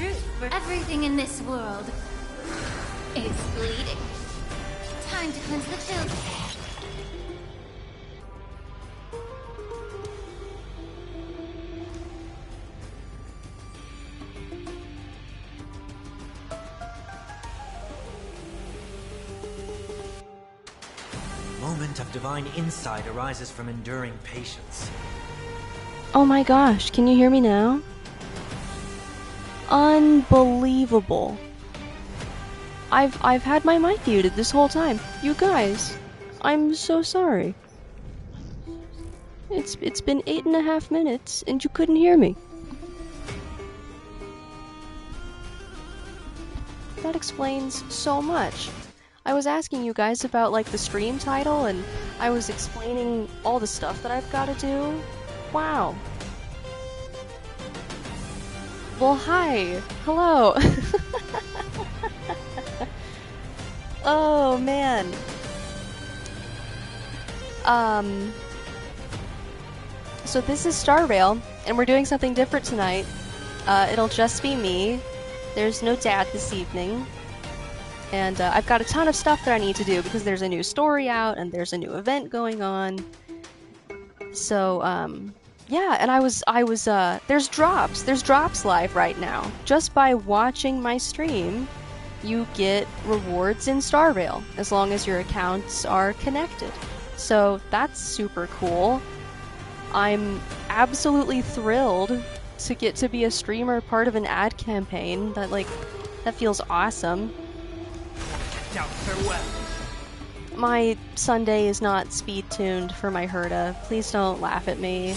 truth. Everything in this world is bleeding. Time to cleanse the filth. Moment of divine insight arises from enduring patience. Oh my gosh, can you hear me now? Unbelievable. I've had my mic muted this whole time. You guys, I'm so sorry. It's been 8.5 minutes and you couldn't hear me. That explains so much. I was asking you guys about like the stream title and I was explaining all the stuff that I've got to do. Wow. Well, hi. Hello. Oh, man. So this is starrail, and we're doing something different tonight. It'll just be me. There's no dad this evening. And I've got a ton of stuff that I need to do because there's a new story out and there's a new event going on. So, yeah, and I was, there's drops live right now. Just by watching my stream, you get rewards in starrail, as long as your accounts are connected. So that's super cool. I'm absolutely thrilled to get to be a streamer, part of an ad campaign. That feels awesome. My Sunday is not speed tuned for my Herda. Please don't laugh at me.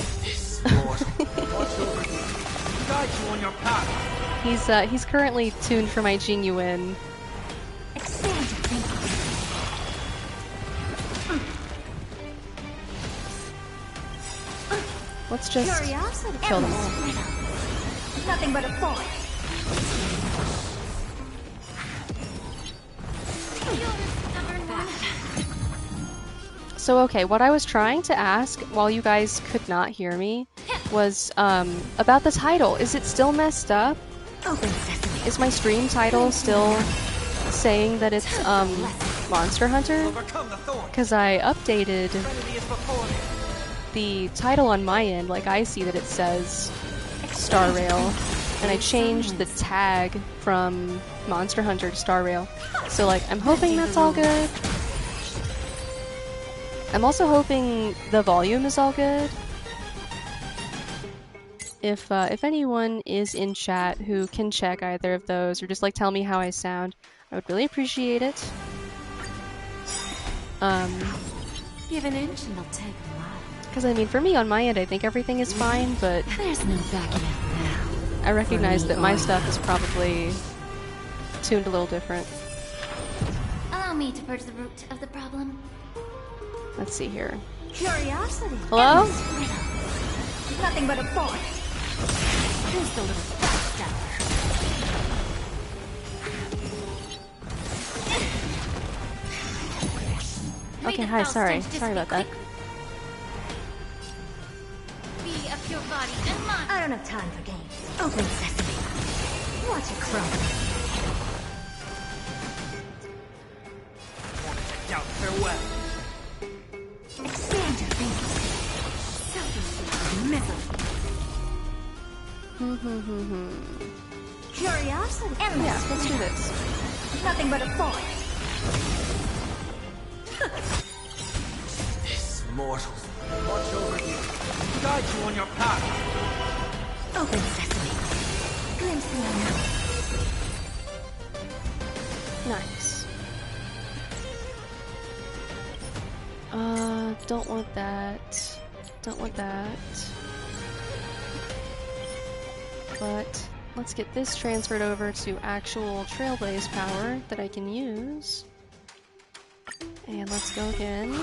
He's currently tuned for my Genuine. Let's just kill them all. Nothing but a thought. So okay, what I was trying to ask while you guys could not hear me was about the title. Is it still messed up? Is my stream title still saying that it's Monster Hunter? Because I updated the title on my end, like I see that it says starrail, and I changed the tag from Monster Hunter to starrail. So like, I'm hoping that's all good. I'm also hoping the volume is all good. If anyone is in chat who can check either of those, or just like tell me how I sound, I would really appreciate it. Give an inch and they'll take a mile. Because I mean, for me on my end, I think everything is fine, but There's no backing out now. I recognize that my stuff is probably tuned a little different. Allow me to purge the root of the problem. Let's see here. Curiosity. Hello? Nothing but a thought. Who's the little backstabber? Okay, hi, sorry about that. Be a pure body and mind. I don't have time for games. Open sesame. Watch it crumble. Doubt farewell. Expand your thinking. Selfishly miserable. Curiosity. Yeah, let's do this. Nothing but a thought. This mortal. Watch over you. Guide you on your path. Open sesame. Glimpse the unknown. Nice. Don't want that. Don't want that. But let's get this transferred over to actual Trailblaze power that I can use. And let's go again.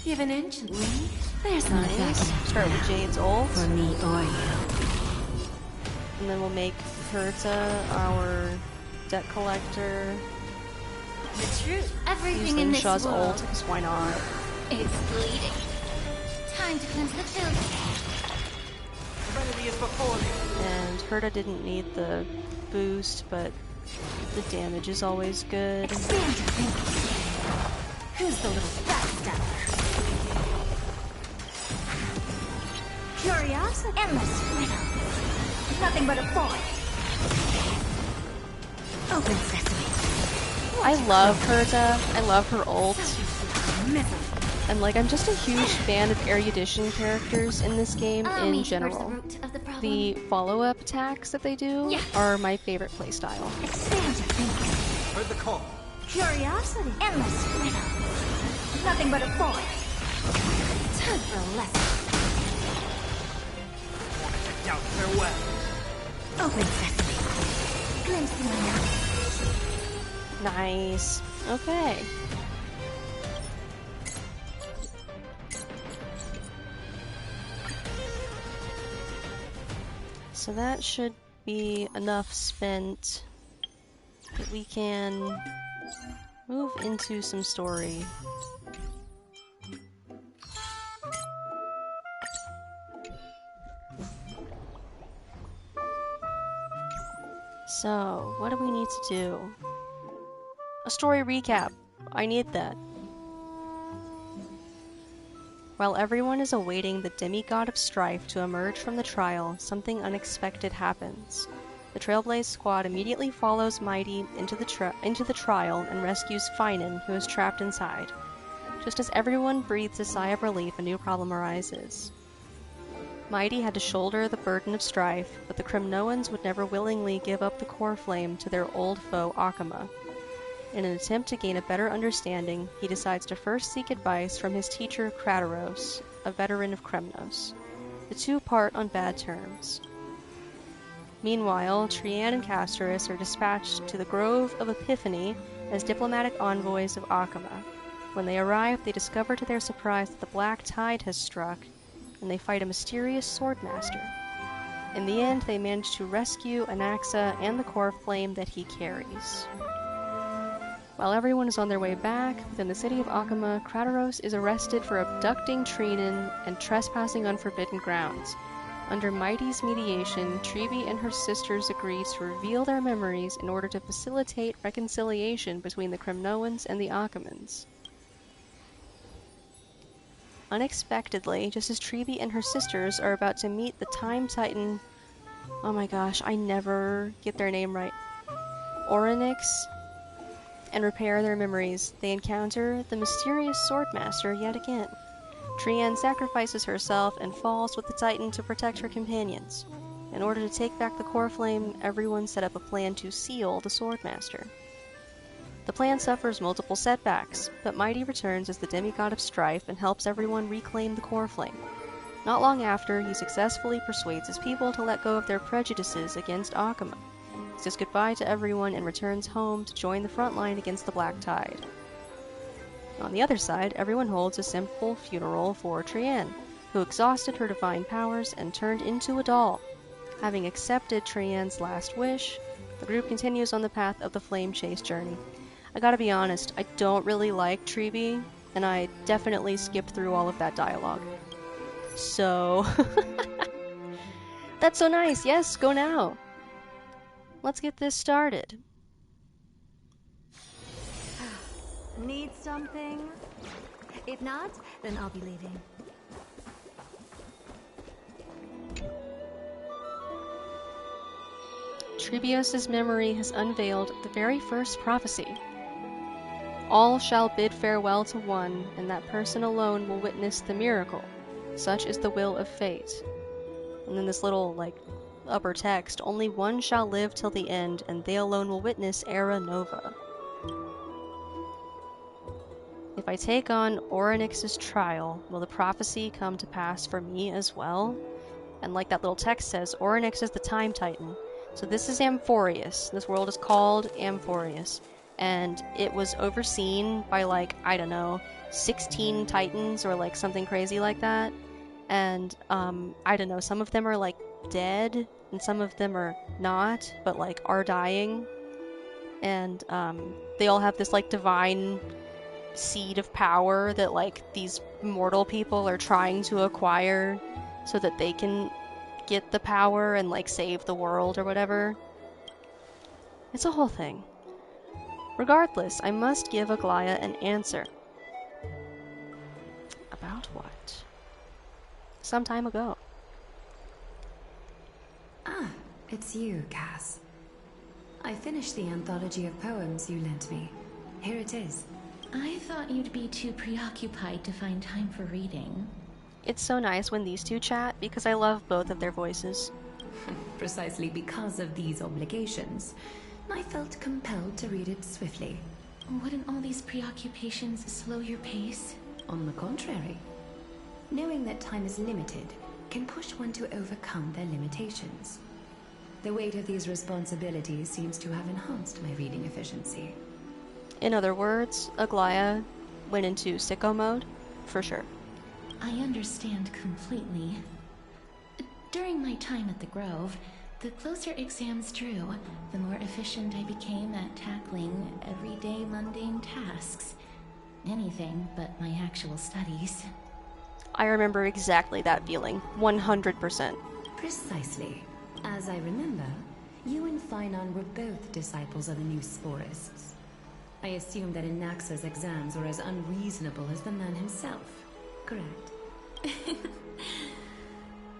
Give an inch and leave. There's no Nice. backing Start with Jade's ult. for me or you. And then we'll make Herta our debt collector. The truth. Use Everything in this Shaw's ult, world because why not? is bleeding. Time to cleanse the filth. Serenity is before me. And Herta didn't need the boost, but the damage is always good. Expand your thinking. Who's the little backstabber? Curiosity. Endless riddle. Nothing but a boy. Open sesame. I love Herta. I love her ult. Misery. And like, I'm just a huge fan of erudition characters in this game Allow in me to general. forge the root of the problem. The follow-up attacks that they do Yeah. are my favorite playstyle. Expand your thinking. Heard the call. Curiosity. Endless riddle. Nothing but a boy. Time for a lesson. Checked out. Farewell. Open sesame. Glimpse my knowledge. Nice. Okay. So that should be enough spent that we can move into some story. So, what do we need to do? A story recap. I need that. While everyone is awaiting the demigod of strife to emerge from the trial, something unexpected happens. The Trailblaze squad immediately follows Mighty into the trial and rescues Finan, who is trapped inside. Just as everyone breathes a sigh of relief, a new problem arises. Mighty had to shoulder the burden of strife, but the Kremnoans would never willingly give up the core flame to their old foe Akama. In an attempt to gain a better understanding, he decides to first seek advice from his teacher Krataros, a veteran of Kremnos. The two part on bad terms. Meanwhile, Trian and Castoris are dispatched to the Grove of Epiphany as diplomatic envoys of Akama. When they arrive, they discover to their surprise that the Black Tide has struck, and they fight a mysterious swordmaster. In the end, they manage to rescue Anaxa and the core flame that he carries. While everyone is on their way back, within the city of Akama, Krataros is arrested for abducting Trinan and trespassing on forbidden grounds. Under Mighty's mediation, Trevi and her sisters agree to reveal their memories in order to facilitate reconciliation between the Kremnoans and the Akamans. Unexpectedly, just as Trevi and her sisters are about to meet the Time Titan... Oh my gosh, I never get their name right. Orynyx, and repair their memories, they encounter the mysterious Swordmaster yet again. Trian sacrifices herself and falls with the Titan to protect her companions. In order to take back the core flame, everyone set up a plan to seal the Swordmaster. The plan suffers multiple setbacks, but Mighty returns as the demigod of strife and helps everyone reclaim the core flame. Not long after, he successfully persuades his people to let go of their prejudices against Akama. He says goodbye to everyone and returns home to join the front line against the Black Tide. On the other side, everyone holds a simple funeral for Trian, who exhausted her divine powers and turned into a doll. Having accepted Trian's last wish, the group continues on the path of the Flame Chase journey. I gotta be honest, I don't really like Trevi, and I definitely skipped through all of that dialogue. So... That's so nice! Yes, go now! Let's get this started. Need something? If not, then I'll be leaving. Trebios' memory has unveiled the very first prophecy. All shall bid farewell to one, and that person alone will witness the miracle. Such is the will of fate. And then this little, upper text, only one shall live till the end, and they alone will witness Era Nova. If I take on Orynyx's trial, will the prophecy come to pass for me as well? And like that little text says, Orynyx is the Time Titan. So this is Amphorius. This world is called Amphorius. And it was overseen by, I don't know, 16 titans or, something crazy like that. And, I don't know, some of them are, dead, and some of them are not, but, are dying. And, they all have this, divine seed of power that, these mortal people are trying to acquire so that they can get the power and, like, save the world or whatever. It's a whole thing. Regardless, I must give Aglaya an answer. About what? Some time ago. Ah, it's you, Cass. I finished the anthology of poems you lent me. Here it is. I thought you'd be too preoccupied to find time for reading. It's so nice when these two chat because I love both of their voices. Precisely because of these obligations, I felt compelled to read it swiftly. Wouldn't all these preoccupations slow your pace? On the contrary, knowing that time is limited can push one to overcome their limitations. The weight of these responsibilities seems to have enhanced my reading efficiency. In other words, Aglaya went into sicko mode, for sure. I understand completely. During my time at the Grove, the closer exams drew, the more efficient I became at tackling everyday mundane tasks. Anything but my actual studies. I remember exactly that feeling, 100%. Precisely. As I remember, you and Finon were both disciples of the new Sporists. I assume that Anaxa's exams were as unreasonable as the man himself, correct?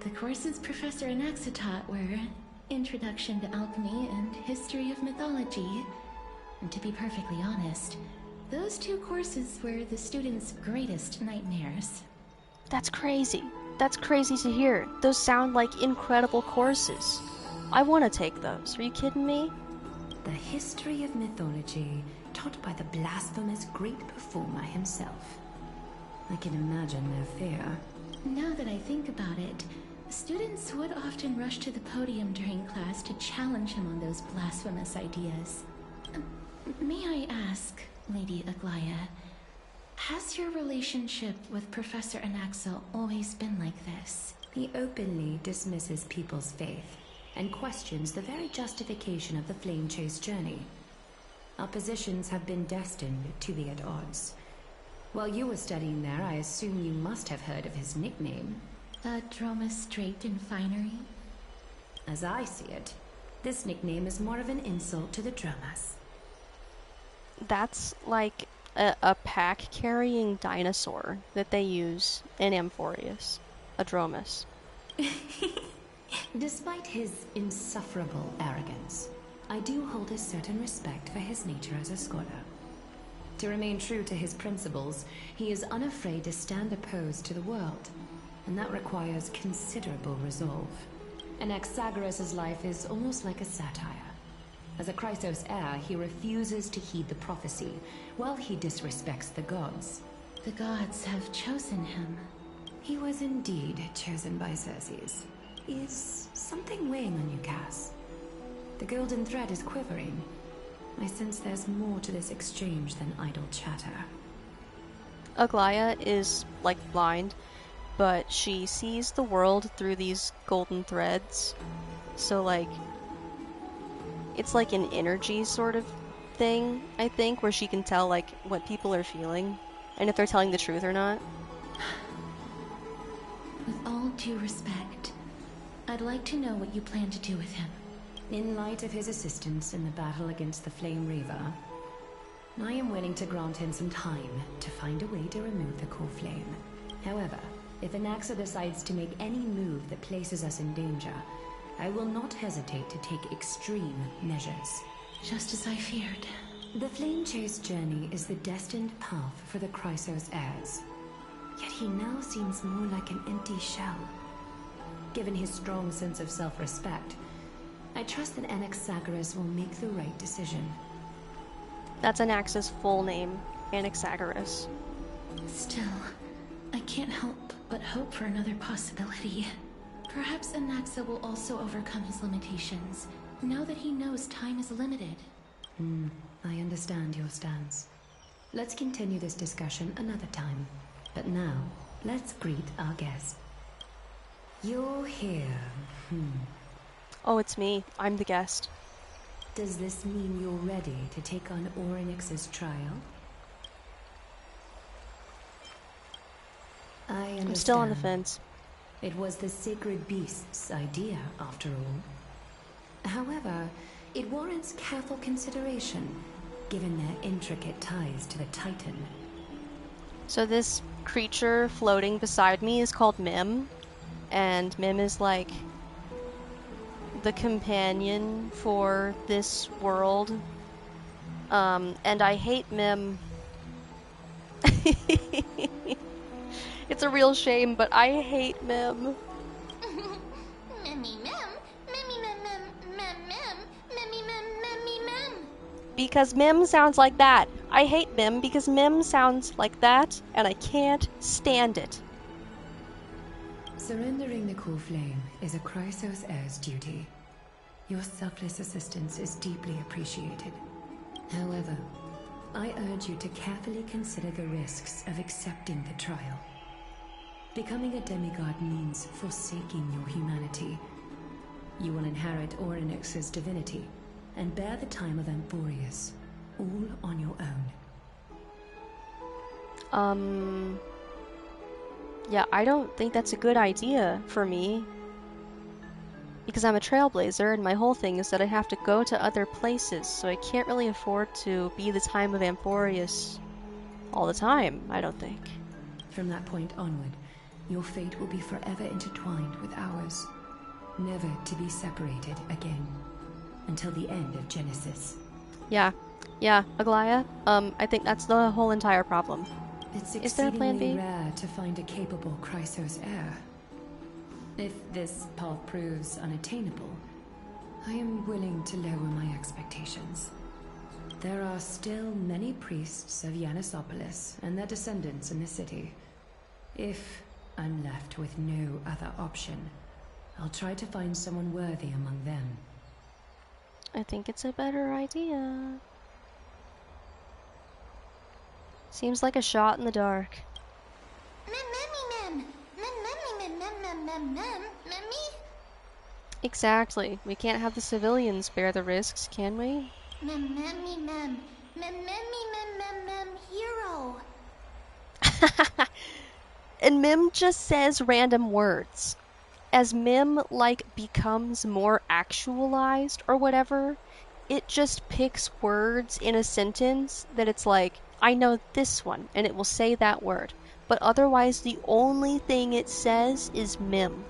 The courses Professor Anaxa taught were Introduction to Alchemy and History of Mythology. And to be perfectly honest, those two courses were the students' greatest nightmares. That's crazy. That's crazy to hear. Those sound like incredible courses. I want to take those. Are you kidding me? The History of Mythology, taught by the blasphemous great performer himself. I can imagine their fear. Now that I think about it, students would often rush to the podium during class to challenge him on those blasphemous ideas. May I ask, Lady Aglaya, has your relationship with Professor Anaxa always been like this? He openly dismisses people's faith and questions the very justification of the Flame Chase journey. Our positions have been destined to be at odds. While you were studying there, I assume you must have heard of his nickname. Dromus Draped in Finery? As I see it, this nickname is more of an insult to the Dromas. That's like a pack-carrying dinosaur that they use in Amphorius. A Dromus. Despite his insufferable arrogance, I do hold a certain respect for his nature as a scholar. To remain true to his principles, he is unafraid to stand opposed to the world, and that requires considerable resolve. Anaxagoras' life is almost like a satire. As a Chrysos heir, he refuses to heed the prophecy, while he disrespects the gods. The gods have chosen him. He was indeed chosen by Circes. Is something weighing on you, Cass? The golden thread is quivering. I sense there's more to this exchange than idle chatter. Aglaya is, like, blind, but she sees the world through these golden threads. So, like, it's like an energy sort of thing, I think, where she can tell, like, what people are feeling, and if they're telling the truth or not. With all due respect, I'd like to know what you plan to do with him. In light of his assistance in the battle against the Flame Reaver, I am willing to grant him some time to find a way to remove the core flame. However, if Anaxa decides to make any move that places us in danger, I will not hesitate to take extreme measures. Just as I feared. The Flame Chase journey is the destined path for the Chrysos heirs. Yet he now seems more like an empty shell. Given his strong sense of self-respect, I trust that Anaxagoras will make the right decision. That's Anaxa's full name, Anaxagoras. Still, I can't help but hope for another possibility. Perhaps Anaxa will also overcome his limitations, now that he knows time is limited. I understand your stance. Let's continue this discussion another time. But now, let's greet our guest. You're here. Oh, it's me. I'm the guest. Does this mean you're ready to take on Orynyx's trial? I understand. I'm still on the fence. It was the sacred beast's idea, after all. However, it warrants careful consideration, given their intricate ties to the Titan. So this creature floating beside me is called Mim, and Mim is like the companion for this world. And I hate Mim. It's a real shame, but I hate Mim. Because Mim sounds like that. I hate Mim because Mim sounds like that, and I can't stand it. Surrendering the core flame is a Chrysos heir's duty. Your selfless assistance is deeply appreciated. However, I urge you to carefully consider the risks of accepting the trial. Becoming a demigod means forsaking your humanity. You will inherit Orynyx's divinity and bear the time of Amphorius, all on your own. Yeah, I don't think that's a good idea for me. Because I'm a trailblazer, and my whole thing is that I have to go to other places, so I can't really afford to be the time of Amphorius all the time, I don't think. From that point onward, your fate will be forever intertwined with ours, never to be separated again, until the end of Genesis. Yeah, Aglaya, I think that's the whole entire problem. It's Is there a plan B? exceedingly rare to find a capable Chrysos heir. If this path proves unattainable, I am willing to lower my expectations. There are still many priests of Yanissopolis and their descendants in the city. If I'm left with no other option, I'll try to find someone worthy among them. I think it's a better idea. Seems like a shot in the dark. Exactly. We can't have the civilians bear the risks, can we? Hero. And Mim just says random words. As Mim, like, becomes more actualized or whatever, it just picks words in a sentence that it's like, I know this one, and it will say that word. But otherwise, the only thing it says is Mim.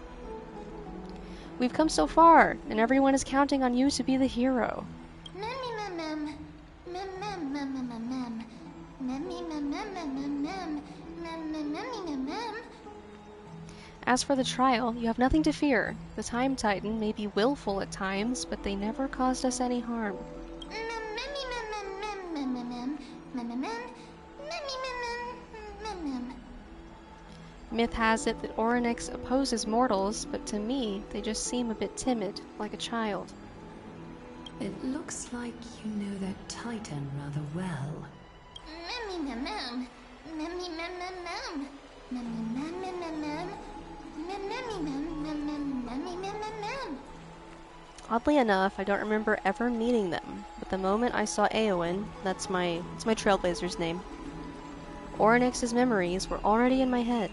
We've come so far, and everyone is counting on you to be the hero. As for the trial, you have nothing to fear. The Time Titan may be willful at times, but they never caused us any harm. Myth has it that Orynyx opposes mortals, but to me, they just seem a bit timid, like a child. It looks like you know that Titan rather well. Oddly enough, I don't remember ever meeting them, but the moment I saw Eowyn, that's my trailblazer's name, Orynyx's memories were already in my head.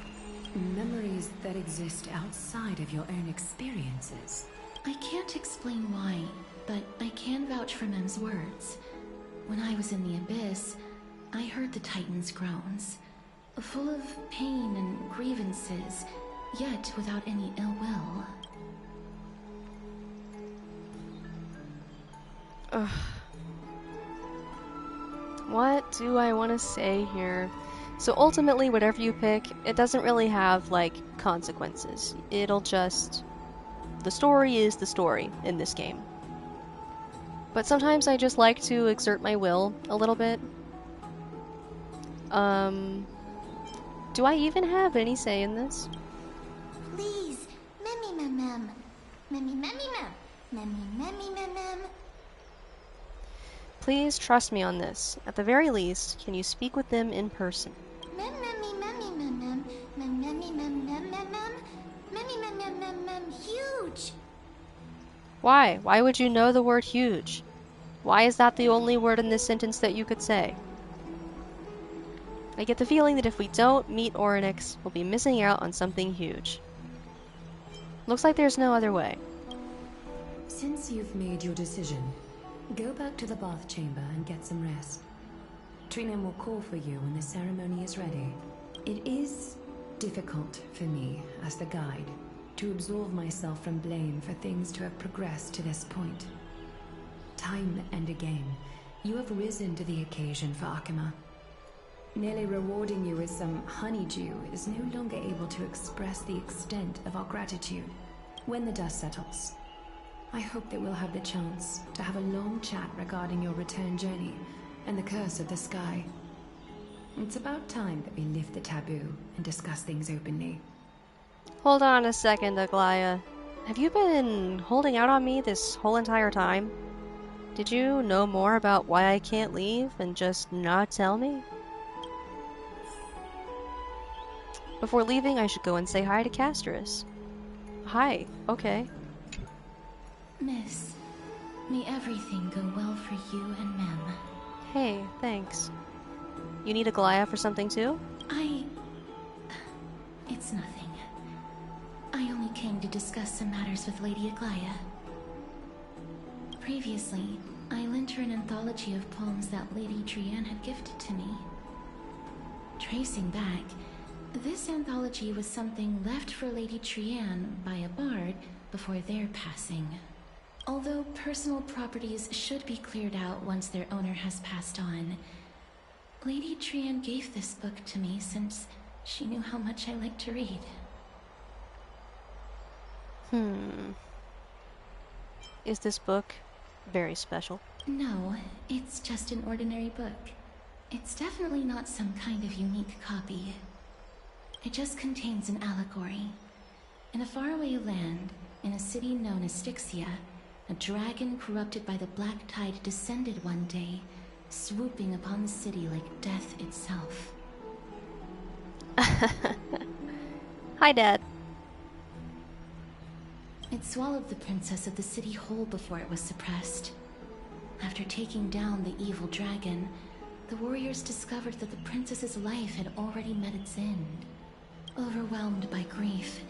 Memories that exist outside of your own experiences. I can't explain why, but I can vouch for Mem's words. When I was in the Abyss, I heard the Titan's groans, full of pain and grievances, yet without any ill will. Ugh. What do I want to say here? So ultimately, whatever you pick, it doesn't really have, like, consequences. It'll just... The story is the story in this game. But sometimes I just like to exert my will a little bit. Do I even have any say in this? Please, mem. Please trust me on this. At the very least, can you speak with them in person? Huge. Why? Why would you know the word huge? Why is that the only word in this sentence that you could say? I get the feeling that if we don't meet Orynyx, we'll be missing out on something huge. Looks like there's no other way. Since you've made your decision, go back to the bath chamber and get some rest. Trina will call for you when the ceremony is ready. It is difficult for me, as the guide, to absolve myself from blame for things to have progressed to this point. Time and again, you have risen to the occasion for Akima. Nearly rewarding you with some honeydew is no longer able to express the extent of our gratitude. When the dust settles, I hope that we'll have the chance to have a long chat regarding your return journey and the curse of the sky. It's about time that we lift the taboo and discuss things openly. Hold on a second, Aglaya. Have you been holding out on me this whole entire time? Did you know more about why I can't leave and just not tell me? Before leaving, I should go and say hi to Castris. Hi, okay. Miss, may everything go well for you and Mem. Hey, thanks. You need Aglaya for something too? It's nothing. I only came to discuss some matters with Lady Aglaya. Previously, I lent her an anthology of poems that Lady Trianne had gifted to me. Tracing back, this anthology was something left for Lady Trianne by a bard before their passing. Although personal properties should be cleared out once their owner has passed on, Lady Trianne gave this book to me since she knew how much I liked to read. Is this book very special? No, it's just an ordinary book. It's definitely not some kind of unique copy. It just contains an allegory. In a faraway land, in a city known as Styxia, a dragon corrupted by the black tide descended one day, swooping upon the city like death itself. Hi, Dad. It swallowed the princess of the city whole before it was suppressed. After taking down the evil dragon, the warriors discovered that the princess's life had already met its end. Overwhelmed by grief,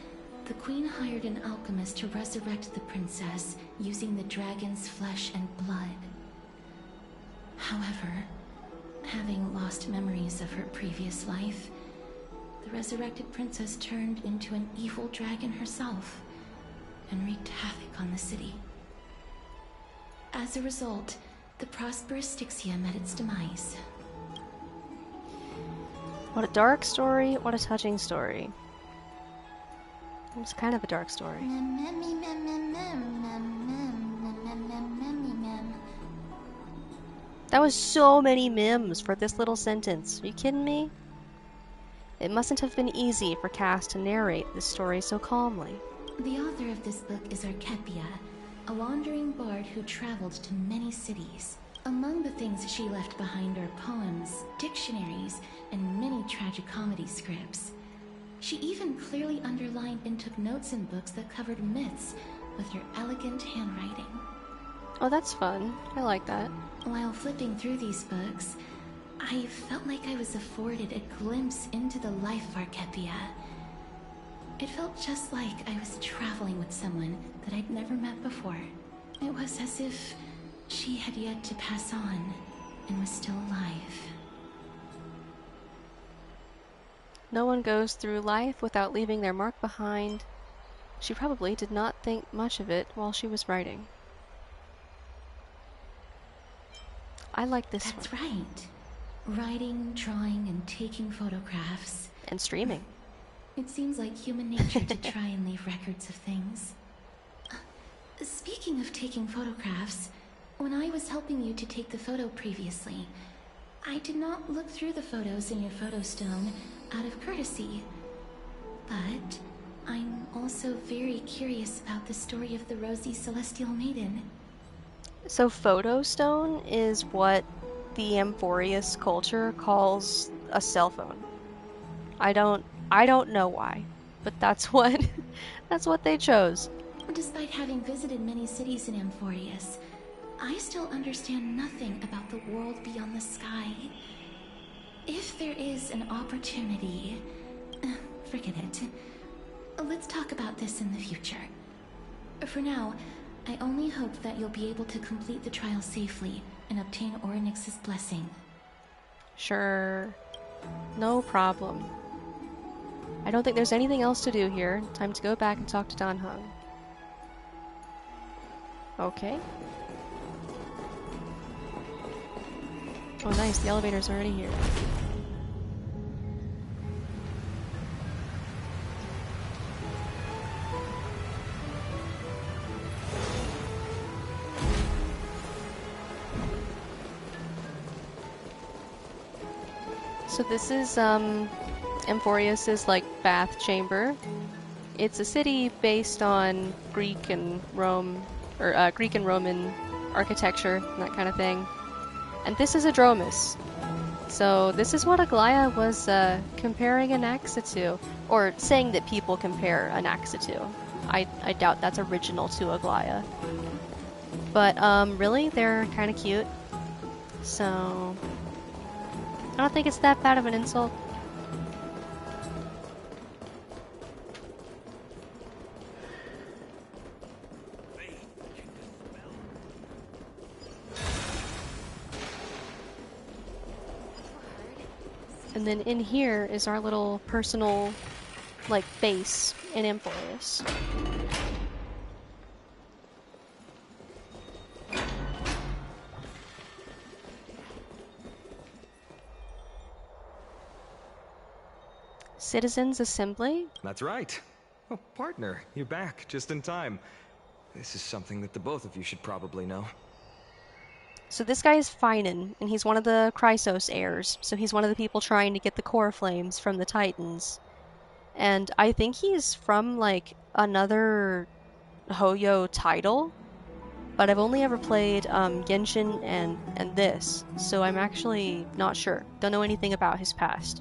the queen hired an alchemist to resurrect the princess using the dragon's flesh and blood. However, having lost memories of her previous life, the resurrected princess turned into an evil dragon herself and wreaked havoc on the city. As a result, the prosperous Styxia met its demise. What a dark story, what a touching story. It's kind of a dark story. That was so many memes for this little sentence. Are you kidding me? It mustn't have been easy for Cass to narrate this story so calmly. The author of this book is Archepia, a wandering bard who traveled to many cities. Among the things she left behind are poems, dictionaries, and many tragicomedy scripts. She even clearly underlined and took notes in books that covered myths with her elegant handwriting. Oh, that's fun. I like that. While flipping through these books, I felt like I was afforded a glimpse into the life of Archepia. It felt just like I was traveling with someone that I'd never met before. It was as if she had yet to pass on and was still alive. No one goes through life without leaving their mark behind. She probably did not think much of it while she was writing. I like this That's one. right. Writing, drawing, and taking photographs. And streaming. It seems like human nature to try and leave records of things. Speaking of taking photographs, when I was helping you to take the photo previously, I did not look through the photos in your photo stone out of courtesy. But I'm also very curious about the story of the Rosy Celestial Maiden. So photo stone is what the Amphorius culture calls a cell phone. I don't know why, but that's what they chose. Despite having visited many cities in Amphorius, I still understand nothing about the world beyond the sky. If there is an opportunity, forget it. let's talk about this in the future. For now, I only hope that you'll be able to complete the trial safely and obtain Orynyx's blessing. Sure. No problem. I don't think there's anything else to do here. Time to go back and talk to Dan Heng. Okay. Oh nice, the elevator's already here. So this is Amphorius's like bath chamber. It's a city based on Greek and Roman architecture and that kind of thing. And this is a Dromus. So this is what Aglaya was comparing Anaxa to, or saying that people compare Anaxa to. I doubt that's original to Aglaya. But really, they're kind of cute. So I don't think it's that bad of an insult. And then in here is our little personal, like, base in Amphorius. Citizens Assembly? That's right. Oh, partner, you're back just in time. This is something that the both of you should probably know. So this guy is Finan, and he's one of the Chrysos heirs. So he's one of the people trying to get the core flames from the Titans. And I think he's from, like, another Hoyo title. But I've only ever played Genshin and this, so I'm actually not sure. Don't know anything about his past.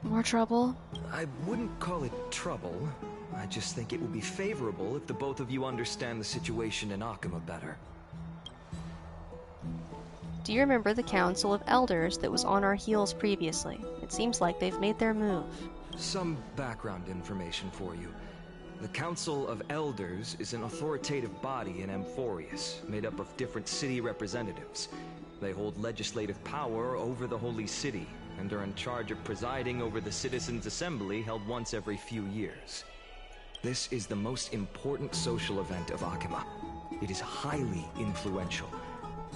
More trouble? I wouldn't call it trouble. I just think it will be favorable if the both of you understand the situation in Akuma better. Do you remember the Council of Elders that was on our heels previously? It seems like they've made their move. Some background information for you. The Council of Elders is an authoritative body in Amphorius, made up of different city representatives. They hold legislative power over the Holy City, and are in charge of presiding over the Citizens' Assembly held once every few years. This is the most important social event of Akuma. It is highly influential,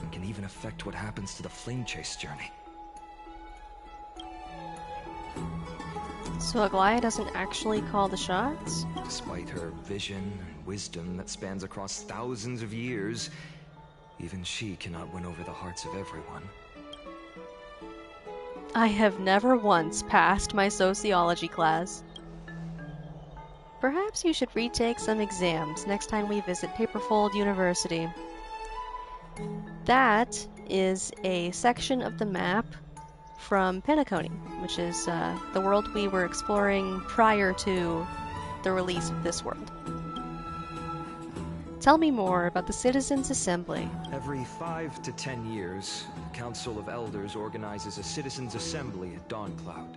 and can even affect what happens to the Flame Chase journey. So Aglaya doesn't actually call the shots? Despite her vision and wisdom that spans across thousands of years, even she cannot win over the hearts of everyone. I have never once passed my sociology class. Perhaps you should retake some exams next time we visit Paperfold University. That is a section of the map from Penacony, which is the world we were exploring prior to the release of this world. Tell me more about the Citizens' Assembly. Every 5 to 10 years, the Council of Elders organizes a Citizens' Assembly at Dawncloud.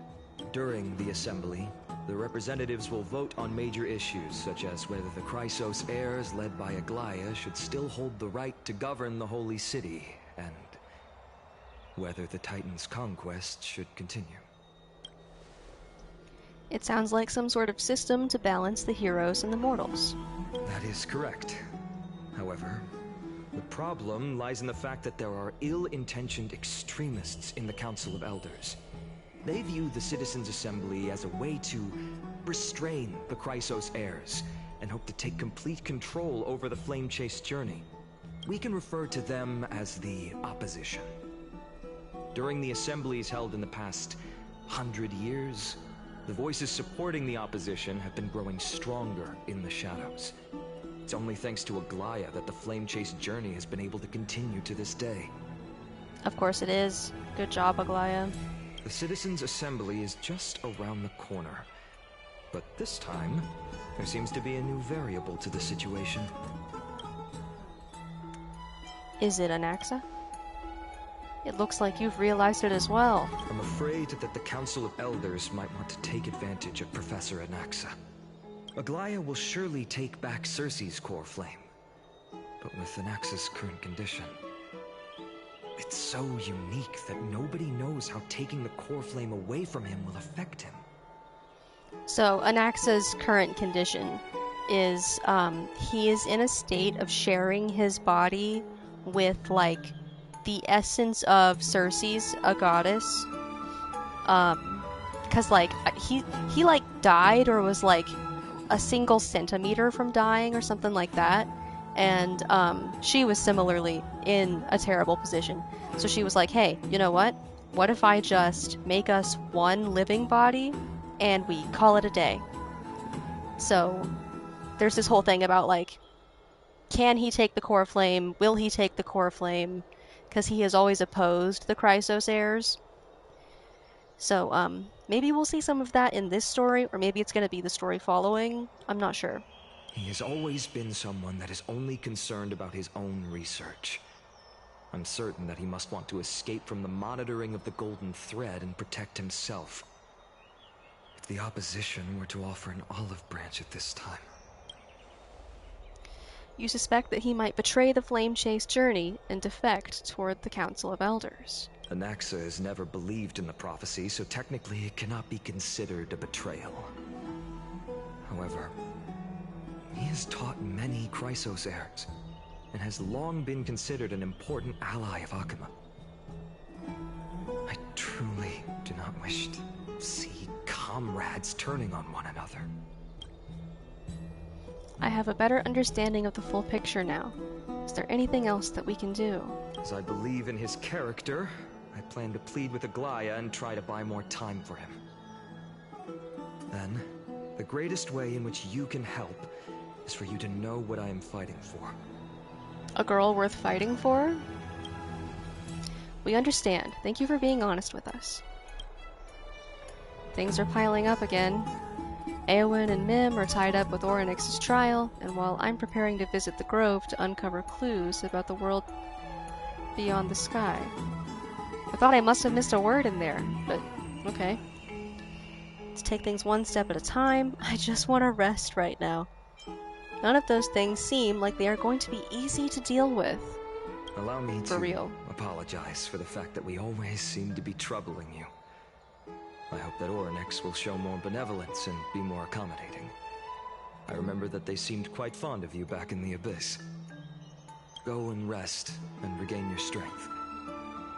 During the assembly, the representatives will vote on major issues, such as whether the Chrysos heirs led by Aglaya should still hold the right to govern the Holy City, and whether the Titans' conquest should continue. It sounds like some sort of system to balance the heroes and the mortals. That is correct. However, the problem lies in the fact that there are ill-intentioned extremists in the Council of Elders. They view the Citizens' Assembly as a way to restrain the Chrysos heirs, and hope to take complete control over the Flame Chase journey. We can refer to them as the Opposition. During the assemblies held in the past 100 years, the voices supporting the Opposition have been growing stronger in the shadows. It's only thanks to Aglaya that the Flame Chase journey has been able to continue to this day. Of course it is. Good job, Aglaya. The Citizens' Assembly is just around the corner. But this time, there seems to be a new variable to the situation. Is it Anaxa? It looks like you've realized it as well. I'm afraid that the Council of Elders might want to take advantage of Professor Anaxa. Aglaya will surely take back Circe's core flame. But with Anaxa's current condition, it's so unique that nobody knows how taking the core flame away from him will affect him. So Anaxa's current condition is he is in a state of sharing his body with like the essence of Circe's, a goddess. Because like he like died or was like a single centimeter from dying or something like that. And she was similarly in a terrible position. So she was like, hey, you know what? What if I just make us one living body and we call it a day? So there's this whole thing about like, can he take the core flame? Will he take the core flame? Because he has always opposed the Chrysos heirs. So maybe we'll see some of that in this story, or maybe it's going to be the story following. I'm not sure. He has always been someone that is only concerned about his own research. I'm certain that he must want to escape from the monitoring of the Golden Thread and protect himself. If the opposition were to offer an olive branch at this time... You suspect that he might betray the Flame Chase journey and defect toward the Council of Elders. Anaxa has never believed in the prophecy, so technically it cannot be considered a betrayal. However, he has taught many Chrysos heirs, and has long been considered an important ally of Akuma. I truly do not wish to see comrades turning on one another. I have a better understanding of the full picture now. Is there anything else that we can do? As I believe in his character, I plan to plead with Aglaya and try to buy more time for him. Then, the greatest way in which you can help is for you to know what I am fighting for. A girl worth fighting for? We understand. Thank you for being honest with us. Things are piling up again. Eowyn and Mim are tied up with Orynyx's trial, and while I'm preparing to visit the Grove to uncover clues about the world beyond the sky. I thought I must have missed a word in there, but okay. Let's take things one step at a time. I just want to rest right now. None of those things seem like they are going to be easy to deal with. Allow me For to real. apologize for the fact that we always seem to be troubling you. I hope that Orynyx will show more benevolence and be more accommodating. I remember that they seemed quite fond of you back in the Abyss. Go and rest and regain your strength.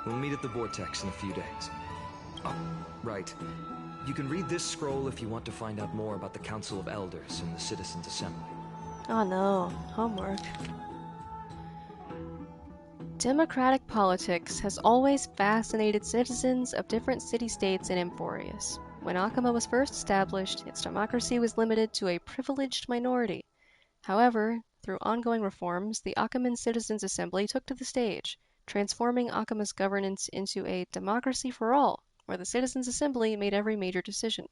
We'll meet at the Vortex in a few days. Oh, right. You can read this scroll if you want to find out more about the Council of Elders and the Citizens' Assembly. Oh no, homework. Democratic politics has always fascinated citizens of different city-states in Emporius. When Akuma was first established, its democracy was limited to a privileged minority. However, through ongoing reforms, the Akuman Citizens' Assembly took to the stage, transforming Akuma's governance into a democracy for all, where the Citizens' Assembly made every major decision.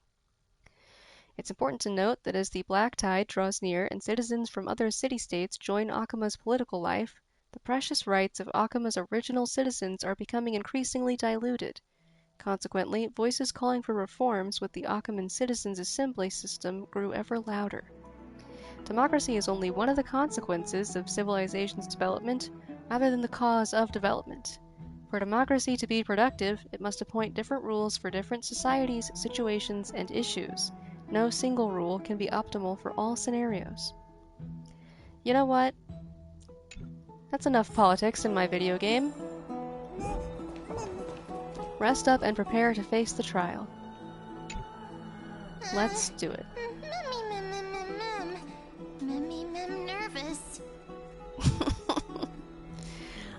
It's important to note that as the Black Tide draws near and citizens from other city-states join Akuma's political life, the precious rights of Akuma's original citizens are becoming increasingly diluted. Consequently, voices calling for reforms with the Akuman Citizens' Assembly system grew ever louder. Democracy is only one of the consequences of civilization's development, rather than the cause of development. For democracy to be productive, it must appoint different rules for different societies, situations, and issues. No single rule can be optimal for all scenarios. You know what? That's enough politics in my video game. Rest up and prepare to face the trial. Let's do it. Nervous.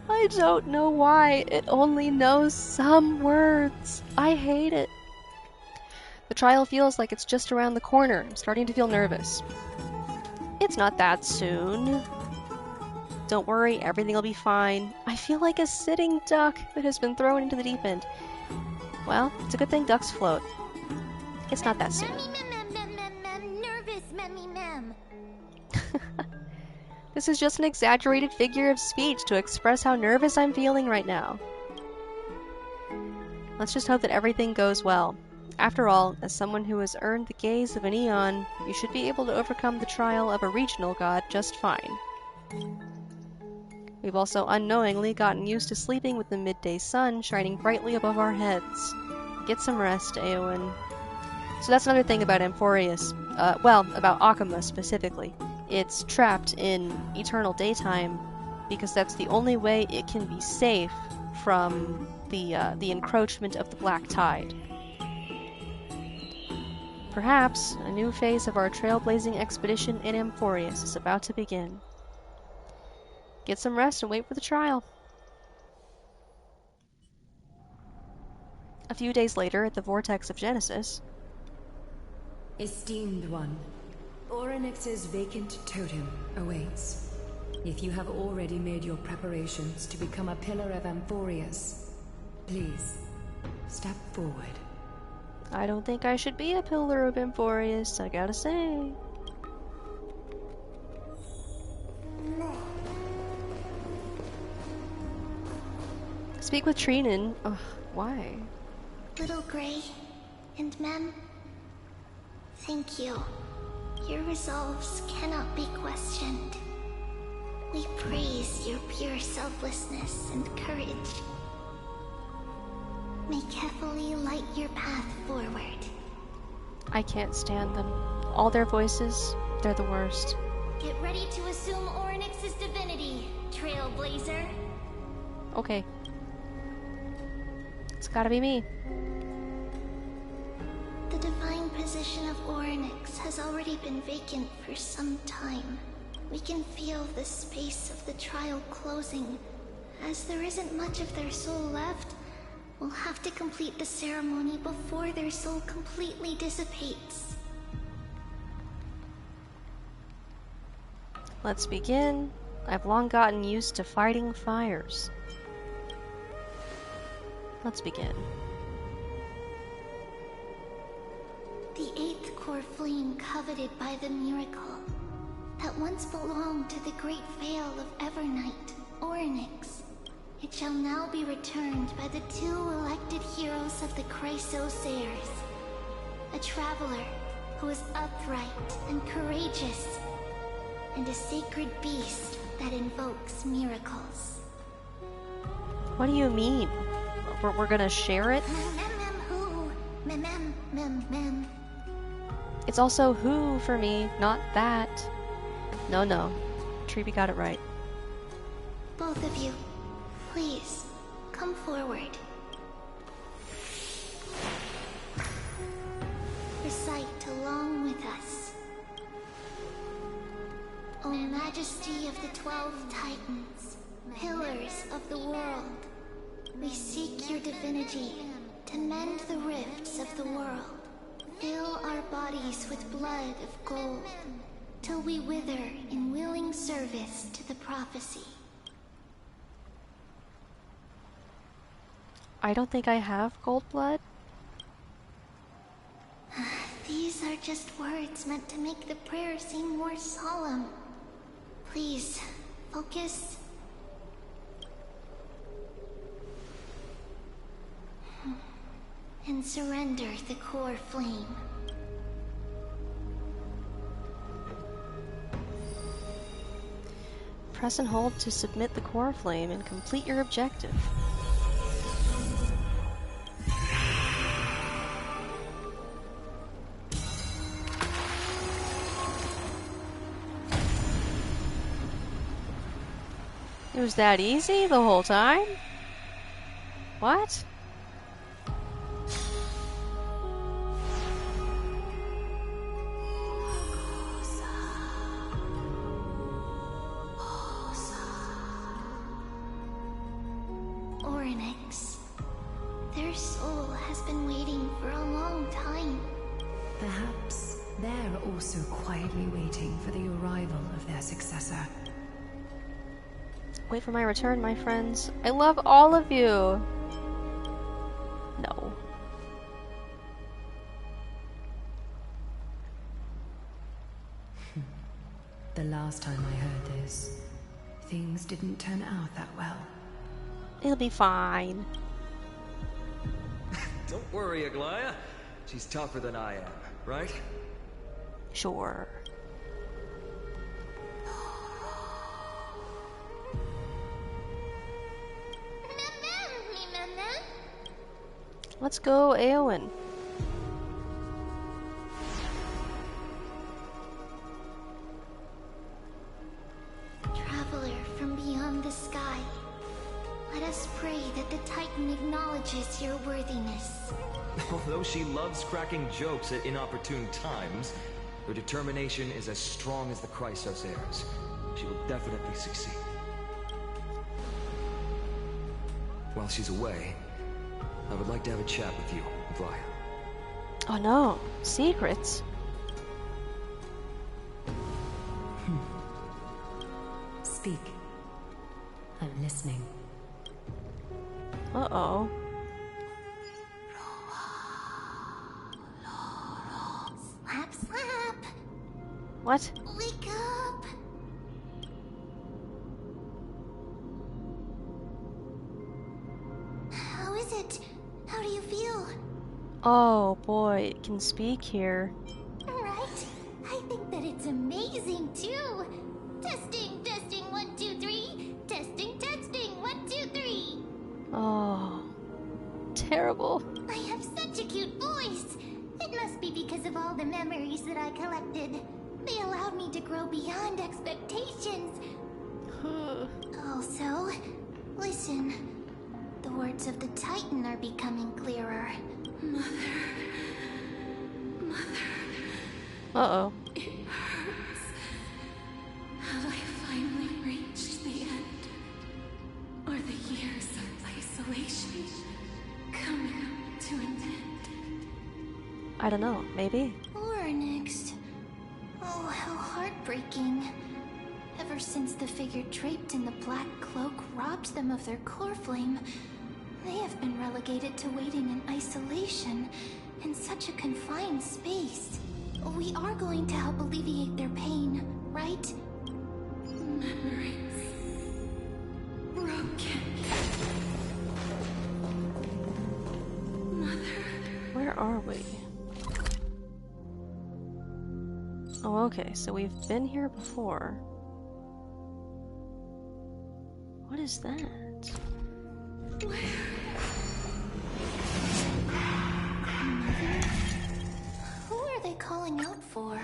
I don't know why. It only knows some words. I hate it. The trial feels like it's just around the corner. I'm starting to feel nervous. It's not that soon. Don't worry, everything will be fine. I feel like a sitting duck that has been thrown into the deep end. Well, it's a good thing ducks float. It's not that soon. Nervous, mem. This is just an exaggerated figure of speech to express how nervous I'm feeling right now. Let's just hope that everything goes well. After all, as someone who has earned the gaze of an Eon, you should be able to overcome the trial of a regional god just fine. We've also unknowingly gotten used to sleeping with the midday sun shining brightly above our heads. Get some rest, Eowyn. So that's another thing about Amphorius. Well, about Akuma specifically. It's trapped in eternal daytime because that's the only way it can be safe from the encroachment of the Black Tide. Perhaps a new phase of our trailblazing expedition in Amphorius is about to begin. Get some rest and wait for the trial. A few days later, at the Vortex of Genesis. Esteemed one, Orynyx's vacant totem awaits. If you have already made your preparations to become a pillar of Amphorius, please, step forward. I don't think I should be a pillar of Amphorius, I gotta say. Speak with Trinin. Ugh, why? Little Grey and Mem, thank you. Your resolves cannot be questioned. We praise your pure selflessness and courage. May Kefali light your path forward. I can't stand them. All their voices, they're the worst. Get ready to assume Orynyx's divinity, Trailblazer. Okay. It's gotta be me. The divine position of Orynyx has already been vacant for some time. We can feel the space of the trial closing. As there isn't much of their soul left, we'll have to complete the ceremony before their soul completely dissipates. Let's begin. I've long gotten used to fighting fires. Let's begin. The eighth core flame coveted by the miracle that once belonged to the great Vale of Evernight, Orynyx. It shall now be returned by the two elected heroes of the Chrysosairs. A traveler who is upright and courageous, and a sacred beast that invokes miracles. What do you mean? We're gonna share it? Mem. It's also who for me, not that. No. Treeby got it right. Both of you, please, come forward. Recite along with us. O Majesty of the 12 Titans, pillars of the world, we seek your divinity to mend the rifts of the world. Fill our bodies with blood of gold, till we wither in willing service to the prophecy. I don't think I have gold blood. These are just words meant to make the prayer seem more solemn. Please, focus. And surrender the core flame. Press and hold to submit the core flame and complete your objective. It was that easy the whole time? What? Orynyx. Their soul has been waiting for a long time. Perhaps they're also quietly waiting for the arrival of their successor. Wait for my return, my friends. I love all of you. No. The last time I heard this, things didn't turn out that well. It'll be fine. Don't worry, Aglaya. She's tougher than I am, right? Sure. Let's go, Eowyn. Traveler from beyond the sky, let us pray that the Titan acknowledges your worthiness. Although she loves cracking jokes at inopportune times, her determination is as strong as the Chrysos heirs. She will definitely succeed. While she's away, I would like to have a chat with you, Aglaya. Oh no, secrets. Speak. I'm listening. Uh-oh. Slap, slap! What? Wake up! How is it? How do you feel? Oh boy, it can speak here. Right? I think that it's amazing too. Testing, testing, 1, 2, 3. Testing, testing, 1, 2, 3. Oh, terrible. I have such a cute voice. It must be because of all the memories that I collected. They allowed me to grow beyond expectations. Also, listen. The words of the Titan are becoming clearer. Mother. Uh-oh. Have I finally reached the end? Or the years of isolation coming to an end? I don't know, maybe? Or next. Oh, how heartbreaking. Ever since the figure draped in the black cloak robbed them of their core flame, they have been relegated to waiting in isolation in such a confined space. We are going to help alleviate their pain, right? Memories broken. Mother. Where are we? Oh, okay, so we've been here before. What is that? Who are they calling out for?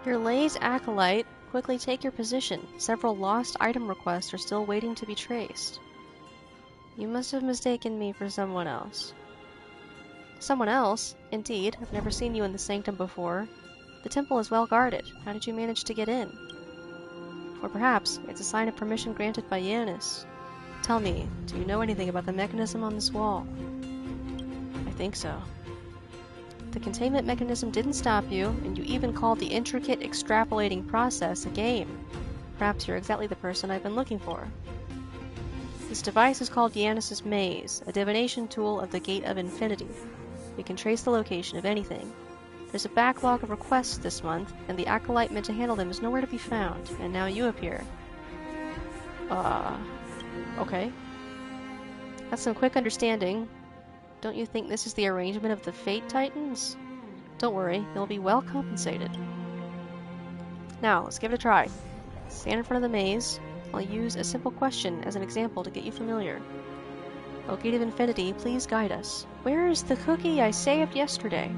Your Lay's acolyte, quickly take your position. Several lost item requests are still waiting to be traced. You must have mistaken me for someone else. Someone else? Indeed. I've never seen you in the sanctum before. The temple is well guarded. How did you manage to get in? Or perhaps it's a sign of permission granted by Yanis. Tell me, do you know anything about the mechanism on this wall? I think so. The containment mechanism didn't stop you, and you even called the intricate extrapolating process a game. Perhaps you're exactly the person I've been looking for. This device is called Yanis' Maze, a divination tool of the Gate of Infinity. We can trace the location of anything. There's a backlog of requests this month, and the acolyte meant to handle them is nowhere to be found, and now you appear. Okay. That's some quick understanding. Don't you think this is the arrangement of the Fate Titans? Don't worry, you'll be well compensated. Now, let's give it a try. Stand in front of the maze. I'll use a simple question as an example to get you familiar. O Gate of Infinity, please guide us. Where is the cookie I saved yesterday?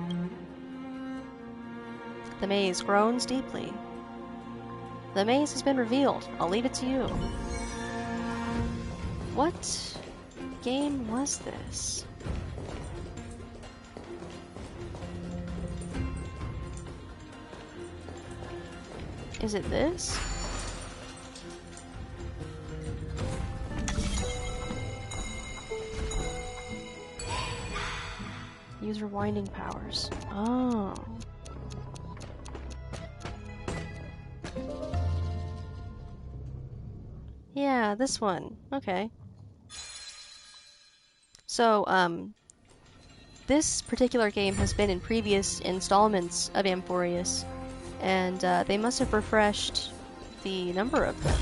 The maze groans deeply. The maze has been revealed. I'll leave it to you. What game was this? Is it this? Use rewinding powers. Oh. Yeah, this one. Okay. So, this particular game has been in previous installments of Amphorius, and they must have refreshed the number of them.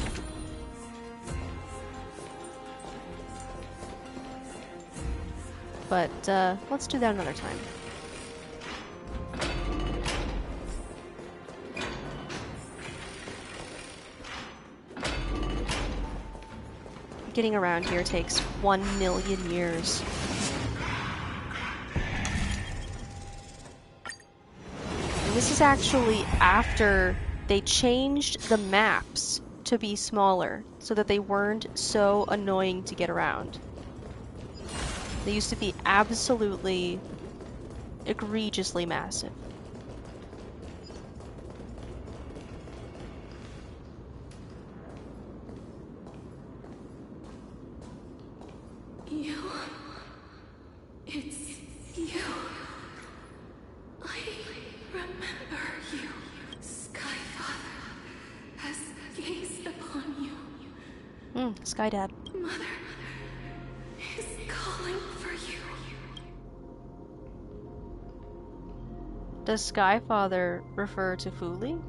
But let's do that another time. Getting around here takes 1,000,000 years. And this is actually after they changed the maps to be smaller so that they weren't so annoying to get around. They used to be absolutely egregiously massive. It's you. I remember you. Skyfather has gazed upon you. Sky Dad. Mother is calling for you. Does Skyfather refer to Fuli?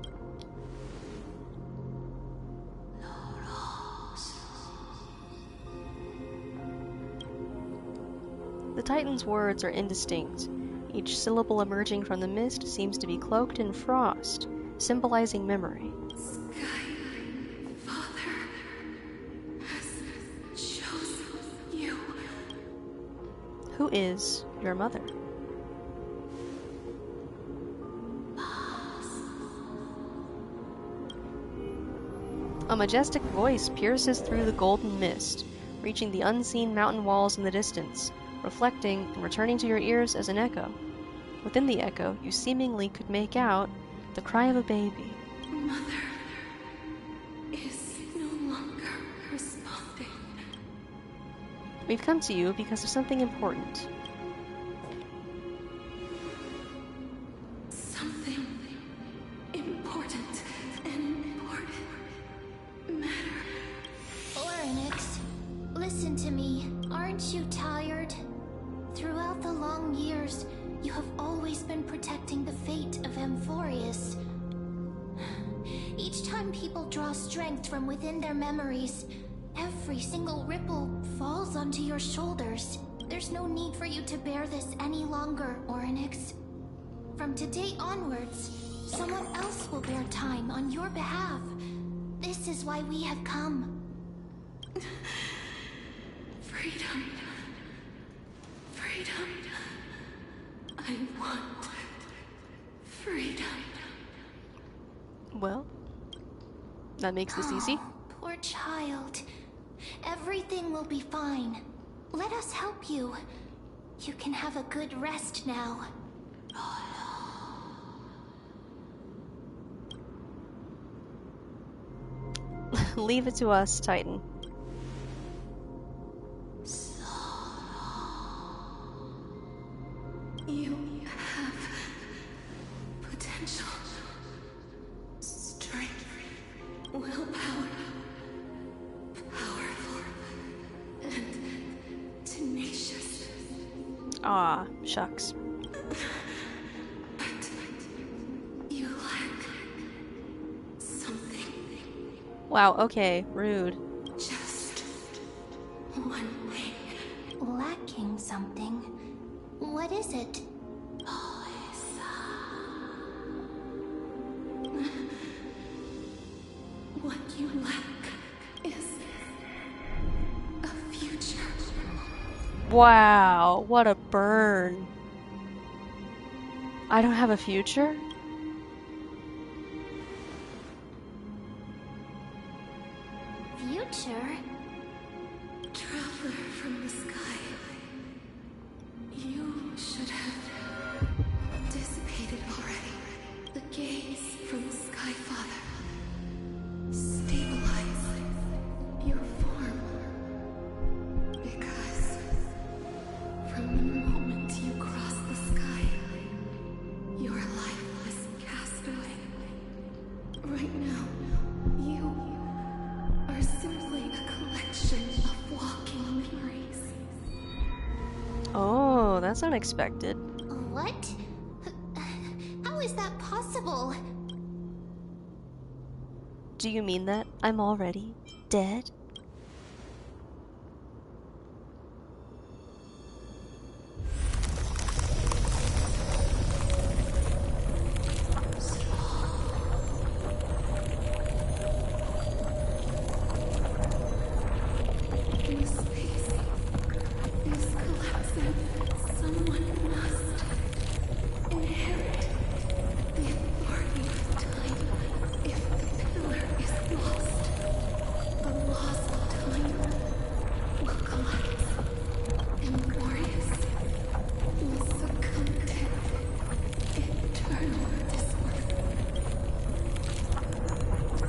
The Titan's words are indistinct. Each syllable emerging from the mist seems to be cloaked in frost, symbolizing memory. Skyfather has chosen you. Who is your mother? A majestic voice pierces through the golden mist, reaching the unseen mountain walls in the distance, reflecting and returning to your ears as an echo. Within the echo, you seemingly could make out the cry of a baby. Mother is no longer responding. We've come to you because of something important. Something important, an important matter. Orynyx, listen to me. Aren't you tired? Throughout the long years, you have always been protecting the fate of Amphorius. Each time people draw strength from within their memories, every single ripple falls onto your shoulders. There's no need for you to bear this any longer, Orynyx. From today onwards, someone else will bear time on your behalf. This is why we have come. Freedom. Freedom. I want freedom. Well, that makes this easy. Poor child. Everything will be fine. Let us help you. You can have a good rest now. Leave it to us, Titan. You have potential, strength, willpower, powerful, and tenacious. Ah, shucks. But you lack something. Wow, okay, rude. Just one thing. Lacking something. What is it? What you lack is a future. Wow, what a burn. I don't have a future? Future? Traveler from the sky. You should have dissipated already. The gaze from the Sky Father. Stabilize your form. Because from the moment you cross the sky, your life was cast away. Right now, you are simply a collection of walking memories. That's unexpected. What? How is that possible? Do you mean that I'm already dead?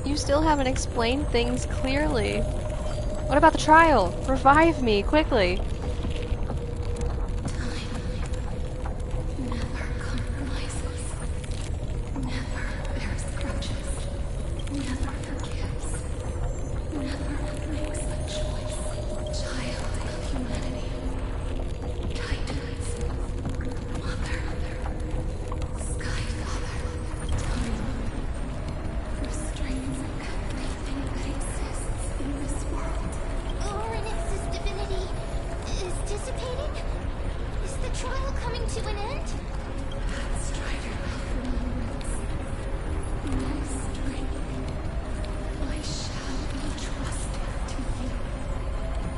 You still haven't explained things clearly. What about the trial? Revive me, quickly.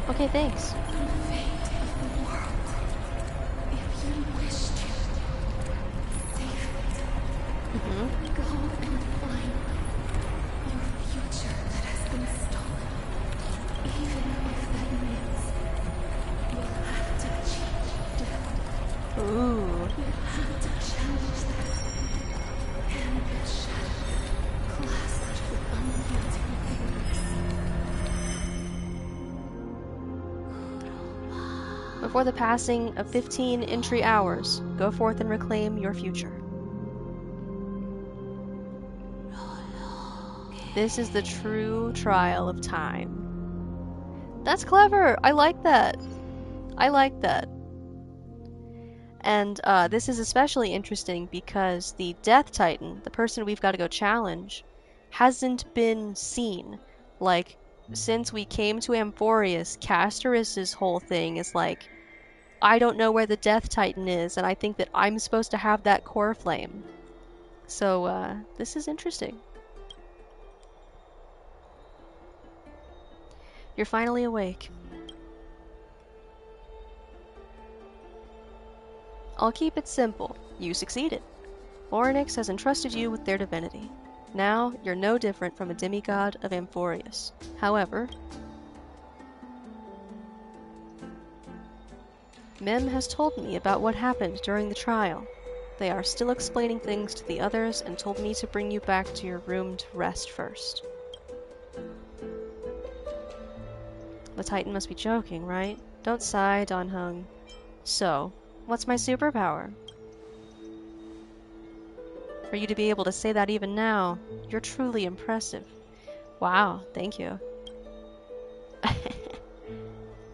Okay, thanks. Before the passing of 15 entry hours, go forth and reclaim your future. This is the true trial of time. That's clever! I like that. I like that. And this is especially interesting because the Death Titan, the person we've got to go challenge, hasn't been seen. Like, since we came to Amphorius, Castorus's whole thing is like, I don't know where the Death Titan is, and I think that I'm supposed to have that core flame. So, this is interesting. You're finally awake. I'll keep it simple. You succeeded. Orynyx has entrusted you with their divinity. Now, you're no different from a demigod of Amphorius. However, Mem has told me about what happened during the trial. They are still explaining things to the others and told me to bring you back to your room to rest first. The Titan must be joking, right? Don't sigh, Donhung. So, what's my superpower? For you to be able to say that even now, you're truly impressive. Wow, thank you.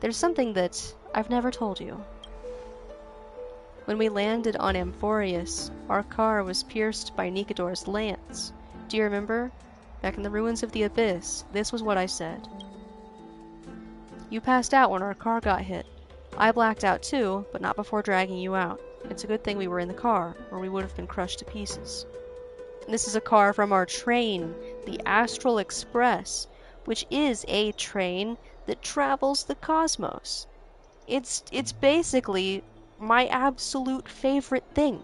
There's something that I've never told you. When we landed on Amphorius, our car was pierced by Nikador's lance. Do you remember? Back in the ruins of the Abyss, this was what I said. You passed out when our car got hit. I blacked out too, but not before dragging you out. It's a good thing we were in the car, or we would have been crushed to pieces. This is a car from our train, the Astral Express, which is a train that travels the cosmos. It's basically my absolute favorite thing.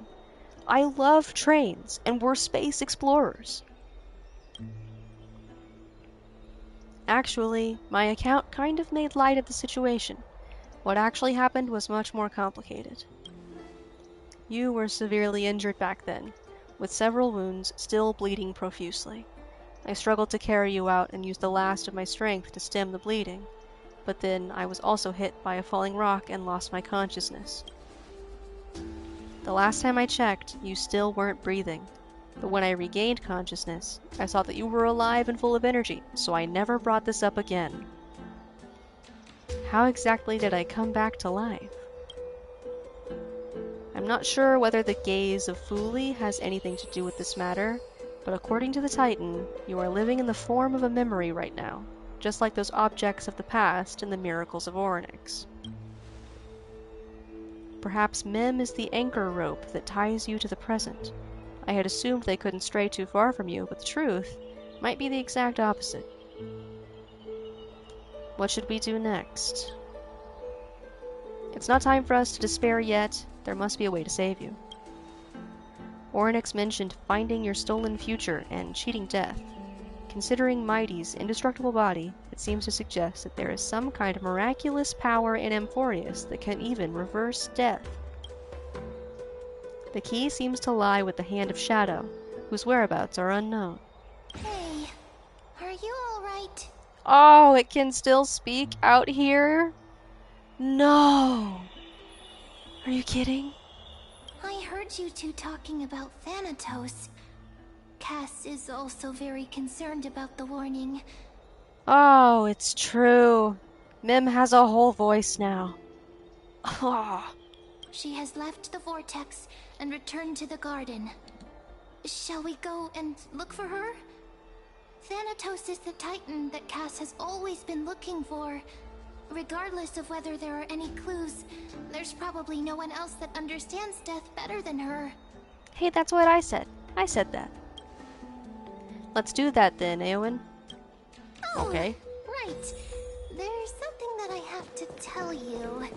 I love trains, and we're space explorers. Actually, my account kind of made light of the situation. What actually happened was much more complicated. You were severely injured back then, with several wounds still bleeding profusely. I struggled to carry you out and used the last of my strength to stem the bleeding, but then I was also hit by a falling rock and lost my consciousness. The last time I checked, you still weren't breathing, but when I regained consciousness, I saw that you were alive and full of energy, so I never brought this up again. How exactly did I come back to life? I'm not sure whether the gaze of Fuli has anything to do with this matter, but according to the Titan, you are living in the form of a memory right now, just like those objects of the past in the miracles of Orynyx. Perhaps Mem is the anchor rope that ties you to the present. I had assumed they couldn't stray too far from you, but the truth might be the exact opposite. What should we do next? It's not time for us to despair yet. There must be a way to save you. Orynyx mentioned finding your stolen future and cheating death. Considering Mighty's indestructible body, it seems to suggest that there is some kind of miraculous power in Amphorius that can even reverse death. The key seems to lie with the Hand of Shadow, whose whereabouts are unknown. Hey, are you alright? Oh, it can still speak out here? No! Are you kidding? I heard you two talking about Thanatos. Cass is also very concerned about the warning. Oh, it's true. Mim has a whole voice now. Oh. She has left the vortex and returned to the garden. Shall we go and look for her? Thanatos is the Titan that Cass has always been looking for. Regardless of whether there are any clues, there's probably no one else that understands death better than her. Hey, that's what I said. I said that. Let's do that then, Eowyn. Oh, Okay. right. There's something that I have to tell you.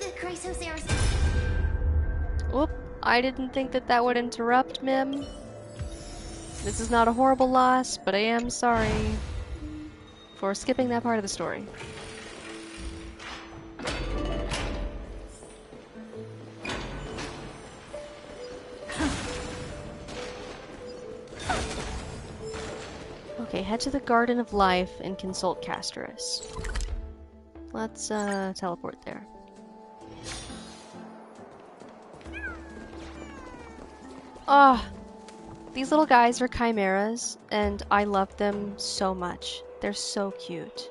The Chrysoceros... Whoop. I didn't think that that would interrupt Mim. This is not a horrible loss, but I am sorry for skipping that part of the story. Okay, head to the Garden of Life and consult Castorus. Let's teleport there. Ah, these little guys are chimeras, and I love them so much. They're so cute.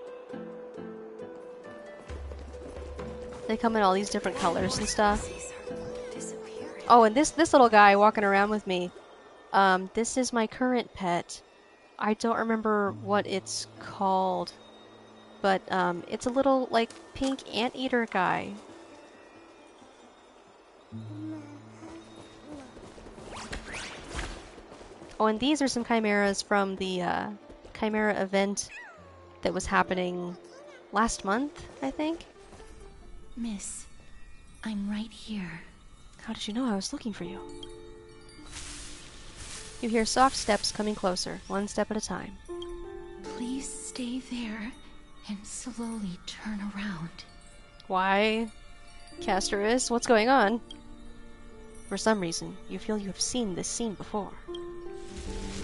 They come in all these different colors and stuff. Oh, and this little guy walking around with me, this is my current pet. I don't remember what it's called, but it's a little, like, pink anteater guy. Oh, and these are some chimeras from the Chimera event that was happening last month, I think? Miss, I'm right here. How did you know I was looking for you? You hear soft steps coming closer, one step at a time. Please stay there and slowly turn around. Why? Castorus, what's going on? For some reason, you feel you have seen this scene before.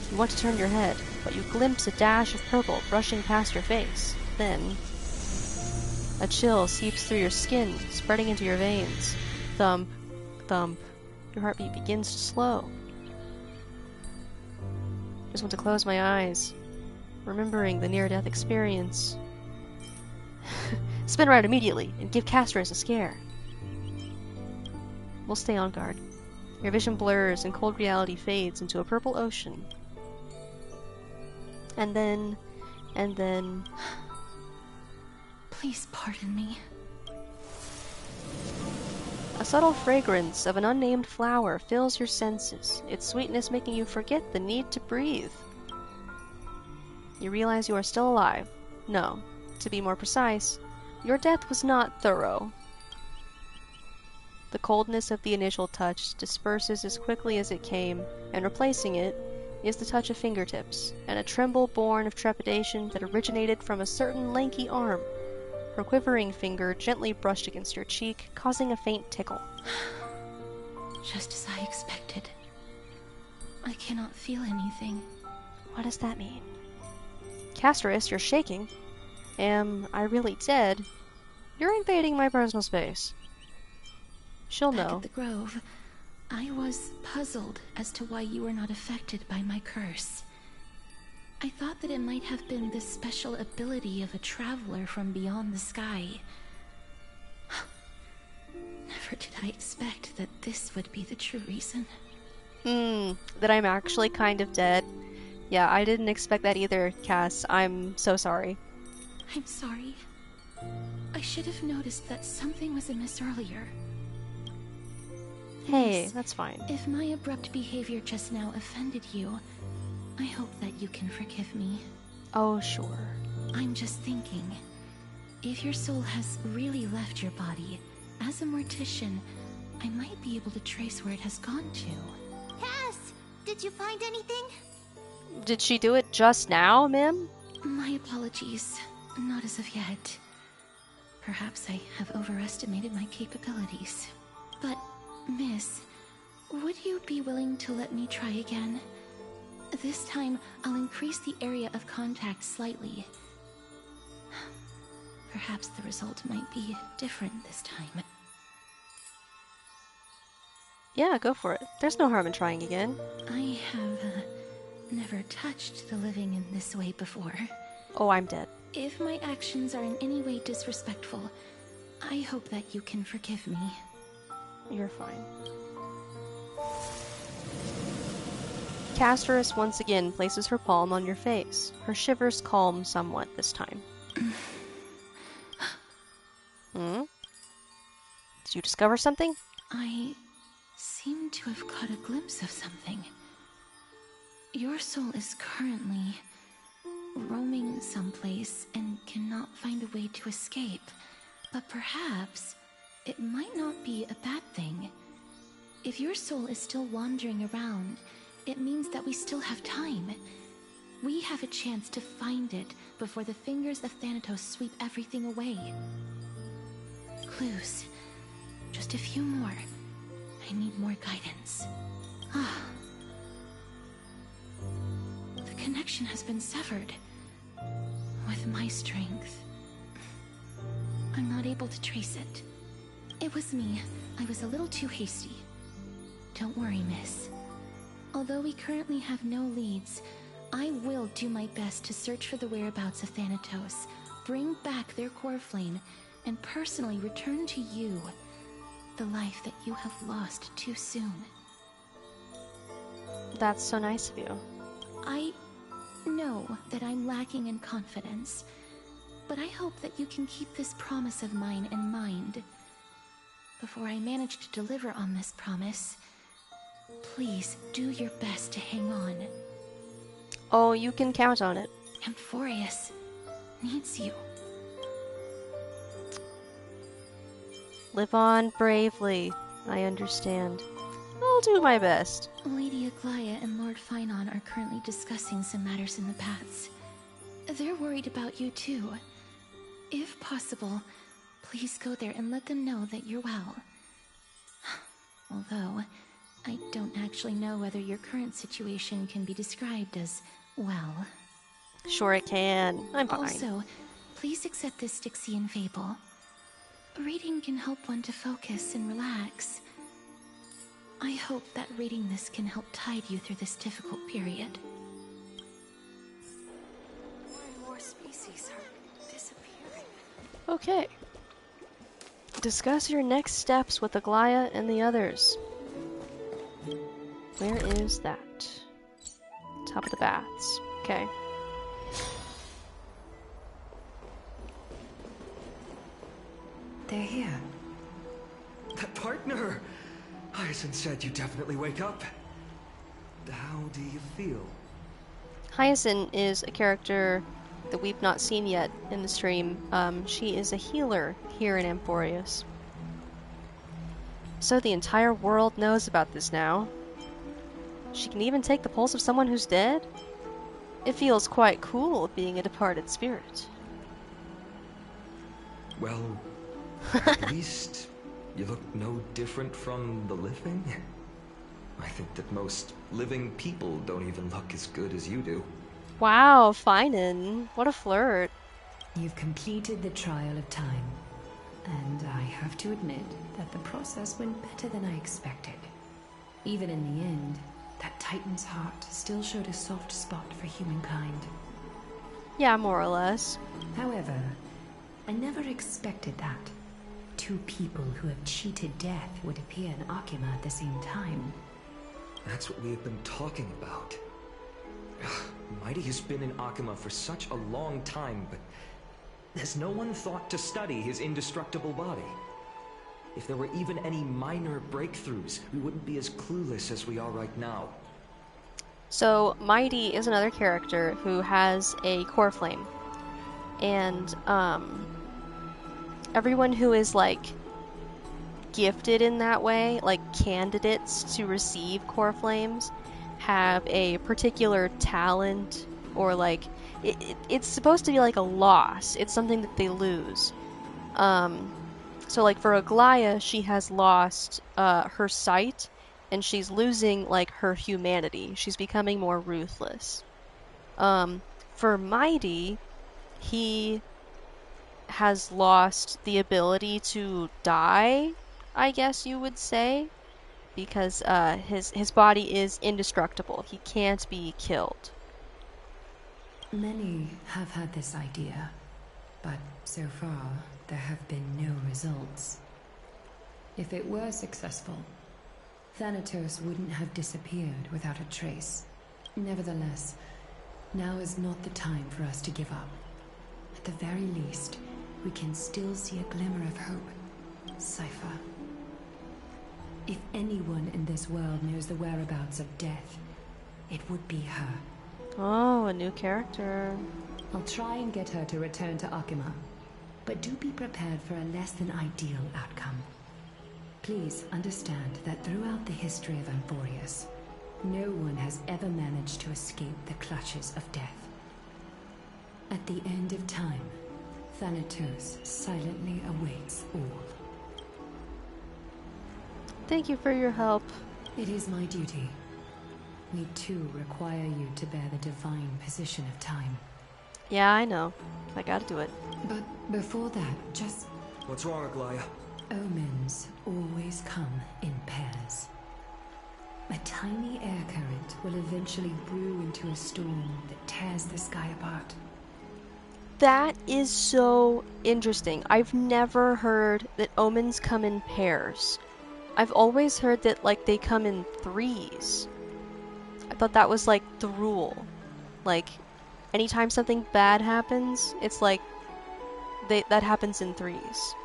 You want to turn your head, but you glimpse a dash of purple brushing past your face. Then, a chill seeps through your skin, spreading into your veins. Thump, thump. Your heartbeat begins to slow. Just want to close my eyes, remembering the near-death experience. Spin around immediately and give Castorus a scare. We'll stay on guard. Your vision blurs and cold reality fades into a purple ocean. And then... Please pardon me. A subtle fragrance of an unnamed flower fills your senses, its sweetness making you forget the need to breathe. You realize you are still alive. No, to be more precise, your death was not thorough. The coldness of the initial touch disperses as quickly as it came, and replacing it is the touch of fingertips, and a tremble born of trepidation that originated from a certain lanky arm. Her quivering finger gently brushed against your cheek, causing a faint tickle. Just as I expected. I cannot feel anything. What does that mean? Castorus, you're shaking. Am I really dead? You're invading my personal space. She'll Back know. at the grove, I was puzzled as to why you were not affected by my curse. I thought that it might have been the special ability of a traveler from beyond the sky. Never did I expect expect that this would be the true reason. That I'm actually kind of dead. Yeah, I didn't expect that either, Cass. I'm so sorry. I'm sorry. I should have noticed that something was amiss earlier. Hey, Miss, that's fine. if my abrupt behavior just now offended you, I hope that you can forgive me. Oh, sure. I'm just thinking, if your soul has really left your body, as a mortician, I might be able to trace where it has gone to. Cass, did you find anything? Did she do it just now, ma'am? My apologies. Not as of yet. Perhaps I have overestimated my capabilities. But, miss, would you be willing to let me try again? This time, I'll increase the area of contact slightly. Perhaps the result might be different this time. Yeah, go for it. There's no harm in trying again. I have never touched the living in this way before. Oh, I'm dead. If my actions are in any way disrespectful, I hope that you can forgive me. You're fine. Casterus once again places her palm on your face. Her shivers calm somewhat this time. Did you discover something? I seem to have caught a glimpse of something. Your soul is currently roaming someplace and cannot find a way to escape. But perhaps it might not be a bad thing. If your soul is still wandering around, it means that we still have time. We have a chance to find it before the fingers of Thanatos sweep everything away. Clues. Just a few more. I need more guidance. The connection has been severed. With my strength, I'm not able to trace it. It was me. I was a little too hasty. Don't worry, miss. Although we currently have no leads, I will do my best to search for the whereabouts of Thanatos, bring back their core flame, and personally return to you the life that you have lost too soon. That's so nice of you. I know that I'm lacking in confidence, but I hope that you can keep this promise of mine in mind. Before I manage to deliver on this promise, please do your best to hang on. Oh, you can count on it. Amphorius needs you. Live on bravely. I understand. I'll do my best. Lady Aglaya and Lord Finon are currently discussing some matters in the paths. They're worried about you too. If possible, please go there and let them know that you're well. Although, I don't actually know whether your current situation can be described as well. Sure it can. I'm fine. Also, please accept this Styxian fable. Reading can help one to focus and relax. I hope that reading this can help tide you through this difficult period. More and more species are disappearing. Okay. Discuss your next steps with Aglaya and the others. Where is that? Top of the baths. Okay. They're here. That partner! Hyacinth said you definitely wake up. How do you feel? Hyacinth is a character that we've not seen yet in the stream. She is a healer here in Amphorius. So the entire world knows about this now. She can even take the pulse of someone who's dead? It feels quite cool being a departed spirit. Well, at least you look no different from the living. I think that most living people don't even look as good as you do. Wow, Finan. What a flirt. You've completed the trial of time. And I have to admit that the process went better than I expected. Even in the end, that Titan's heart still showed a soft spot for humankind. Yeah, more or less. However, I never expected that. To two people who have cheated death would appear in Akima at the same time. That's what we have been talking about. Mighty has been in Akima for such a long time, but has no one thought to study his indestructible body? If there were even any minor breakthroughs, we wouldn't be as clueless as we are right now. So, Mighty is another character who has a core flame. And, everyone who is, like, gifted in that way, like candidates to receive core flames, have a particular talent, or, like, it's supposed to be like a loss. It's something that they lose. So, like, for Aglaya, she has lost her sight, and she's losing, like, her humanity. She's becoming more ruthless. For Mighty, he has lost the ability to die, I guess you would say, because his body is indestructible. He can't be killed. Many have had this idea, but so far there have been no results. If it were successful, Thanatos wouldn't have disappeared without a trace. Nevertheless, now is not the time for us to give up. At the very least, we can still see a glimmer of hope. Cypher. If anyone in this world knows the whereabouts of death, it would be her. Oh, a new character. I'll try and get her to return to Akima, but do be prepared for a less than ideal outcome. Please understand that throughout the history of Amphorius, no one has ever managed to escape the clutches of death. At the end of time, Thanatos silently awaits all. Thank you for your help. It is my duty. We too require you to bear the divine position of time. Yeah, I know. I gotta do it. But before that, just... What's wrong, Aglaya? Omens always come in pairs. A tiny air current will eventually brew into a storm that tears the sky apart. That is so interesting. I've never heard that omens come in pairs. I've always heard that, like, they come in threes. I thought that was, like, the rule. Like, anytime something bad happens, it's like, that happens in threes.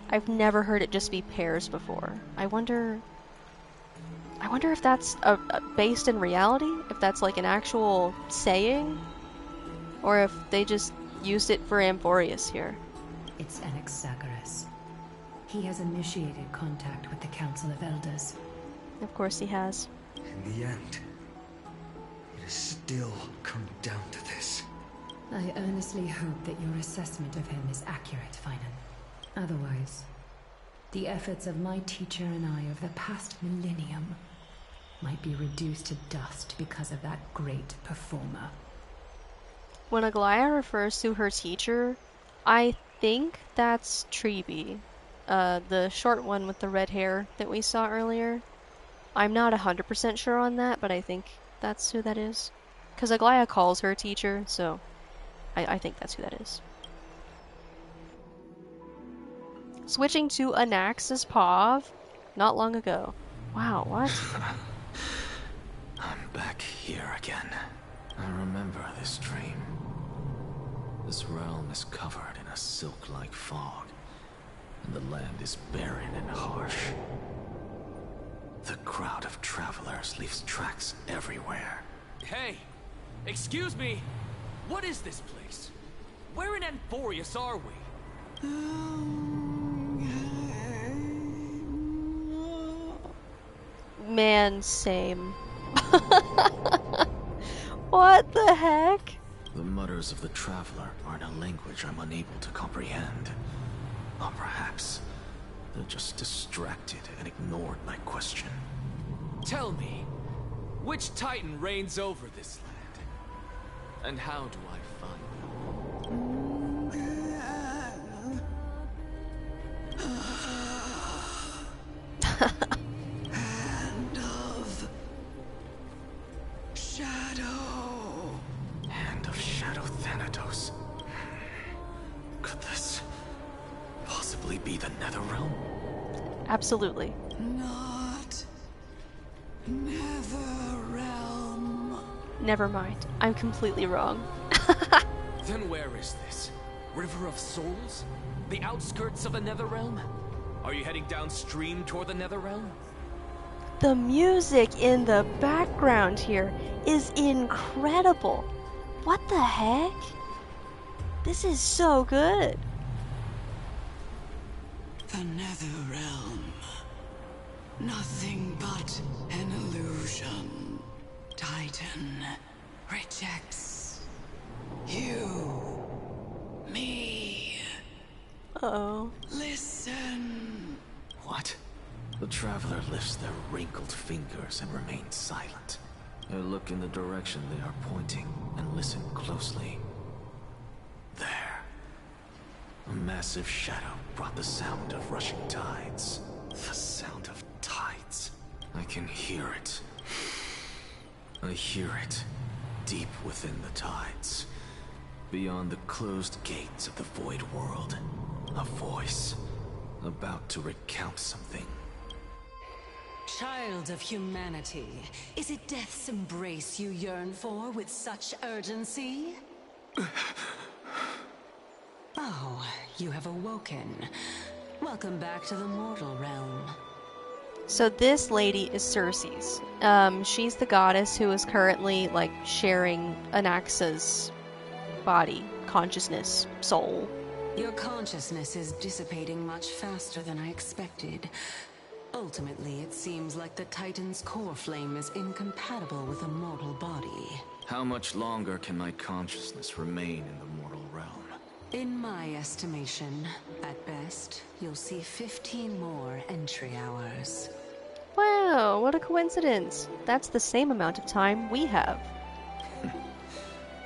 I've never heard it just be pairs before. I wonder if that's based in reality? If that's, like, an actual saying? Or if they just used it for Amphorius here. It's Anaxagoras. He has initiated contact with the Council of Elders. Of course he has. In the end, it has still come down to this. I earnestly hope that your assessment of him is accurate, Finan. Otherwise, the efforts of my teacher and I of the past millennium might be reduced to dust because of that great performer. When Aglaya refers to her teacher, I think that's Treeby. The short one with the red hair that we saw earlier. I'm not 100% sure on that, but I think that's who that is. Because Aglaya calls her teacher, so I think that's who that is. Switching to Anax's Pav not long ago. Wow, what? I'm back here again. I remember this dream. This realm is covered in a silk-like fog, and the land is barren and harsh. The crowd of travelers leaves tracks everywhere. Hey! Excuse me! What is this place? Where in Amphorius are we? Man, same. What the heck? The mutters of the traveler are in a language I'm unable to comprehend. Or perhaps they're just distracted and ignored my question. Tell me, which Titan reigns over this land? And how do I find them? Hand of Shadow. Hand of Shadow Thanatos. Could this possibly be the Netherrealm? Absolutely. Not Netherrealm. Never mind. I'm completely wrong. Then where is this? River of Souls? The outskirts of the Netherrealm? Are you heading downstream toward the Netherrealm? The music in the background here is incredible. What the heck? This is so good. The Netherrealm. Nothing but an illusion. Titan rejects you. Me. Uh-oh. Listen. What? The traveler lifts their wrinkled fingers and remains silent. I look in the direction they are pointing and listen closely. There. A massive shadow brought the sound of rushing tides. The sound of tides. I can hear it. I hear it, deep within the tides. Beyond the closed gates of the void world. A voice, about to recount something. Child of humanity, is it death's embrace you yearn for with such urgency? Oh, you have awoken. Welcome back to the mortal realm. So this lady is Circe's. She's the goddess who is currently, like, sharing Anaxa's body, consciousness, soul. Your consciousness is dissipating much faster than I expected. Ultimately, it seems like the Titan's core flame is incompatible with a mortal body. How much longer can my consciousness remain in the mortal realm? In my estimation, at best, you'll see 15 more entry hours. Wow, what a coincidence. That's the same amount of time we have.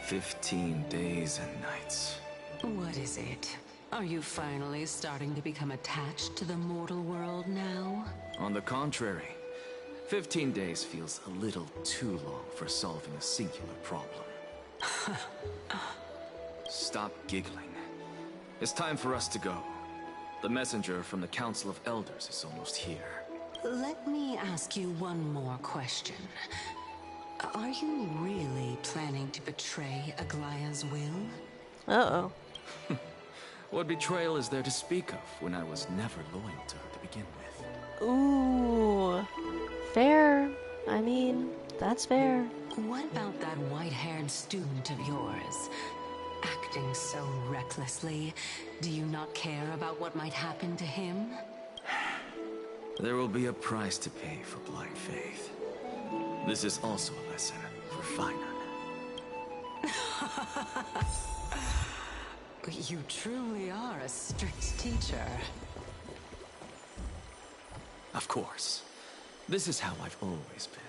15 days and nights. What is it? Are you finally starting to become attached to the mortal world now? On the contrary, 15 days feels a little too long for solving a singular problem. Stop giggling. It's time for us to go. The messenger from the Council of Elders is almost here. Let me ask you one more question. Are you really planning to betray Aglaya's will? Uh-oh. What betrayal is there to speak of when I was never loyal to her to begin with? Ooh. Fair. I mean, that's fair. What about that white-haired student of yours? Acting so recklessly, do you not care about what might happen to him? There will be a price to pay for blind faith. This is also a lesson for Finan. You truly are a strict teacher. Of course. This is how I've always been.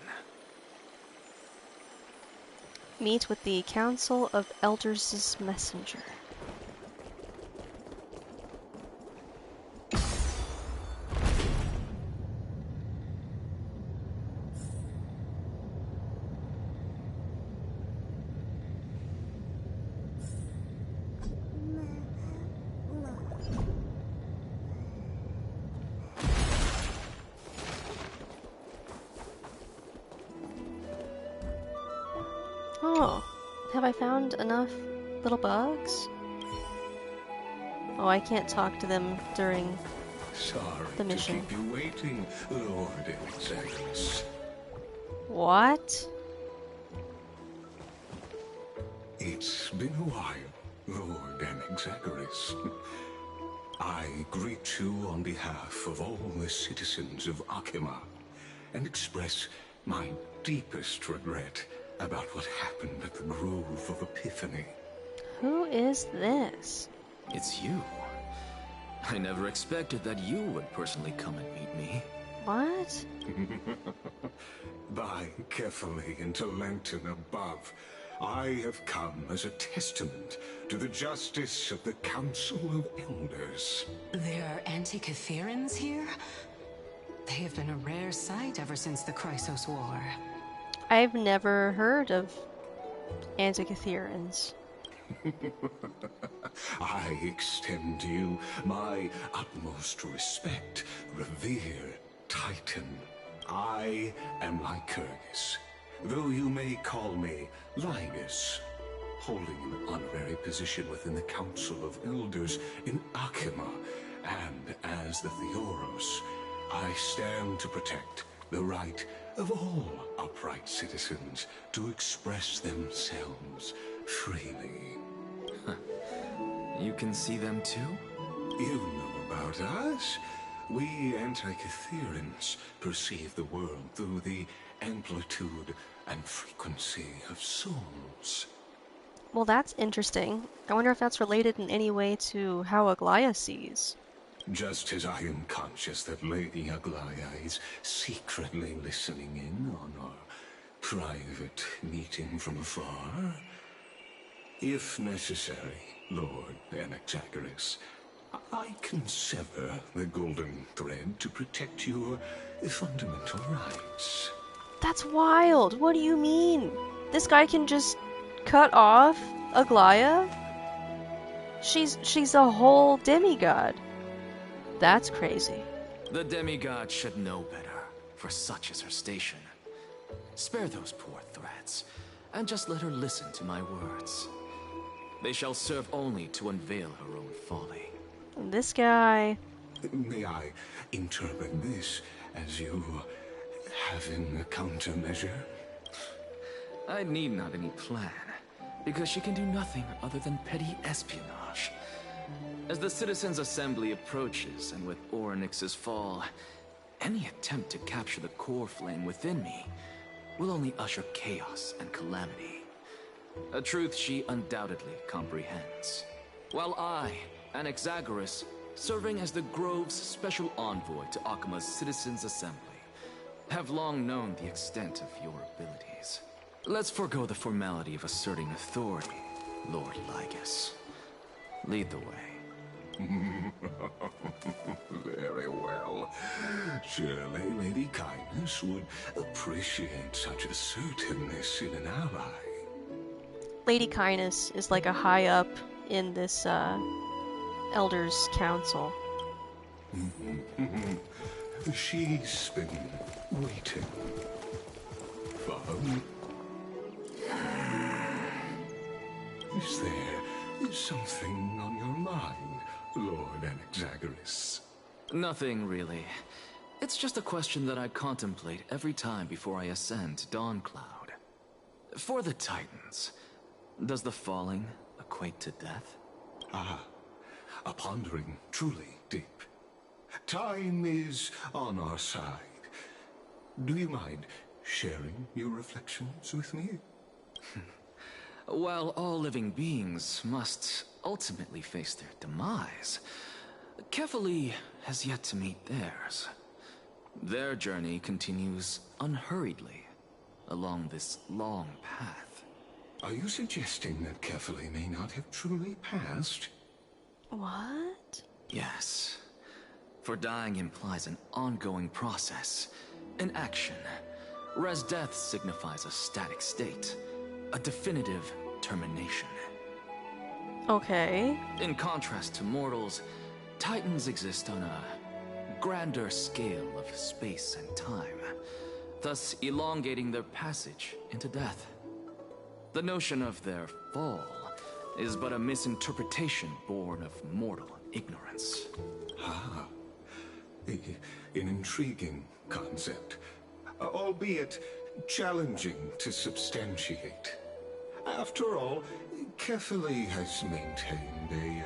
Meet with the Council of Elders' messenger. Oh, have I found enough little bugs? Oh, I can't talk to them during Sorry the mission. to keep you waiting, Lord Executus. What? It's been a while, Lord Executus. I greet you on behalf of all the citizens of Akima and express my deepest regret about what happened at the Grove of Epiphany. Who is this? It's you. I never expected that you would personally come and meet me. What? By carefully into Lantern above, I have come as a testament to the justice of the Council of Elders. There are Antikytherans here? They have been a rare sight ever since the Chrysos War. I've never heard of Antikytherans. I extend to you my utmost respect, revered Titan. I am Lycurgus, though you may call me Linus, holding an honorary position within the Council of Elders in Akima, and as the Theoros, I stand to protect the right of all upright citizens to express themselves freely. You can see them too? You know about us. We Antikytherans perceive the world through the amplitude and frequency of souls. Well, that's interesting. I wonder if that's related in any way to how Aglaya sees. Just as I am conscious that Lady Aglaya is secretly listening in on our private meeting from afar. If necessary, Lord Anaxagoras, I can sever the golden thread to protect your fundamental rights. That's wild! What do you mean? This guy can just cut off Aglaya? She's a whole demigod. That's crazy. The demigod should know better, for such is her station. Spare those poor threats, and just let her listen to my words. They shall serve only to unveil her own folly. This guy... May I interpret this as you having a countermeasure? I need not any plan, because she can do nothing other than petty espionage. As the Citizens' Assembly approaches, and with Orynyx's fall, any attempt to capture the core flame within me will only usher chaos and calamity. A truth she undoubtedly comprehends. While I, Anaxagoras, serving as the Grove's special envoy to Akima's Citizens' Assembly, have long known the extent of your abilities. Let's forego the formality of asserting authority, Lord Lygus. Lead the way. Very well. Surely Lady Kindness would appreciate such assertiveness in an ally. Lady Kindness is like a high up in this Elders Council. She's been waiting. Follow. Is there something on your mind, Lord Anaxagoras? Nothing, really. It's just a question that I contemplate every time before I ascend to Dawncloud. For the Titans, does the falling equate to death? Ah, a pondering truly deep. Time is on our side. Do you mind sharing your reflections with me? While all living beings must ultimately face their demise, Kefali has yet to meet theirs. Their journey continues unhurriedly along this long path. Are you suggesting that Kefali may not have truly passed? What? Yes. For dying implies an ongoing process, an action, whereas death signifies a static state, a definitive termination. Okay. In contrast to mortals, Titans exist on a grander scale of space and time, thus elongating their passage into death. The notion of their fall is but a misinterpretation born of mortal ignorance. Ah, an intriguing concept, albeit challenging to substantiate. After all, Kefali has maintained a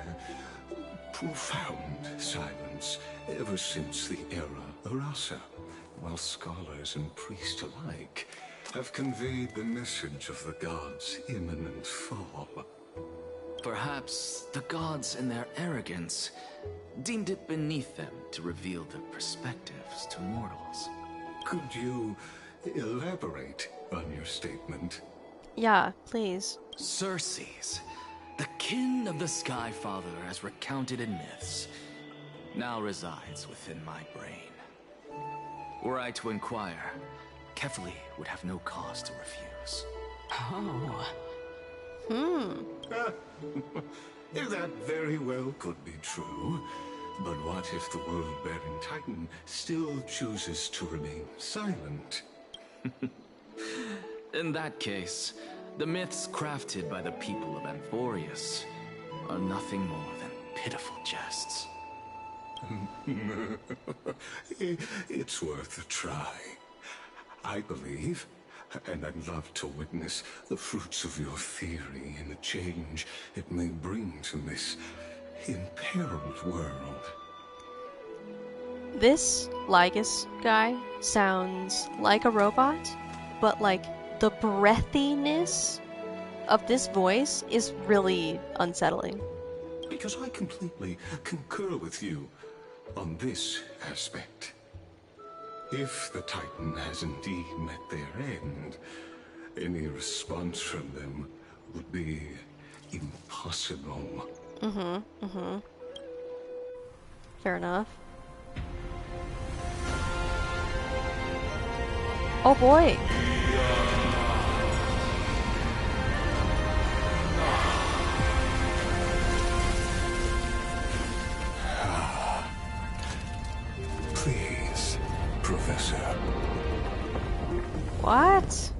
profound silence ever since the era Arasa, while scholars and priests alike have conveyed the message of the gods' imminent fall. Perhaps the gods in their arrogance deemed it beneath them to reveal their perspectives to mortals. Could you elaborate on your statement? Yeah, please. Circes, the kin of the Sky Father as recounted in myths, now resides within my brain. Were I to inquire, Kefali would have no cause to refuse. Oh. That very well could be true. But what if the world-bearing Titan still chooses to remain silent? In that case, the myths crafted by the people of Amphorius are nothing more than pitiful jests. It's worth a try. I believe, and I'd love to witness the fruits of your theory and the change it may bring to this imperiled world. This Lygus guy sounds like a robot, but like the breathiness of this voice is really unsettling. Because I completely concur with you on this aspect. If the Titan has indeed met their end, any response from them would be impossible. Fair enough. Oh boy! Please, Professor. What?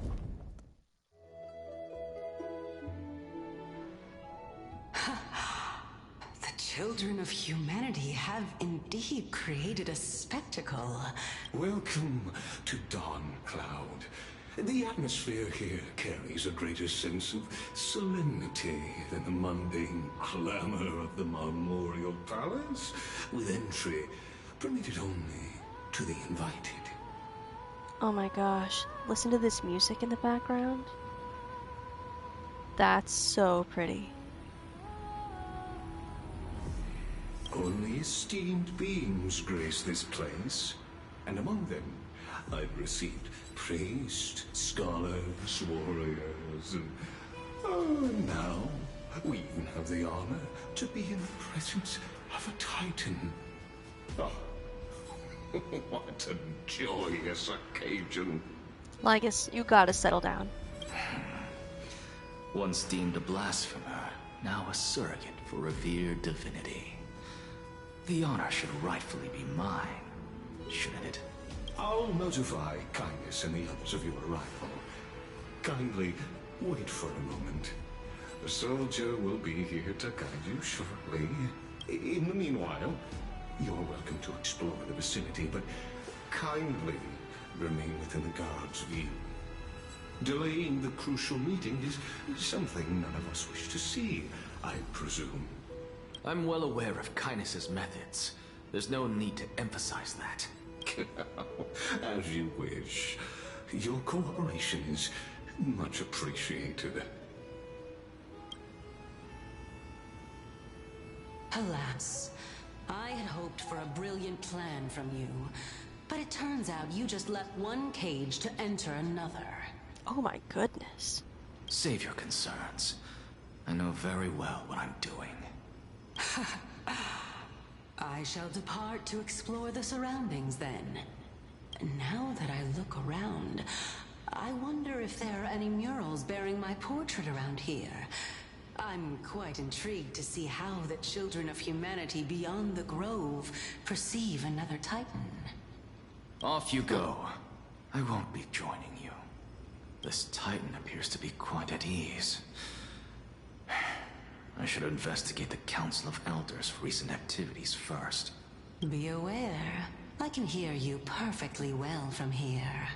The children of humanity have indeed created a spectacle. Welcome to Dawn Cloud. The atmosphere here carries a greater sense of solemnity than the mundane clamor of the Memorial Palace, with entry permitted only to the invited. Oh my gosh. Listen to this music in the background. That's so pretty. Only esteemed beings grace this place, and among them I've received priests, scholars, warriors, and now we even have the honor to be in the presence of a Titan. Oh, what a joyous occasion. Lygus, you gotta settle down. Once deemed a blasphemer, now a surrogate for revered divinity. The honor should rightfully be mine, shouldn't it? I'll notify Kindness and the others of your arrival. Kindly wait for a moment. A soldier will be here to guide you shortly. In the meanwhile, you're welcome to explore the vicinity, but kindly remain within the guard's view. Delaying the crucial meeting is something none of us wish to see, I presume. I'm well aware of Kindness's methods. There's no need to emphasize that. As you wish. Your cooperation is much appreciated. Alas, I had hoped for a brilliant plan from you, but it turns out you just left one cage to enter another. Oh my goodness. Save your concerns. I know very well what I'm doing. I shall depart to explore the surroundings then. Now that I look around, I wonder if there are any murals bearing my portrait around here. I'm quite intrigued to see how the children of humanity beyond the grove perceive another Titan. Off you go. I won't be joining you. This Titan appears to be quite at ease. I should investigate the Council of Elders' recent activities first. Be aware, I can hear you perfectly well from here.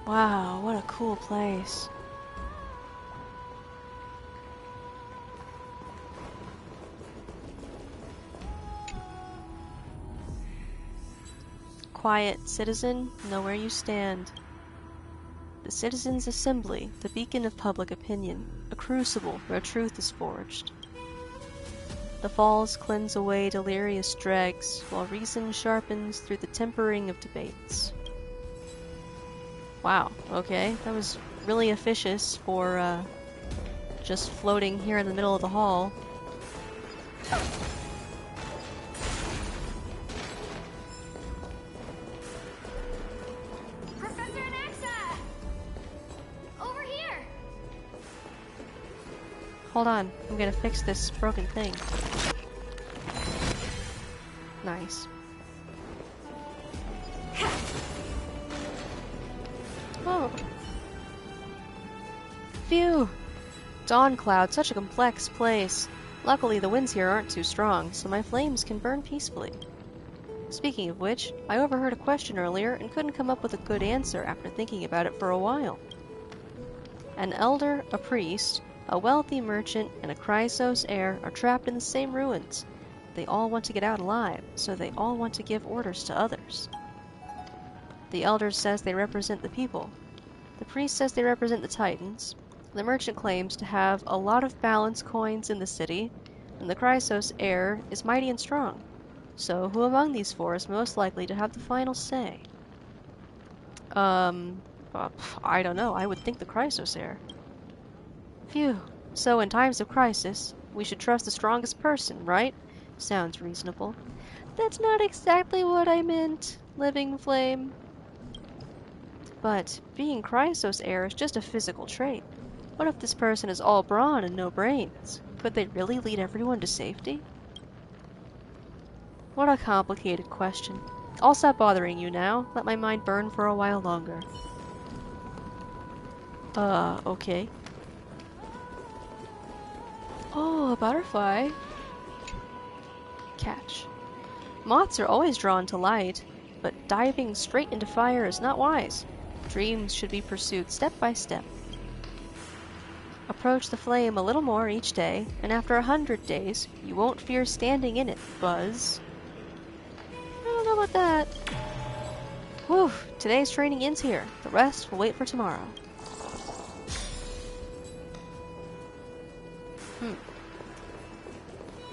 Wow, what a cool place. Quiet, citizen, know where you stand. The Citizens' Assembly, the beacon of public opinion, a crucible where truth is forged. The falls cleanse away delirious dregs, while reason sharpens through the tempering of debates. Wow, okay, that was really officious for just floating here in the middle of the hall. Hold on, I'm gonna fix this broken thing. Nice. Oh. Phew! Dawn Cloud, such a complex place. Luckily, the winds here aren't too strong, so my flames can burn peacefully. Speaking of which, I overheard a question earlier and couldn't come up with a good answer after thinking about it for a while. An elder, a priest, a wealthy merchant, and a Chrysos heir are trapped in the same ruins. They all want to get out alive, so they all want to give orders to others. The elder says they represent the people. The priest says they represent the Titans. The merchant claims to have a lot of balance coins in the city, and the Chrysos heir is mighty and strong. So, who among these four is most likely to have the final say? I don't know. I would think the Chrysos heir. Phew. So, in times of crisis, we should trust the strongest person, right? Sounds reasonable. That's not exactly what I meant, Living Flame. But being Chrysos heir is just a physical trait. What if this person is all brawn and no brains? Could they really lead everyone to safety? What a complicated question. I'll stop bothering you now. Let my mind burn for a while longer. Okay. Oh, a butterfly. Catch. Moths are always drawn to light, but diving straight into fire is not wise. Dreams should be pursued step by step. Approach the flame a little more each day, and after 100 days, you won't fear standing in it, Buzz. I don't know about that. Whew, today's training ends here. The rest will wait for tomorrow.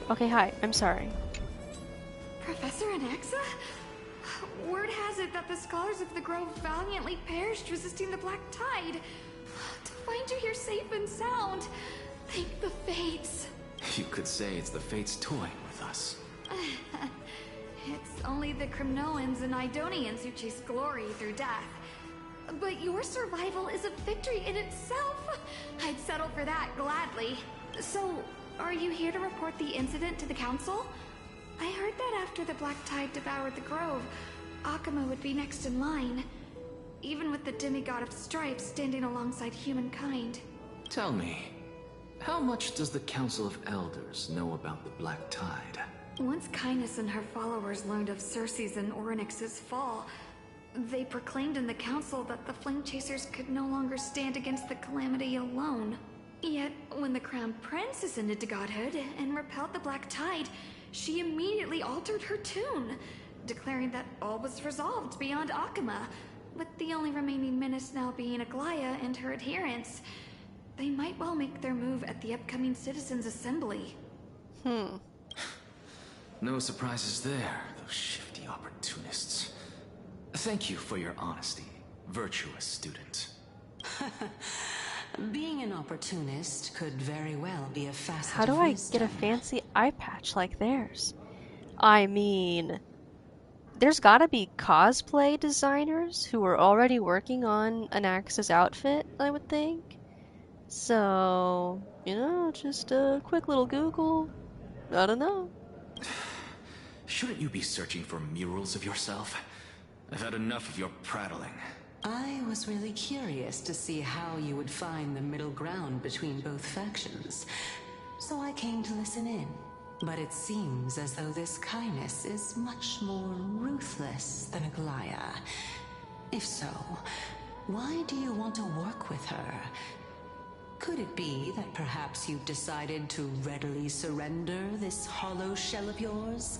Okay, hi, I'm sorry. Professor Anaxa? Word has it that the scholars of the Grove valiantly perished resisting the Black Tide. To find you here safe and sound, thank the Fates. You could say it's the Fates toying with us. It's only the Kremnoans and Idonians who chase glory through death. But your survival is a victory in itself. I'd settle for that gladly. So, are you here to report the incident to the Council? I heard that after the Black Tide devoured the Grove, Akuma would be next in line. Even with the demigod of stripes standing alongside humankind. Tell me, how much does the Council of Elders know about the Black Tide? Once Kindness and her followers learned of Circe's and Orynyx's fall, they proclaimed in the council that the Flame Chasers could no longer stand against the calamity alone. Yet, when the Crown Prince ascended to godhood and repelled the Black Tide, she immediately altered her tune, declaring that all was resolved beyond Akuma, with the only remaining menace now being Aglaya and her adherents. They might well make their move at the upcoming Citizens' Assembly. No surprises there, those shifty opportunists. Thank you for your honesty, virtuous student. Being an opportunist could very well be a facet How do of I wisdom. get a fancy eye patch like theirs? I mean, there's gotta be cosplay designers who are already working on Anaxa's outfit, I would think. So, you know, just a quick little Google. I don't know. Shouldn't you be searching for murals of yourself? I've had enough of your prattling. I was really curious to see how you would find the middle ground between both factions, so I came to listen in. But it seems as though this Kindness is much more ruthless than Aglaya. If so, why do you want to work with her? Could it be that perhaps you've decided to readily surrender this hollow shell of yours,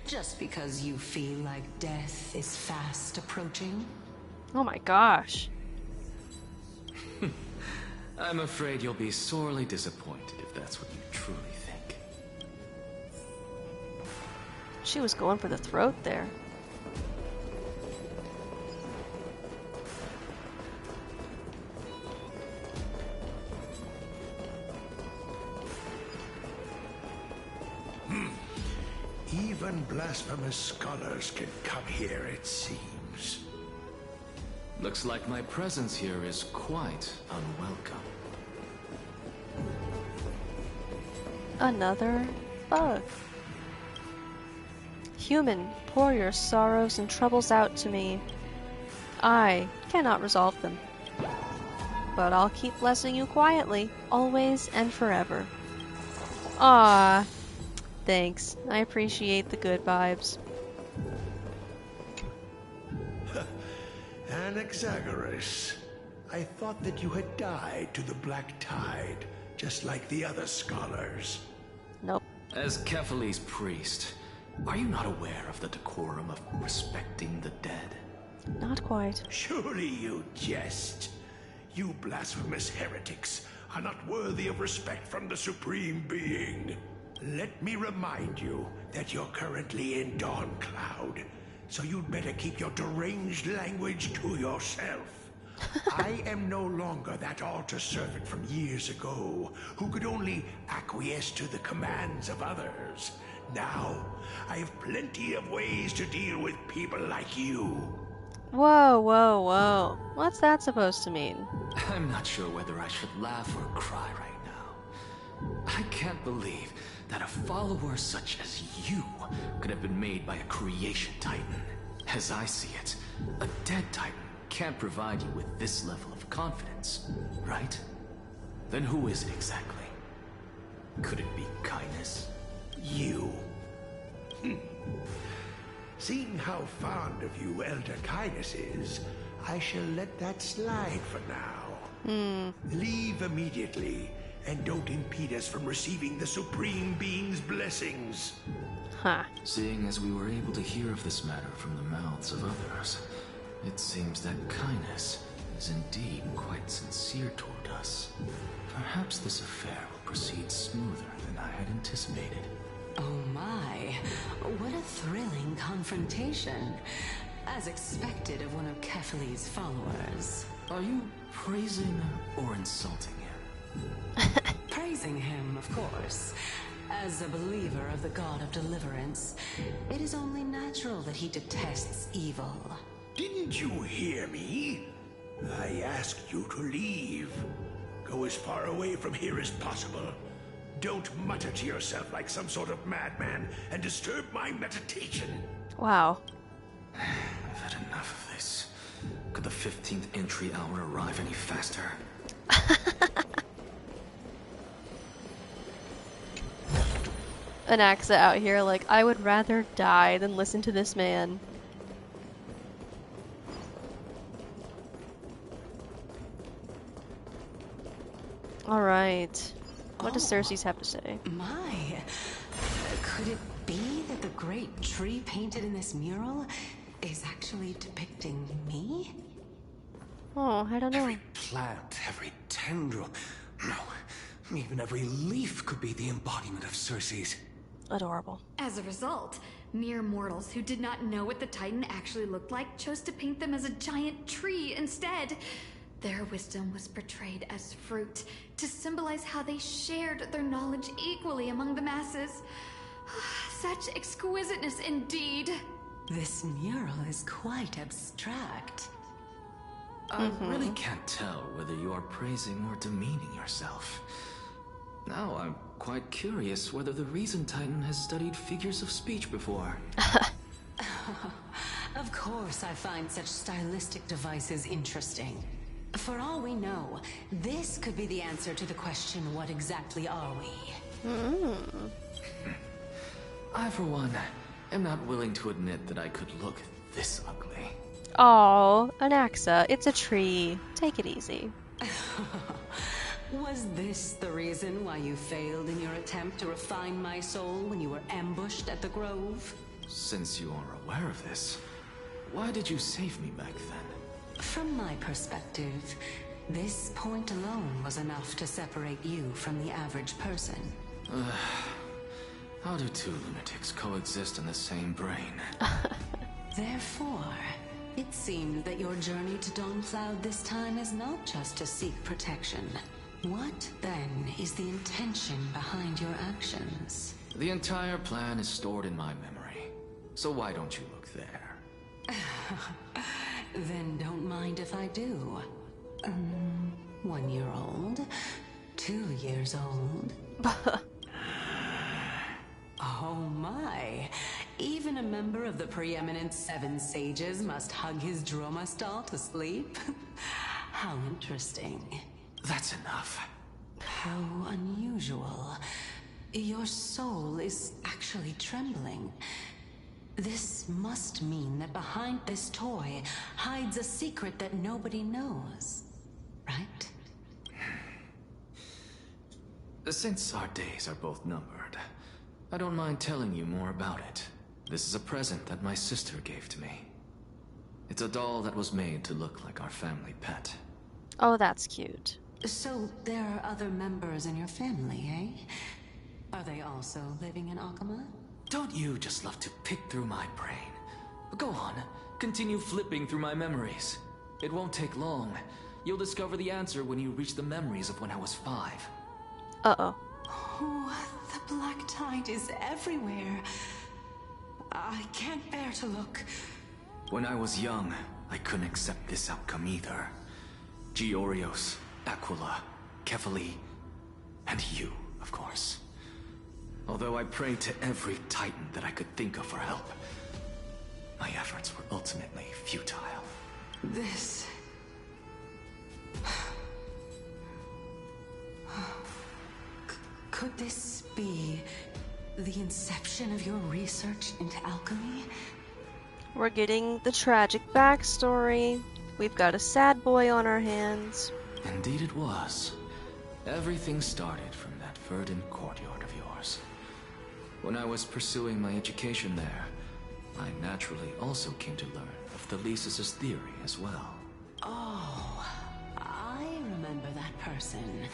just because you feel like death is fast approaching? Oh my gosh. I'm afraid you'll be sorely disappointed if that's what you truly think. She was going for the throat there. Even blasphemous scholars can come here, it seems. Looks like my presence here is quite unwelcome. Another bug. Human, pour your sorrows and troubles out to me. I cannot resolve them. But I'll keep blessing you quietly, always and forever. Ah, thanks. I appreciate the good vibes. Anaxagoras, I thought that you had died to the Black Tide, just like the other scholars. Nope. As Kefali's priest, are you not aware of the decorum of respecting the dead? Not quite. Surely you jest. You blasphemous heretics are not worthy of respect from the Supreme Being. Let me remind you that you're currently in Dawn Cloud, so you'd better keep your deranged language to yourself. I am no longer that altar servant from years ago, who could only acquiesce to the commands of others. Now, I have plenty of ways to deal with people like you. Whoa, whoa, whoa. What's that supposed to mean? I'm not sure whether I should laugh or cry right now. I can't believe that a follower such as you could have been made by a creation titan. As I see it, a dead titan can't provide you with this level of confidence, right? Then who is it exactly? Could it be kindness? You. Seeing how fond of you Elder Kindness is, I shall let that slide for now. Leave immediately, and don't impede us from receiving the Supreme Being's blessings. Huh. Seeing as we were able to hear of this matter from the mouths of others, it seems that kindness is indeed quite sincere toward us. Perhaps this affair will proceed smoother than I had anticipated. Oh my, what a thrilling confrontation. As expected of one of Kefali's followers. Are you praising or insulting him? Praising him, of course. As a believer of the God of Deliverance, it is only natural that he detests evil. Didn't you hear me? I asked you to leave. Go as far away from here as possible. Don't mutter to yourself like some sort of madman and disturb my meditation. Wow. I've had enough of this. Could the 15th entry hour arrive any faster? Anaxa out here like, I would rather die than listen to this man. Alright. What does Cersei's have to say? My, could it be that the great tree painted in this mural is actually depicting me? Oh, I don't know. Every plant, every tendril, no, even every leaf could be the embodiment of Cersei's. Adorable. As a result, mere mortals who did not know what the Titan actually looked like chose to paint them as a giant tree instead. Their wisdom was portrayed as fruit, to symbolize how they shared their knowledge equally among the masses. Such exquisiteness indeed. This mural is quite abstract. I really can't tell whether you are praising or demeaning yourself. Now I'm quite curious whether the Reason Titan has studied figures of speech before. Of course I find such stylistic devices interesting. For all we know, this could be the answer to the question, what exactly are we? I, for one, am not willing to admit that I could look this ugly. Oh, Anaxa, it's a tree. Take it easy. Was this the reason why you failed in your attempt to refine my soul when you were ambushed at the Grove? Since you are aware of this, why did you save me back then? From my perspective, this point alone was enough to separate you from the average person. How do two lunatics coexist in the same brain? Therefore, it seems that your journey to Dawn-Cloud this time is not just to seek protection. What, then, is the intention behind your actions? The entire plan is stored in my memory, so why don't you look there? Then don't mind if I do. 1 year old? 2 years old? my. Even a member of the preeminent Seven Sages must hug his droma stall to sleep? How interesting. That's enough. How unusual. Your soul is actually trembling. This must mean that behind this toy hides a secret that nobody knows, right? Since our days are both numbered, I don't mind telling you more about it. This is a present that my sister gave to me. It's a doll that was made to look like our family pet. Oh, that's cute. So there are other members in your family, eh? Are they also living in Akama? Don't you just love to pick through my brain? Go on, continue flipping through my memories. It won't take long. You'll discover the answer when you reach the memories of when I was 5. Uh-oh. Oh, the black tide is everywhere. I can't bear to look. When I was young, I couldn't accept this outcome either. Georios, Aquila, Kefali, and you, of course. Although I prayed to every titan that I could think of for help, my efforts were ultimately futile. This... Could this be the inception of your research into alchemy? We're getting the tragic backstory. We've got a sad boy on our hands. Indeed it was. Everything started from that verdant courtyard of yours. When I was pursuing my education there, I naturally also came to learn of the Lysis' theory as well. Oh, I remember that person.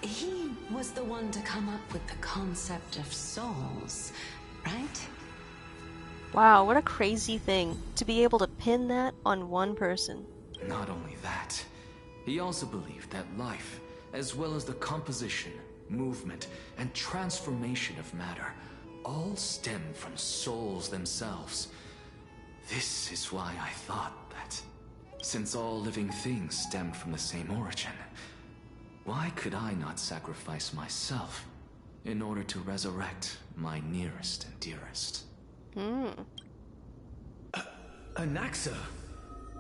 He was the one to come up with the concept of souls, right? Wow, what a crazy thing to be able to pin that on one person. Not only that, he also believed that life, as well as the composition, movement, and transformation of matter, all stem from souls themselves. This is why I thought that, since all living things stemmed from the same origin, why could I not sacrifice myself in order to resurrect my nearest and dearest? Anaxa,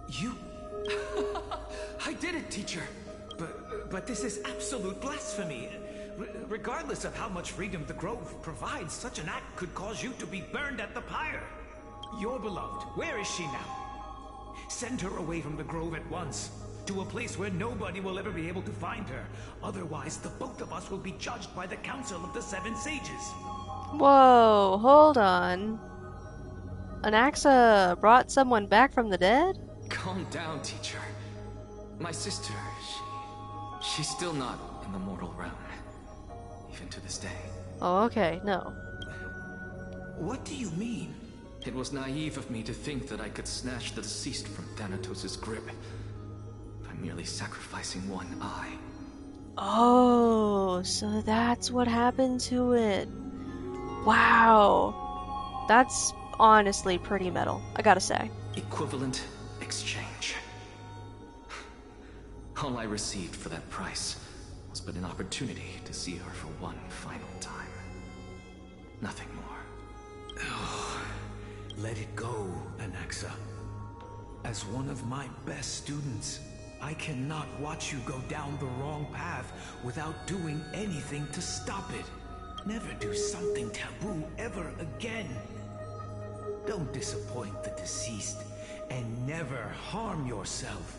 you... I did it, teacher! But this is absolute blasphemy. Regardless of how much freedom the Grove provides, such an act could cause you to be burned at the pyre. Your beloved, where is she now? Send her away from the Grove at once, to a place where nobody will ever be able to find her. Otherwise, the both of us will be judged by the Council of the Seven Sages. Whoa, hold on. Anaxa brought someone back from the dead? Calm down, teacher. My sister, she's still not in the mortal realm. Even to this day. Oh, okay, no. What do you mean? It was naive of me to think that I could snatch the deceased from Thanatos' grip by merely sacrificing one eye. Oh, so that's what happened to it. Wow. That's honestly pretty metal, I gotta say. Equivalent exchange. All I received for that price was but an opportunity to see her for one final time. Nothing more. Oh, let it go, Anaxa. As one of my best students, I cannot watch you go down the wrong path without doing anything to stop it. Never do something taboo ever again. Don't disappoint the deceased, and never harm yourself.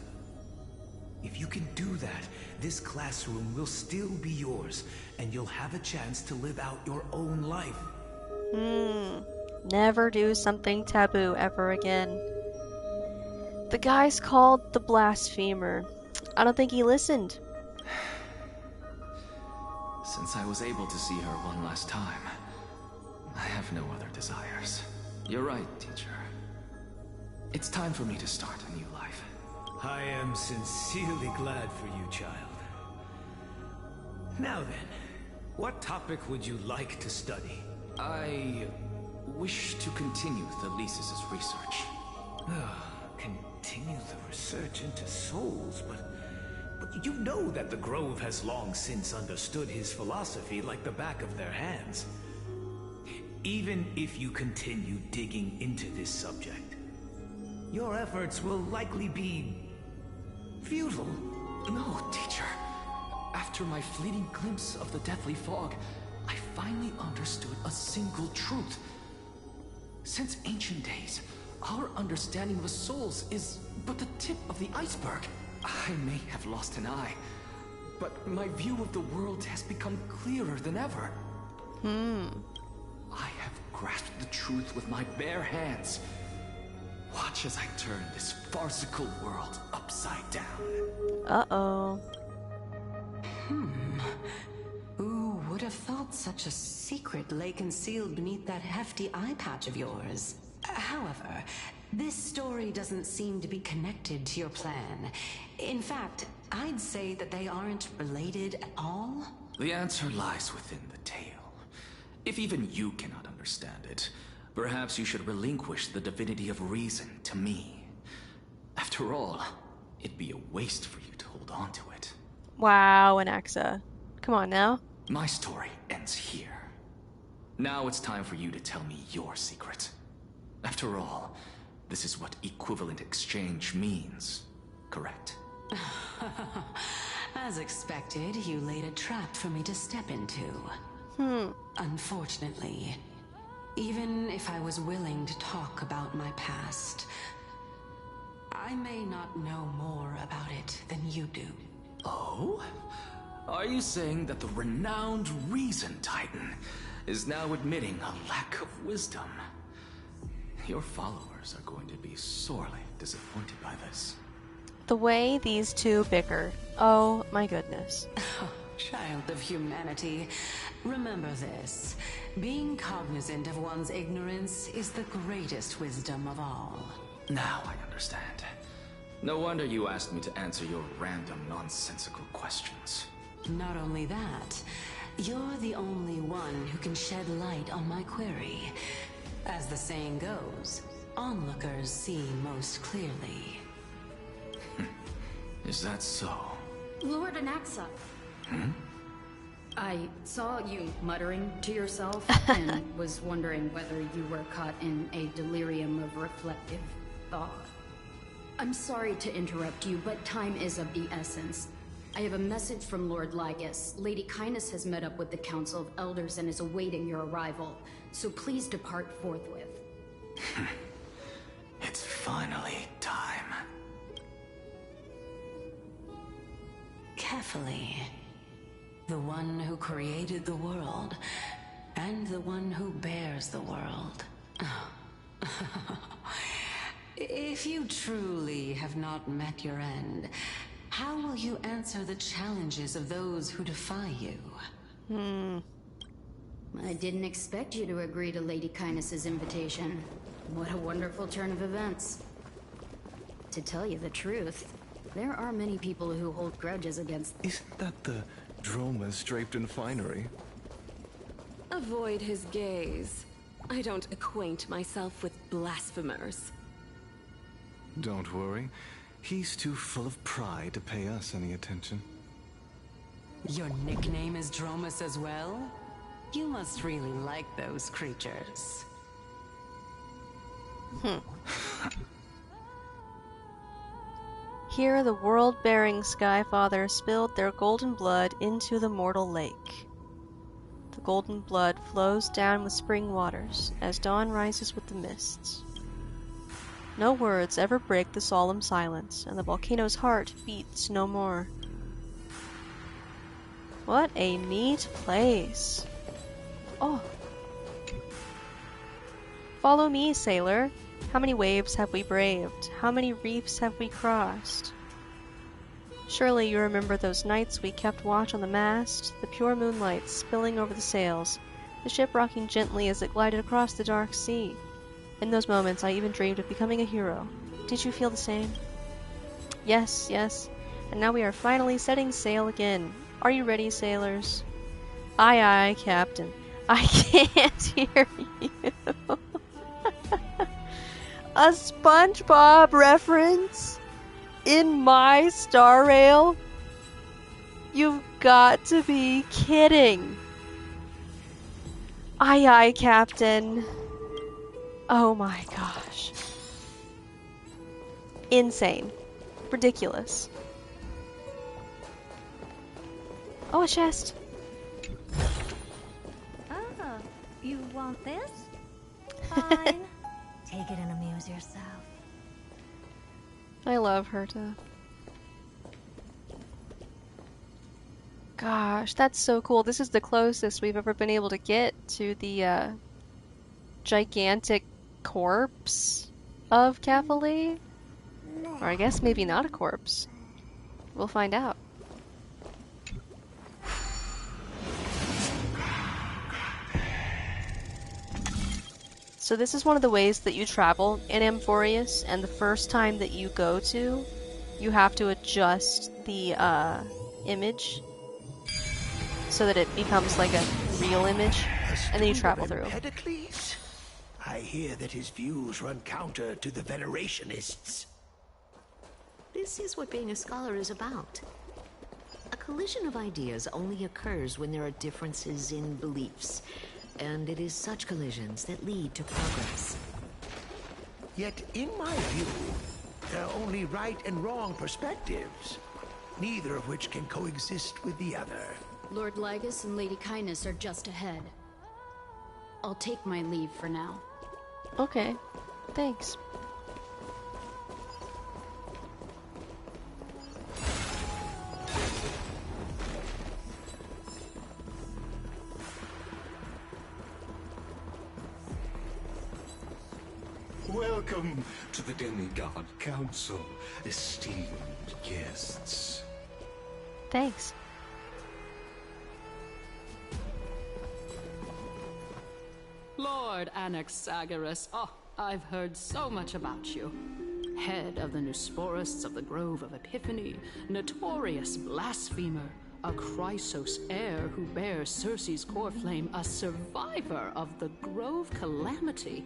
If you can do that, this classroom will still be yours, and you'll have a chance to live out your own life. Never do something taboo ever again. The guy's called the Blasphemer. I don't think he listened. Since I was able to see her one last time, I have no other desires. You're right, teacher. It's time for me to start a new life. I am sincerely glad for you, child. Now then, what topic would you like to study? I wish to continue the Lysis' research. Continue the research into souls, but you know that the Grove has long since understood his philosophy like the back of their hands. Even if you continue digging into this subject, your efforts will likely be futile. No, teacher. After my fleeting glimpse of the deathly fog, I finally understood a single truth. Since ancient days, our understanding of the souls is but the tip of the iceberg. I may have lost an eye, but my view of the world has become clearer than ever. I have grasped the truth with my bare hands. Watch as I turn this farcical world upside down. Uh-oh. Who would have thought such a secret lay concealed beneath that hefty eye patch of yours? However, this story doesn't seem to be connected to your plan. In fact, I'd say that they aren't related at all. The answer lies within the tale. If even you cannot understand it, perhaps you should relinquish the divinity of reason to me. After all, it'd be a waste for you to hold on to it. Wow, Anaxa. Come on now. My story ends here. Now it's time for you to tell me your secret. After all, this is what equivalent exchange means, correct? As expected, you laid a trap for me to step into. Unfortunately, even if I was willing to talk about my past, I may not know more about it than you do. Oh? Are you saying that the renowned Reason Titan is now admitting a lack of wisdom? Your followers are going to be sorely disappointed by this. The way these two bicker. Oh my goodness. Child of humanity, remember this. Being cognizant of one's ignorance is the greatest wisdom of all. Now I understand. No wonder you asked me to answer your random, nonsensical questions. Not only that, you're the only one who can shed light on my query. As the saying goes, onlookers see most clearly. Is that so? Lord Anaxa. I saw you muttering to yourself and was wondering whether you were caught in a delirium of reflective thought. I'm sorry to interrupt you, but time is of the essence. I have a message from Lord Lygus. Lady Kindness has met up with the Council of Elders and is awaiting your arrival, so please depart forthwith. It's finally time. Carefully. The one who created the world, and the one who bears the world. If you truly have not met your end, how will you answer the challenges of those who defy you? I didn't expect you to agree to Lady Kindness's invitation. What a wonderful turn of events. To tell you the truth, there are many people who hold grudges against... Isn't that the Dromas draped in finery? Avoid his gaze. I don't acquaint myself with blasphemers. Don't worry. He's too full of pride to pay us any attention. Your nickname is Dromas as well? You must really like those creatures. Here the world-bearing Skyfather spilled their golden blood into the mortal lake. The golden blood flows down with spring waters as dawn rises with the mists. No words ever break the solemn silence, and the volcano's heart beats no more. What a neat place. Oh. Follow me, sailor. How many waves have we braved? How many reefs have we crossed? Surely you remember those nights we kept watch on the mast, the pure moonlight spilling over the sails, the ship rocking gently as it glided across the dark sea. In those moments I even dreamed of becoming a hero. Did you feel the same? Yes, yes. And now we are finally setting sail again. Are you ready, sailors? Aye, aye, Captain. I can't hear you. A SpongeBob reference? In my starrail? You've got to be kidding. Aye aye, Captain. Oh my gosh. Insane. Ridiculous. Oh, a chest. Oh, you want this? Fine. Take it and amuse yourself. I love Herta. Gosh, that's so cool. This is the closest we've ever been able to get to the gigantic corpse of Cavalier. Or I guess maybe not a corpse. We'll find out. So this is one of the ways that you travel in Amphorius, and the first time that you go to, you have to adjust the image so that it becomes like a real image, and then you travel through. Empedocles? I hear that his views run counter to the Venerationists. This is what being a scholar is about. A collision of ideas only occurs when there are differences in beliefs, and it is such collisions that lead to progress. Yet, in my view, there are only right and wrong perspectives, neither of which can coexist with the other. Lord Lygus and Lady Kindness are just ahead. I'll take my leave for now. Okay, thanks. Welcome to the Demigod Council, esteemed guests. Thanks. Lord Anaxagoras, oh, I've heard so much about you. Head of the Nusporists of the Grove of Epiphany, notorious blasphemer, a Chrysos heir who bears Circe's core flame, a survivor of the Grove Calamity.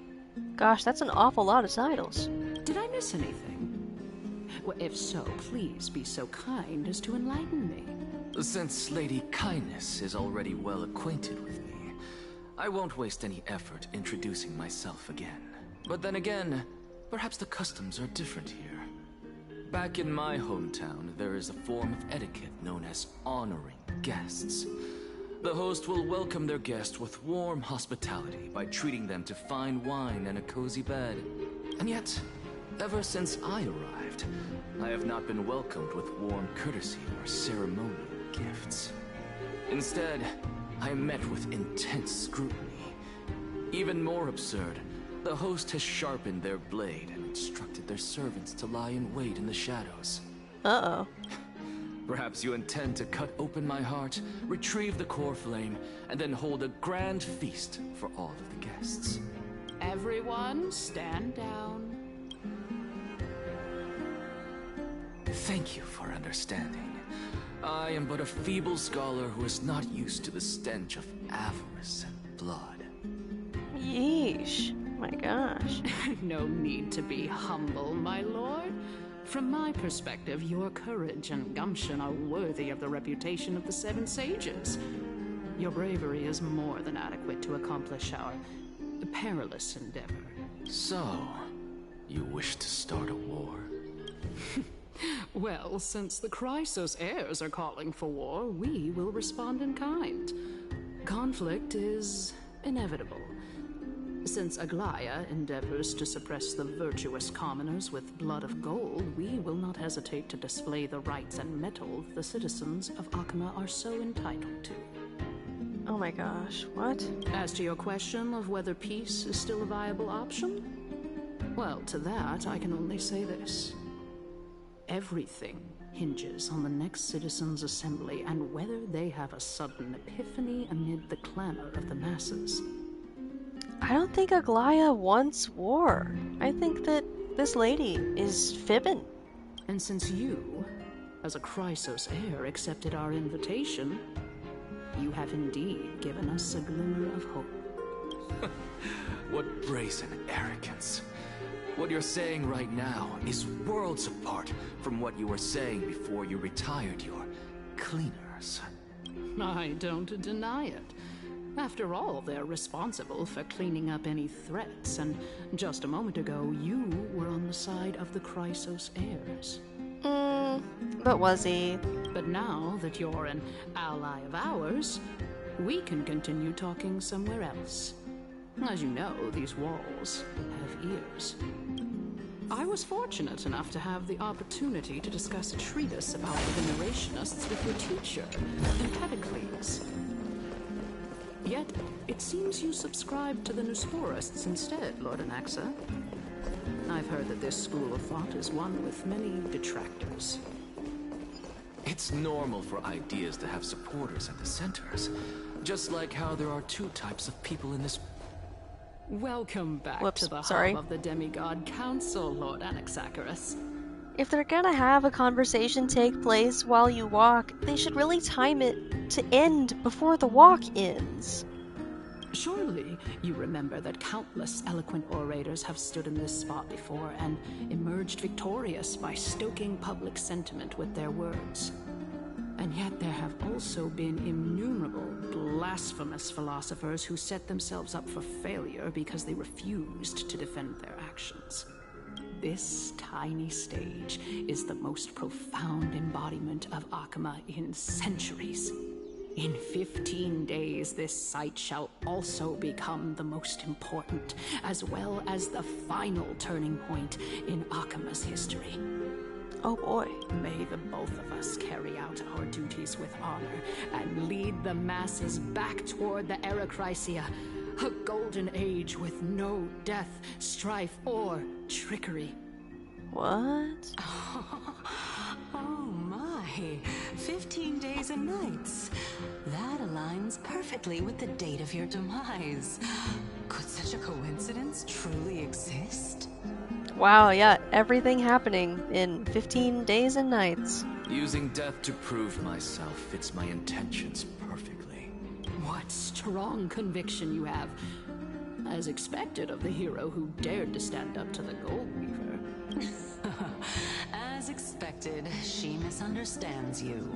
Gosh, that's an awful lot of titles. Did I miss anything? Well, if so, please be so kind as to enlighten me. Since Lady Kindness is already well acquainted with me, I won't waste any effort introducing myself again. But then again, perhaps the customs are different here. Back in my hometown, there is a form of etiquette known as honoring guests. The host will welcome their guest with warm hospitality by treating them to fine wine and a cozy bed. And yet, ever since I arrived, I have not been welcomed with warm courtesy or ceremonial gifts. Instead, I am met with intense scrutiny. Even more absurd, the host has sharpened their blade and instructed their servants to lie in wait in the shadows. Uh-oh. Perhaps you intend to cut open my heart, retrieve the core flame, and then hold a grand feast for all of the guests. Everyone, stand down. Thank you for understanding. I am but a feeble scholar who is not used to the stench of avarice and blood. Yeesh. My gosh. No need to be humble, my lord. From my perspective, your courage and gumption are worthy of the reputation of the Seven Sages. Your bravery is more than adequate to accomplish our perilous endeavor. So, you wish to start a war? Well, since the Chrysos heirs are calling for war, we will respond in kind. Conflict is inevitable. Since Aglaya endeavors to suppress the virtuous commoners with blood of gold, we will not hesitate to display the rights and mettle the citizens of Akima are so entitled to. Oh my gosh, what? As to your question of whether peace is still a viable option, well, to that I can only say this. Everything hinges on the next citizens' assembly and whether they have a sudden epiphany amid the clamor of the masses. I don't think Aglaya wants war. I think that this lady is fibbing. And since you, as a Chrysos heir, accepted our invitation, you have indeed given us a glimmer of hope. What brazen arrogance. What you're saying right now is worlds apart from what you were saying before you retired your cleaners. I don't deny it. After all, they're responsible for cleaning up any threats, and just a moment ago, you were on the side of the Chrysos heirs. But was he? But now that you're an ally of ours, we can continue talking somewhere else. As you know, these walls have ears. I was fortunate enough to have the opportunity to discuss a treatise about the Venerationists with your teacher, Empedocles. Yet, it seems you subscribe to the Nusporists instead, Lord Anaxa. I've heard that this school of thought is one with many detractors. It's normal for ideas to have supporters at the centers, just like how there are two types of people in this. Welcome back to the sorry. hub of the Demigod Council, Lord Anaxagoras. If they're gonna have a conversation take place while you walk, they should really time it to end before the walk ends. Surely you remember that countless eloquent orators have stood in this spot before and emerged victorious by stoking public sentiment with their words. And yet there have also been innumerable blasphemous philosophers who set themselves up for failure because they refused to defend their actions. This tiny stage is the most profound embodiment of Akama in centuries. In 15 days, this site shall also become the most important, as well as the final turning point in Akama's history. Oh boy. May the both of us carry out our duties with honor and lead the masses back toward the Era Chrysia, a golden age with no death, strife, or trickery. What? Oh my, 15 days and nights. That aligns perfectly with the date of your demise. Could such a coincidence truly exist? Wow, yeah, everything happening in 15 days and nights. Using death to prove myself fits my intentions perfectly. What strong conviction you have. As expected of the hero who dared to stand up to the Gold Weaver. As expected, she misunderstands you.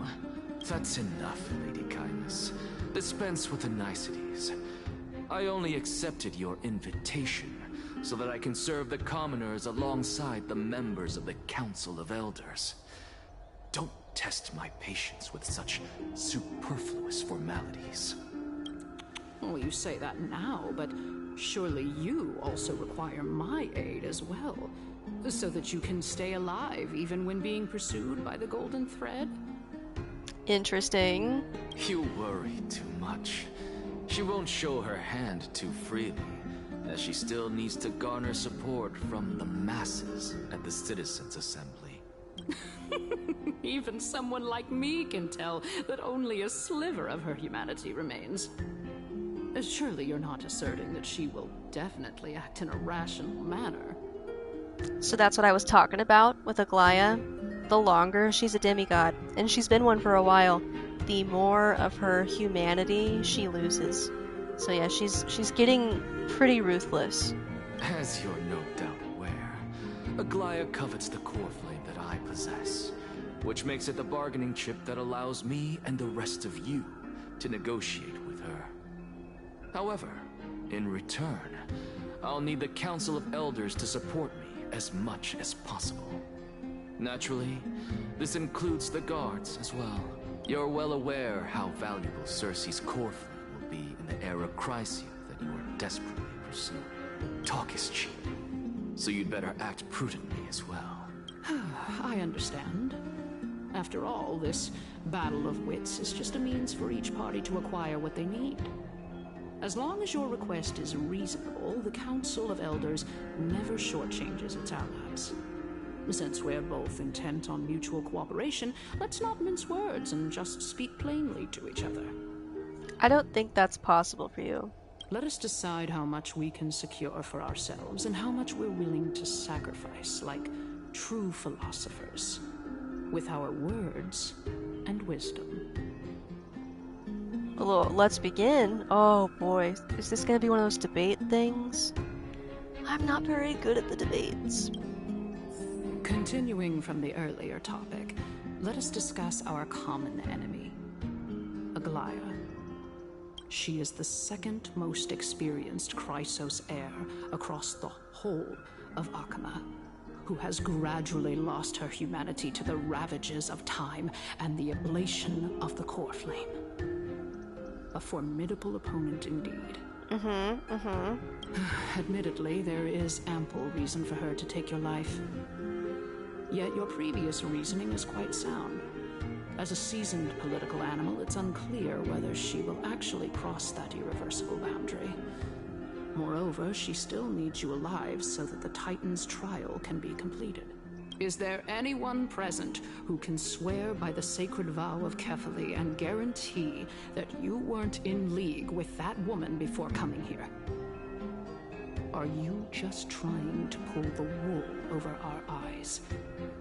That's enough, Lady Kindness. Dispense with the niceties. I only accepted your invitation so that I can serve the commoners alongside the members of the Council of Elders. Don't test my patience with such superfluous formalities. Well, you say that now, but surely you also require my aid as well, so that you can stay alive even when being pursued by the Golden Thread? Interesting. You worry too much. She won't show her hand too freely, as she still needs to garner support from the masses at the Citizens' Assembly. Even someone like me can tell that only a sliver of her humanity remains. Surely you're not asserting that she will definitely act in a rational manner. So that's what I was talking about with Aglaya. The longer she's a demigod, and she's been one for a while, the more of her humanity she loses. So yeah, she's getting pretty ruthless. As you're no doubt aware, Aglaya covets the core flame that I possess, which makes it the bargaining chip that allows me and the rest of you to negotiate with her. However, in return, I'll need the Council of Elders to support me as much as possible. Naturally, this includes the guards as well. You're well aware how valuable Circe's core flame will be in the Era Chrysia that you are desperately pursuing. Talk is cheap, so you'd better act prudently as well. I understand. After all, this battle of wits is just a means for each party to acquire what they need. As long as your request is reasonable, the Council of Elders never shortchanges its allies. Since we're both intent on mutual cooperation, let's not mince words and just speak plainly to each other. I don't think that's possible for you. Let us decide how much we can secure for ourselves and how much we're willing to sacrifice, like true philosophers, with our words and wisdom. Let's begin. Oh boy, is this gonna be one of those debate things? I'm not very good at the debates. Continuing from the earlier topic, let us discuss our common enemy, Aglaya. She is the second most experienced Chrysos heir across the whole of Akama, who has gradually lost her humanity to the ravages of time and the ablation of the core flame. A formidable opponent indeed. Admittedly, there is ample reason for her to take your life. Yet your previous reasoning is quite sound. As a seasoned political animal, it's unclear whether she will actually cross that irreversible boundary. Moreover, she still needs you alive so that the Titan's trial can be completed. Is there anyone present who can swear by the sacred vow of Kefali and guarantee that you weren't in league with that woman before coming here? Are you just trying to pull the wool over our eyes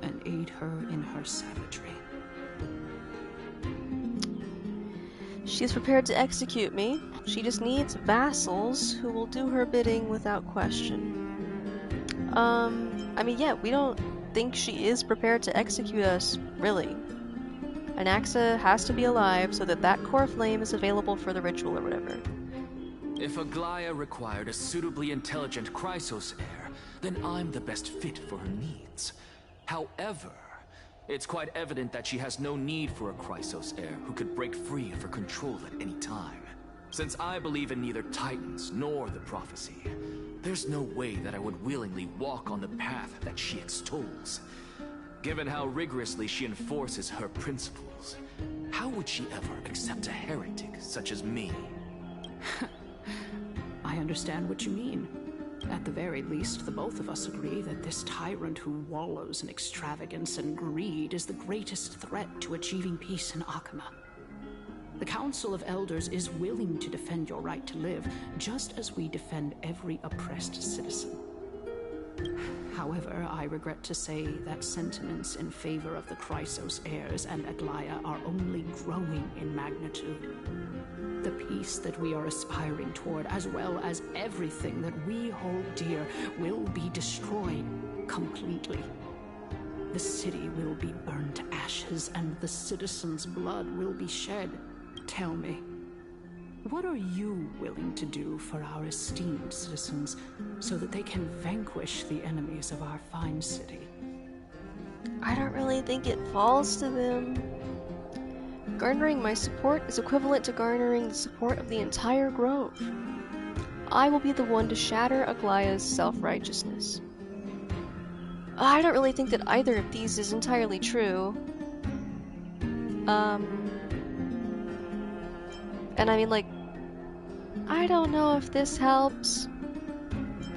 and aid her in her savagery? She's prepared to execute me. She just needs vassals who will do her bidding without question. I mean, yeah, we don't think she is prepared to execute us, really. Anaxa has to be alive so that that core flame is available for the ritual or whatever. If Aglaya required a suitably intelligent Chrysos heir, then I'm the best fit for her needs. However, it's quite evident that she has no need for a Chrysos heir who could break free of her control at any time. Since I believe in neither Titans nor the prophecy, there's no way that I would willingly walk on the path that she extols. Given how rigorously she enforces her principles, how would she ever accept a heretic such as me? I understand what you mean. At the very least, the both of us agree that this tyrant who wallows in extravagance and greed is the greatest threat to achieving peace in Akama. The Council of Elders is willing to defend your right to live, just as we defend every oppressed citizen. However, I regret to say that sentiments in favor of the Chrysos heirs and Aglaya are only growing in magnitude. The peace that we are aspiring toward, as well as everything that we hold dear, will be destroyed completely. The city will be burned to ashes, and the citizens' blood will be shed. Tell me, what are you willing to do for our esteemed citizens so that they can vanquish the enemies of our fine city? I don't really think it falls to them. Garnering my support is equivalent to garnering the support of the entire grove. I will be the one to shatter Aglaya's self-righteousness. I don't really think that either of these is entirely true. And I mean, like, I don't know if this helps.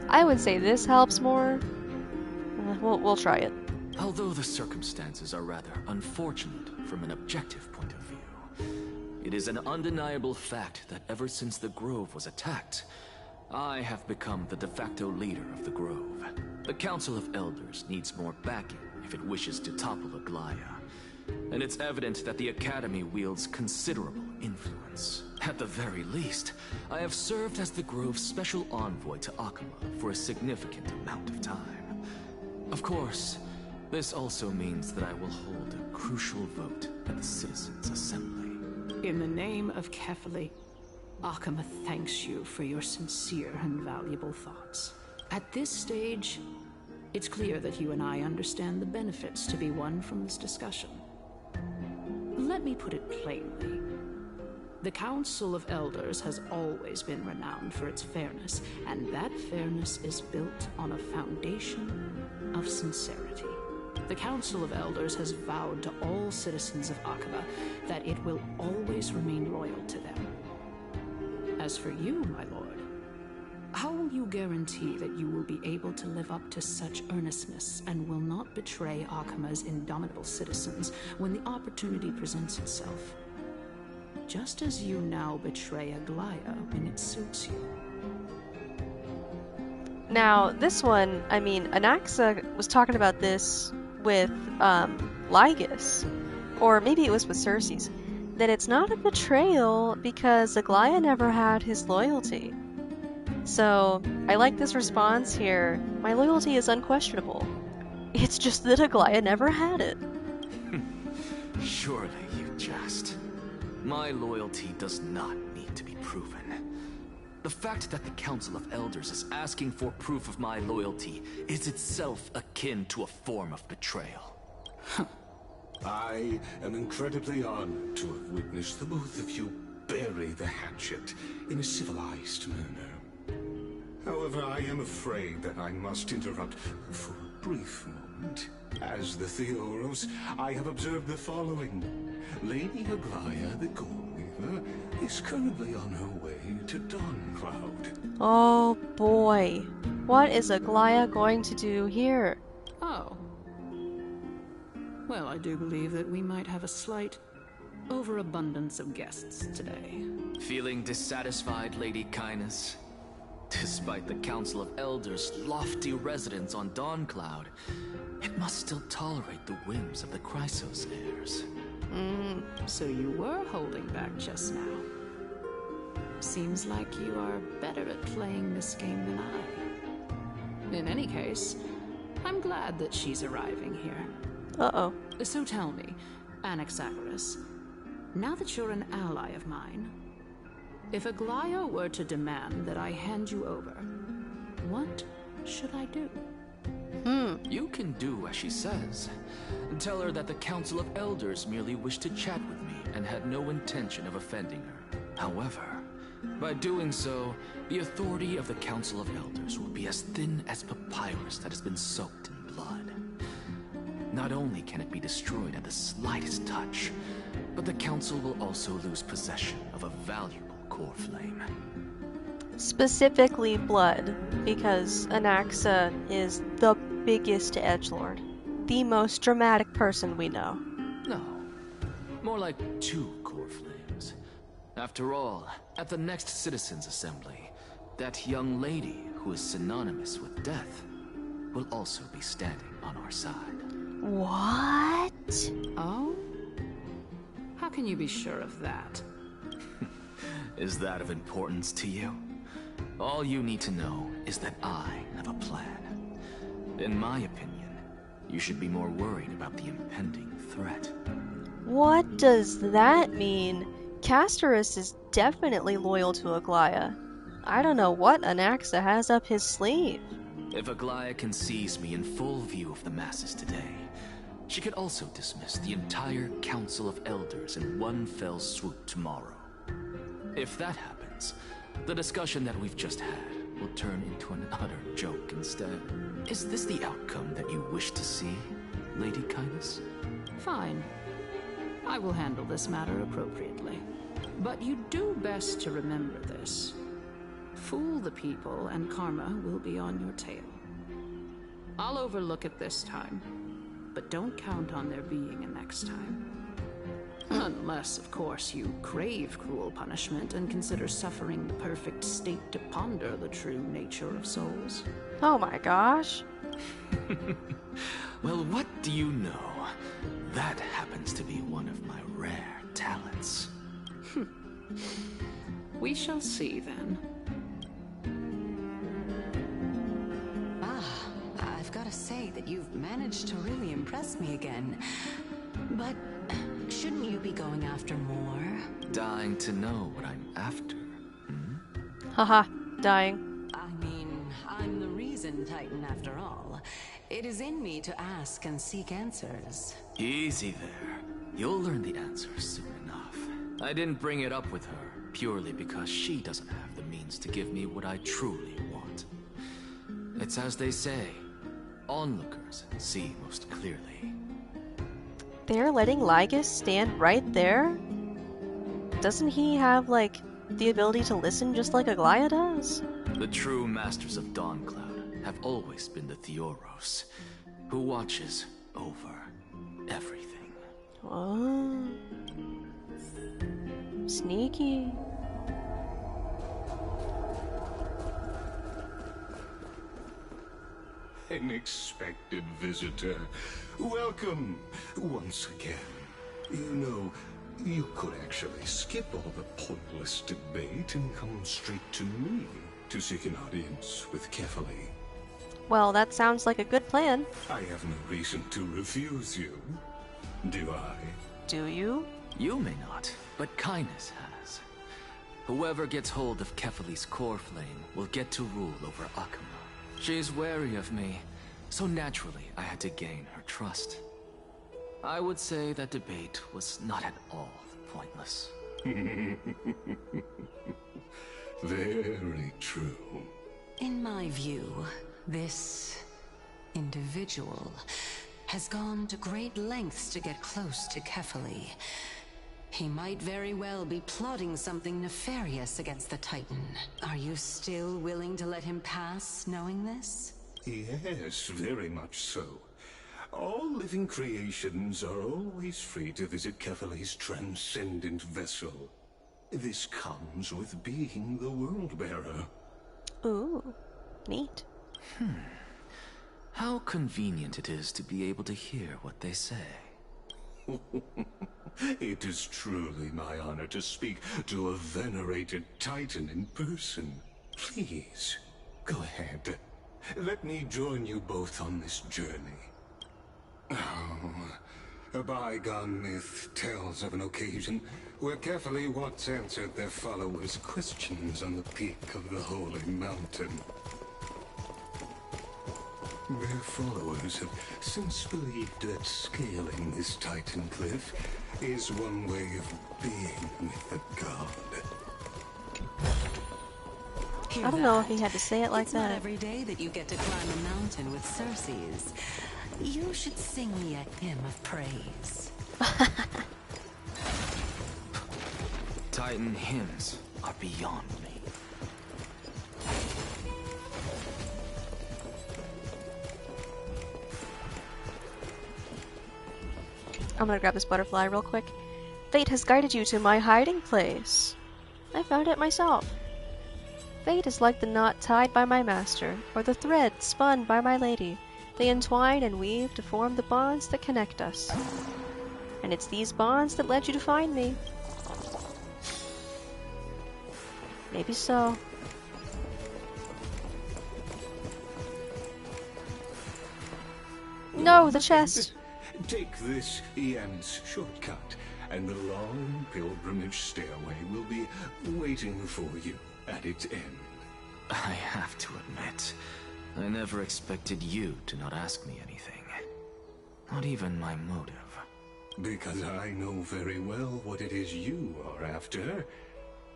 I would say this helps more. We'll try it. Although the circumstances are rather unfortunate from an objective point of view, it is an undeniable fact that ever since the Grove was attacked, I have become the de facto leader of the Grove. The Council of Elders needs more backing if it wishes to topple Aglaya. And it's evident that the Academy wields considerable influence. At the very least, I have served as the Grove's special envoy to Akama for a significant amount of time. Of course, this also means that I will hold a crucial vote at the Citizens' Assembly. In the name of Kefali, Akama thanks you for your sincere and valuable thoughts. At this stage, it's clear that you and I understand the benefits to be won from this discussion. Let me put it plainly. The Council of Elders has always been renowned for its fairness, and that fairness is built on a foundation of sincerity. The Council of Elders has vowed to all citizens of Akaba that it will always remain loyal to them. As for you, my lord, how will you guarantee that you will be able to live up to such earnestness and will not betray Akama's indomitable citizens when the opportunity presents itself? Just as you now betray Aglaya when it suits you. Now, this one, I mean, Anaxa was talking about this with Lygus, or maybe it was with Cersei's, that it's not a betrayal because Aglaya never had his loyalty. So, I like this response here. My loyalty is unquestionable. It's just that Aglaya never had it. Surely you jest. My loyalty does not need to be proved. proven. The fact that the Council of Elders is asking for proof of my loyalty is itself akin to a form of betrayal. I am incredibly honored to have witnessed the both of you bury the hatchet in a civilized manner. However, I am afraid that I must interrupt for a brief moment. As the Theoros, I have observed the following. Lady Aglaya, the Goldweaver, is currently on her way to Dawncloud. Oh boy. What is Aglaya going to do here? Oh. Well, I do believe that we might have a slight overabundance of guests today. Feeling dissatisfied, Lady Kindness? Despite the Council of Elders' lofty residence on Dawncloud, it must still tolerate the whims of the Chrysos heirs. So you were holding back just now. Seems like you are better at playing this game than I. In any case, I'm glad that she's arriving here. Uh-oh. So tell me, Anaxagoras, now that you're an ally of mine, if Aglaya were to demand that I hand you over, what should I do? You can do as she says. Tell her that the Council of Elders merely wished to chat with me and had no intention of offending her. However, by doing so, the authority of the Council of Elders will be as thin as papyrus that has been soaked in blood. Not only can it be destroyed at the slightest touch, but the Council will also lose possession of a valuable core flame. Specifically blood, because Anaxa is the biggest edgelord. The most dramatic person we know. No, more like 2 core flames. After all, at the next Citizens' Assembly, that young lady who is synonymous with death will also be standing on our side. What? Oh? How can you be sure of that? Is that of importance to you? All you need to know is that I have a plan. In my opinion, you should be more worried about the impending threat. What does that mean? Castorus is definitely loyal to Aglaya. I don't know what Anaxa has up his sleeve. If Aglaya can seize me in full view of the masses today, she could also dismiss the entire Council of Elders in one fell swoop tomorrow. If that happens, the discussion that we've just had will turn into an utter joke instead. Is this the outcome that you wish to see, Lady Kindness? Fine. I will handle this matter appropriately. But you do best to remember this. Fool the people and karma will be on your tail. I'll overlook it this time, but don't count on there being a next time. Unless, of course, you crave cruel punishment and consider suffering the perfect state to ponder the true nature of souls. Oh my gosh. Well, what do you know? That happens to be one of my rare talents. We shall see then. I've got to say that you've managed to really impress me again. But shouldn't you be going after more? Dying to know what I'm after. Haha, dying. I mean, I'm the reason Titan after all. It is in me to ask and seek answers. Easy there. You'll learn the answers soon enough. I didn't bring it up with her purely because she doesn't have the means to give me what I truly want. It's as they say, onlookers see most clearly. They're letting Lygus stand right there? Doesn't he have, like, the ability to listen just like Aglaya does? The true masters of Dawncloud have always been the Theoros, who watches over everything. Oh. Sneaky. An expected visitor. Welcome once again. You know, you could actually skip all the pointless debate and come straight to me to seek an audience with Kefali. Well, that sounds like a good plan. I have no reason to refuse you, do I? Do you? You may not, but Kindness has. Whoever gets hold of Kefali's core flame will get to rule over Akuma. She's wary of me, so naturally I had to gain her trust. I would say that debate was not at all pointless. Very true. In my view, this individual has gone to great lengths to get close to Kefali. He might very well be plotting something nefarious against the Titan. Are you still willing to let him pass, knowing this? Yes, very much so. All living creations are always free to visit Kefali's transcendent vessel. This comes with being the World-Bearer. Ooh, neat. How convenient it is to be able to hear what they say. It is truly my honor to speak to a venerated Titan in person. Please, go ahead. Let me join you both on this journey. A bygone myth tells of an occasion where Kefali once answered their followers' questions on the peak of the Holy Mountain. Their followers have since believed that scaling this Titan cliff is one way of being with a god. I don't know if he had to say it like it's that. Not every day that you get to climb a mountain with Circes. You should sing me a hymn of praise. Titan hymns are beyond me. I'm gonna grab this butterfly real quick. Fate has guided you to my hiding place. I found it myself. Fate is like the knot tied by my master, or the thread spun by my lady. They entwine and weave to form the bonds that connect us. And it's these bonds that led you to find me. Maybe so. No, the chest! Take this Ian's shortcut, and the long pilgrimage stairway will be waiting for you at its end. I have to admit, I never expected you to not ask me anything. Not even my motive. Because I know very well what it is you are after.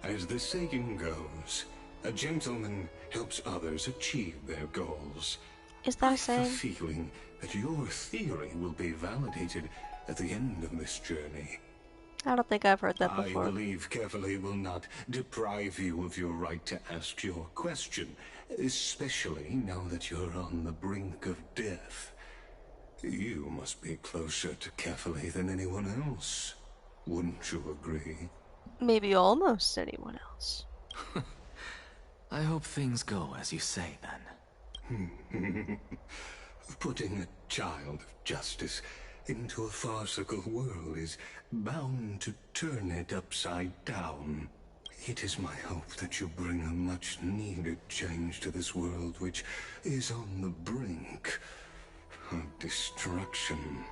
As the saying goes, a gentleman helps others achieve their goals. Is that a I saying? have a feeling that your theory will be validated at the end of this journey. I don't think I've heard that before. I believe Kefali will not deprive you of your right to ask your question, especially now that you're on the brink of death. You must be closer to Kefali than anyone else. Wouldn't you agree? Maybe almost anyone else. I hope things go as you say, then. Putting a child of justice into a farcical world is bound to turn it upside down. It is my hope that you bring a much-needed change to this world, which is on the brink of destruction.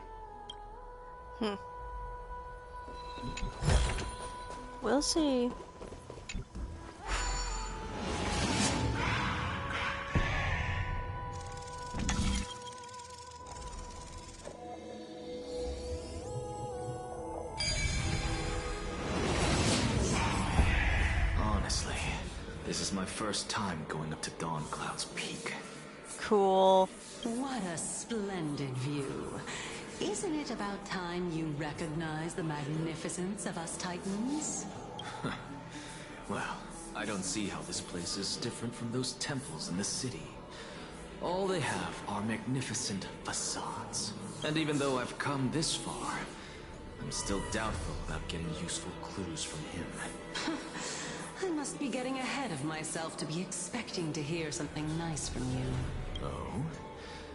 We'll see. Honestly, this is my first time going up to Dawn Cloud's peak. Cool. What a splendid view. Isn't it about time you recognize the magnificence of us Titans? Well, I don't see how this place is different from those temples in the city. All they have are magnificent facades. And even though I've come this far, I'm still doubtful about getting useful clues from him. I must be getting ahead of myself to be expecting to hear something nice from you. Oh?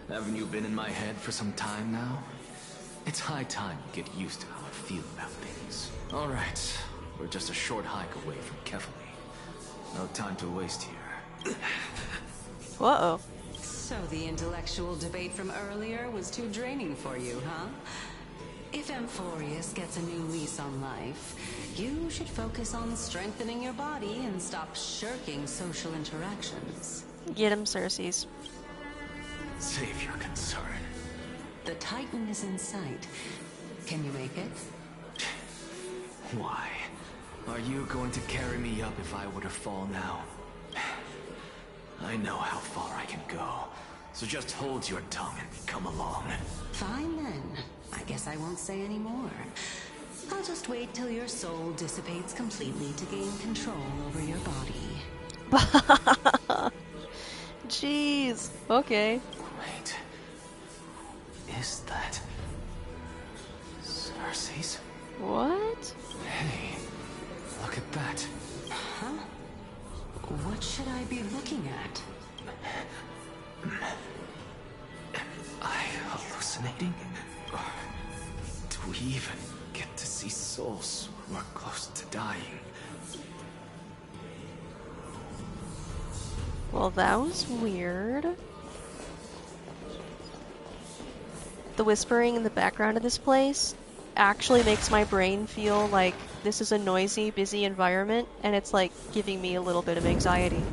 Haven't you been in my head for some time now? It's high time you get used to how I feel about things. Alright, we're just a short hike away from Kefali. No time to waste here. Uh-oh. So the intellectual debate from earlier was too draining for you, huh? If Amphorius gets a new lease on life, you should focus on strengthening your body and stop shirking social interactions. Get him, Cersei's. Save your concern. The Titan is in sight. Can you make it? Why? Are you going to carry me up if I were to fall now? I know how far I can go, so just hold your tongue and come along. Fine then. I guess I won't say any more. I'll just wait till your soul dissipates completely to gain control over your body. Jeez. Okay. Wait. Is that Cersei's? What? Hey, look at that. Huh? What should I be looking at? Am I hallucinating? Or do we even get to see souls when we're close to dying? Well, that was weird. The whispering in the background of this place actually makes my brain feel like this is a noisy, busy environment, and it's like giving me a little bit of anxiety.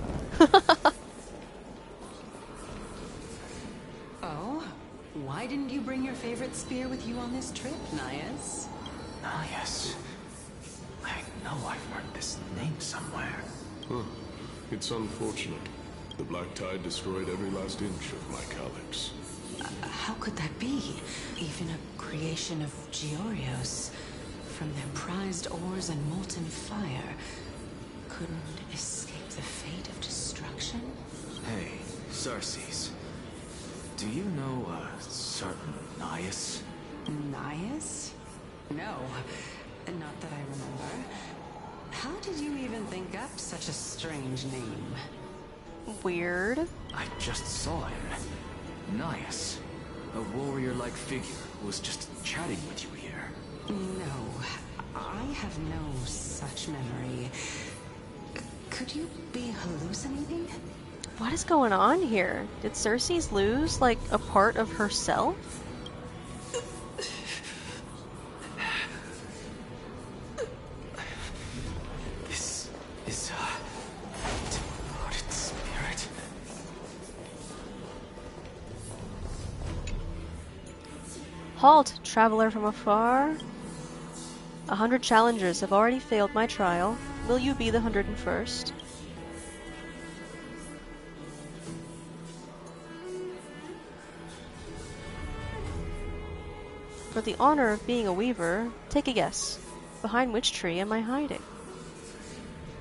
Oh? Why didn't you bring your favorite spear with you on this trip, Nias? Nias. I know I've heard this name somewhere. Huh. It's unfortunate. The Black Tide destroyed every last inch of my calyx. How could that be? Even a creation of Georios, from their prized ores and molten fire, couldn't escape the fate of destruction? Hey, Cersei's. Do you know a certain Nias? Nias? No, not that I remember. How did you even think up such a strange name? Weird. I just saw him. Nias. A warrior-like figure who was just chatting with you here. No, I have no such memory. Could you be hallucinating? What is going on here? Did Cersei's lose, like, a part of herself? This is a departed spirit. Halt, traveler from afar. 100 challengers have already failed my trial. Will you be the 101st? For the honor of being a weaver, take a guess. Behind which tree am I hiding?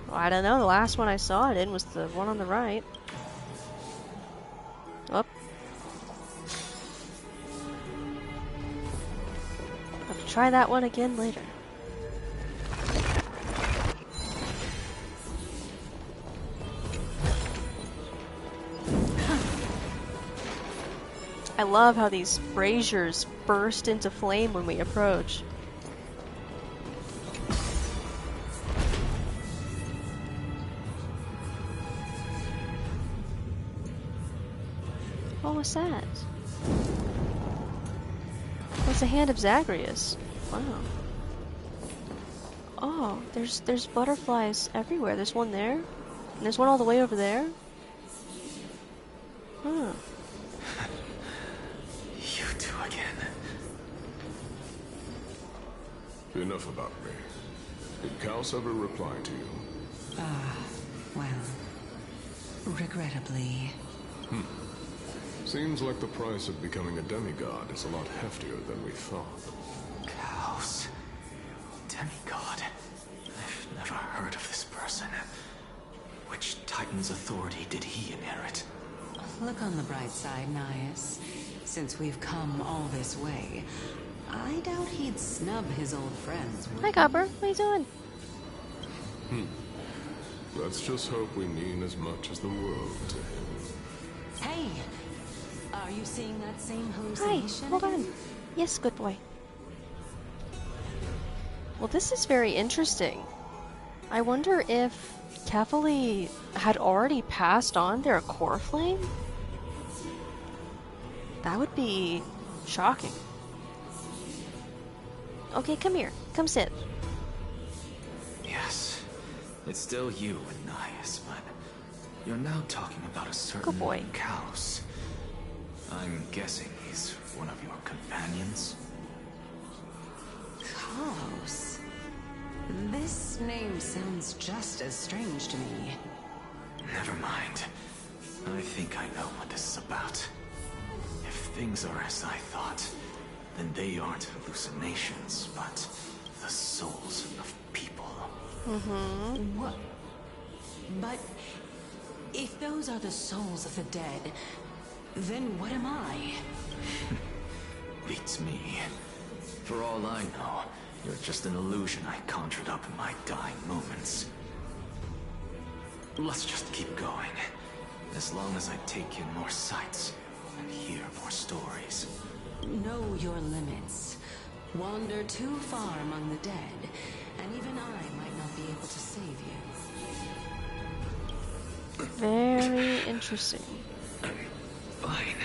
Well, I don't know. The last one I saw it in was the one on the right. Oh. I'll have to try that one again later. I love how these braziers burst into flame when we approach. What was that? It's a hand of Zagreus. Wow. Oh, there's butterflies everywhere. There's one there, and there's one all the way over there. Huh. You two again. Enough about me. Did Kaos ever reply to you? Well, regrettably. Seems like the price of becoming a demigod is a lot heftier than we thought. Kaos. Demigod. I've never heard of this person. Which Titan's authority did he inherit? Look on the bright side, Nias. Since we've come all this way, I doubt he'd snub his old friends. Hi, Copper. What are you doing? Let's just hope we mean as much as the world to him. Hey! Are you seeing that same Hi, hallucination? hold on. Yes, good boy. Well, this is very interesting. I wonder if Kefali had already passed on their core flame? That would be shocking. Okay, come here. Come sit. Yes, it's still you and Nias, but you're now talking about a certain Good boy. Kaos. I'm guessing he's one of your companions? Kaos? This name sounds just as strange to me. Never mind. I think I know what this is about. If things are as I thought, then they aren't hallucinations, but the souls of people. Mm-hmm. What? But if those are the souls of the dead, then what am I? Beats me. For all I know, you're just an illusion I conjured up in my dying moments. Let's just keep going. As long as I take in more sights and hear more stories. Know your limits. Wander too far among the dead, and even I might not be able to save you. Very interesting. Fine.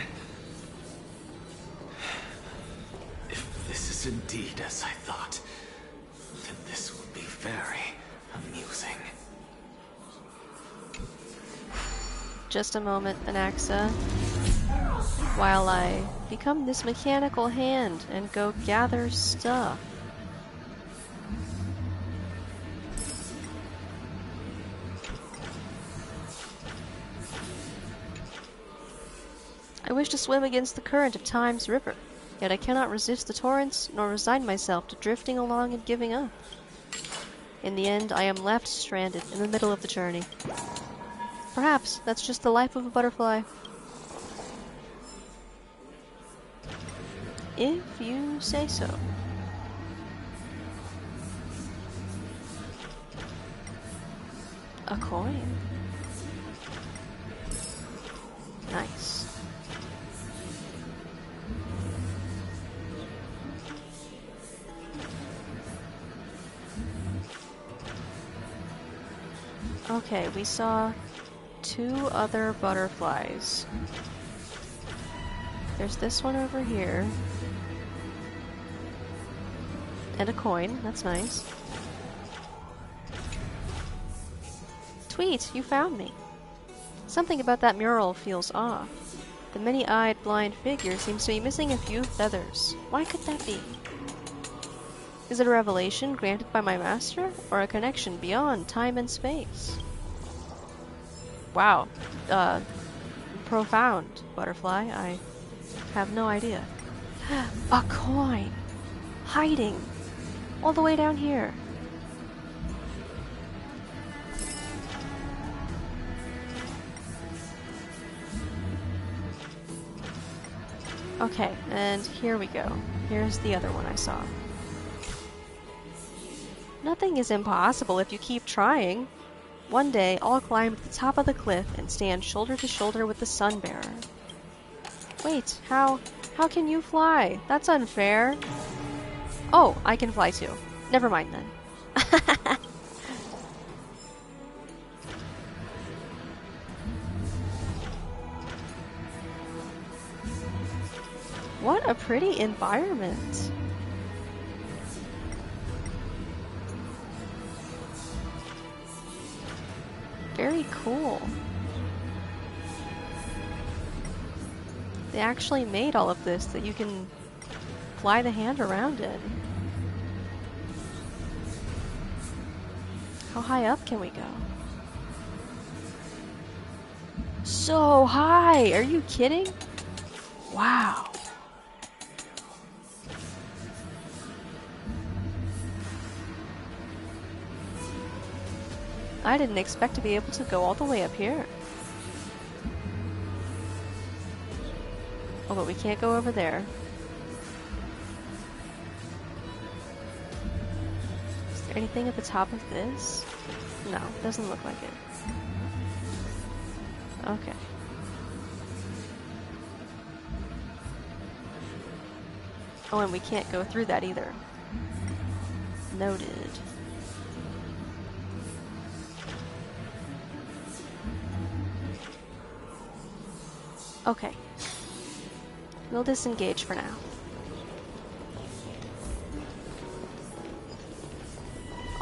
If this is indeed as I thought, then this will be very amusing. Just a moment, Anaxa, while I become this mechanical hand and go gather stuff. I wish to swim against the current of Time's river, yet I cannot resist the torrents, nor resign myself to drifting along and giving up. In the end, I am left stranded in the middle of the journey. Perhaps that's just the life of a butterfly. If you say so. A coin. Nice. Okay, we saw 2 other butterflies. There's this one over here. And a coin, that's nice. Tweet, you found me. Something about that mural feels off. The many-eyed blind figure seems to be missing a few feathers. Why could that be? Is it a revelation granted by my master, or a connection beyond time and space? Wow. Profound, butterfly. I have no idea. A coin! Hiding! All the way down here. Okay, and here we go. Here's the other one I saw. Nothing is impossible if you keep trying. One day, I'll climb to the top of the cliff and stand shoulder to shoulder with the Sunbearer. Wait, how can you fly? That's unfair. Oh, I can fly too. Never mind then. What a pretty environment. Very cool. They actually made all of this that you can fly the hand around in. How high up can we go? So high! Are you kidding? Wow. I didn't expect to be able to go all the way up here. Oh, but we can't go over there. Is there anything at the top of this? No, doesn't look like it. Okay. Oh, and we can't go through that either. Noted. Okay. We'll disengage for now.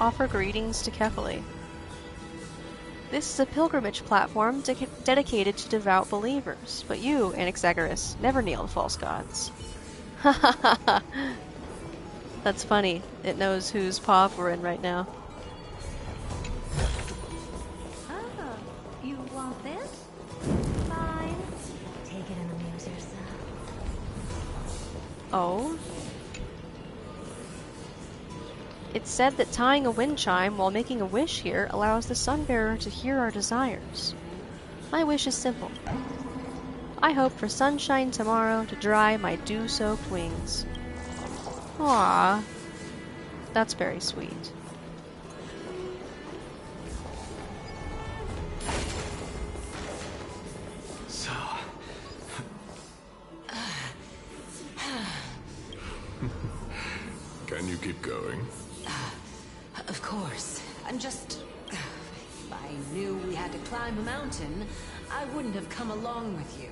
offer greetings to Kefali. This is a pilgrimage platform dedicated to devout believers, but you, Anaxagoras, never kneel to false gods. Ha ha ha ha! That's funny. It knows whose paw we're in right now. Oh, you want this? Fine. Take it and amuse yourself. Oh? It's said that tying a wind chime while making a wish here allows the Sunbearer to hear our desires. My wish is simple. I hope for sunshine tomorrow to dry my dew-soaked wings. Aww. That's very sweet. So... Can you keep going? Of course. I'm just... If I knew we had to climb a mountain, I wouldn't have come along with you.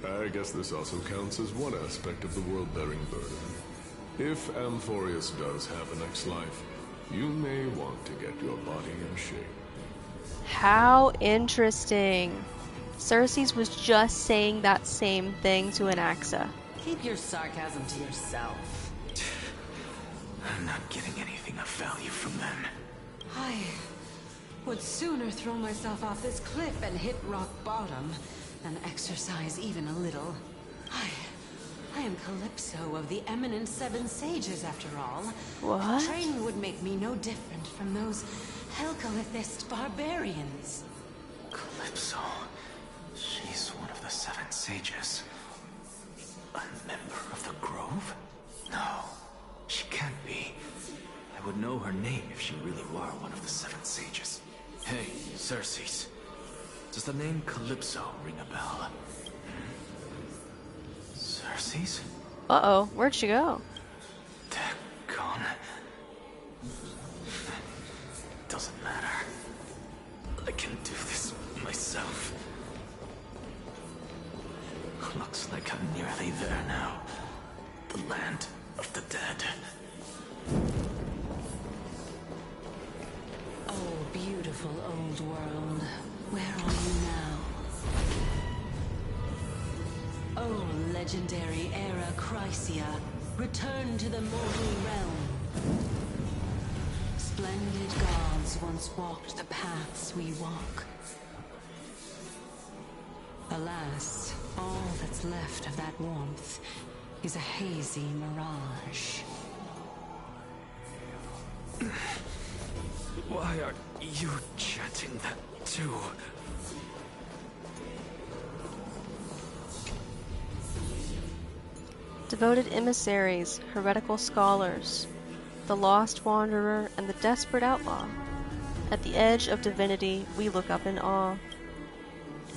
I guess this also counts as one aspect of the world-bearing burden. If Amphorius does have a next life, you may want to get your body in shape. How interesting. Cersei's was just saying that same thing to Anaxa. Keep your sarcasm to yourself. I'm not getting anything of value from them. I would sooner throw myself off this cliff and hit rock bottom than exercise even a little. I am Calypso of the eminent Seven Sages, after all. What? Training would make me no different from those Helcalithist barbarians. Calypso. She's one of the Seven Sages. A member of the Grove? No, she can't be. I would know her name if she really were one of the Seven Sages. Hey, Cersei's. Does the name Calypso ring a bell? Cersei's? Uh-oh, where'd she go? Gone. Doesn't matter. I can do this myself. Looks like I'm nearly there now. The land of the dead. Oh, beautiful old world. Where are you now? Oh, legendary era Chrysia, return to the mortal realm. Splendid gods once walked the paths we walk. Alas, all that's left of that warmth is a hazy mirage. Why are you chanting that too? Devoted emissaries, heretical scholars, the lost wanderer, and the desperate outlaw. At the edge of divinity, we look up in awe.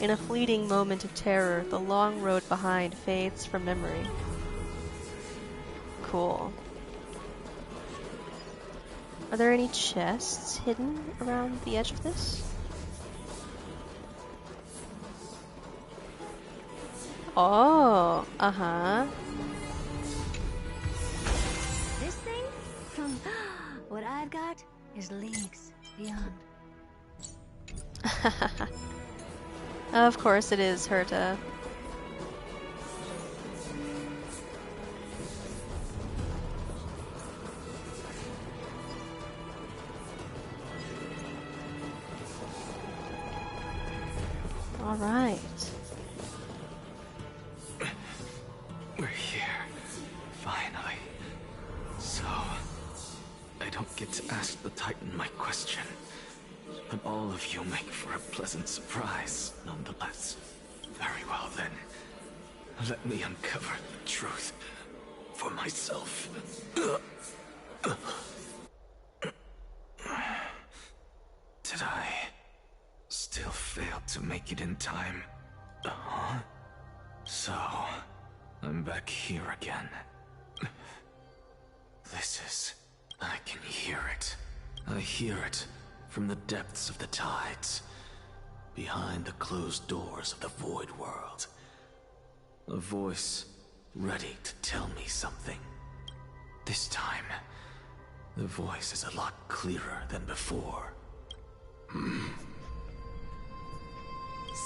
In a fleeting moment of terror, the long road behind fades from memory. Cool. Are there any chests hidden around the edge of this? Oh, uh-huh. This thing? What I've got is leagues beyond. Of course it is, Herta. All right. We're here. Finally. So, I don't get to ask the Titan my question. But all of you make for a pleasant surprise, nonetheless. Very well then. Let me uncover the truth for myself. Did I still fail to make it in time? Huh? So, I'm back here again. This is... I can hear it. I hear it from the depths of the tides, behind the closed doors of the void world. A voice ready to tell me something. This time, The voice is a lot clearer than before.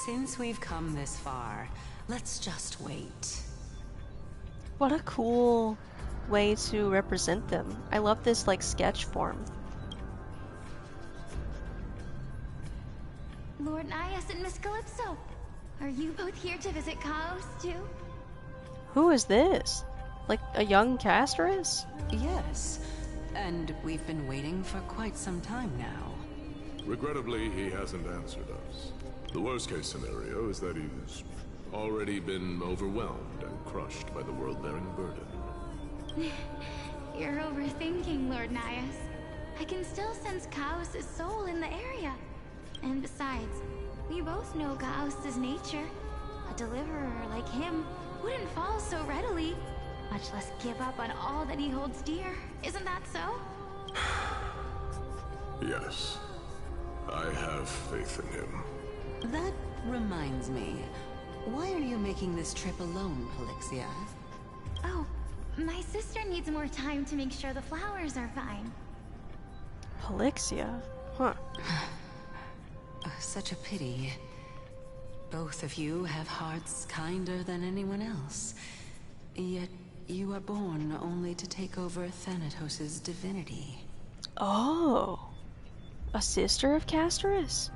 Since we've come this far, let's just wait. What a cool way to represent them. I love this, like, sketch form. Lord Nias and Miss Calypso, are you both here to visit Chaos too? Who is this? Like a young Casterus? Yes, and we've been waiting for quite some time now. Regrettably, he hasn't answered us. The worst case scenario is that he's already been overwhelmed and crushed by the world-bearing burden. You're overthinking, Lord Nias. I can still sense Chaos' soul in the area. And besides, we both know Chaos' nature. A deliverer like him wouldn't fall so readily, much less give up on all that he holds dear. Isn't that so? Yes, I have faith in him. That reminds me. Why are you making this trip alone, Polixia? Oh, my sister needs more time to make sure the flowers are fine. Polixia? Huh. Such a pity. Both of you have hearts kinder than anyone else. Yet you are born only to take over Thanatos' divinity. Oh. A sister of Casterus?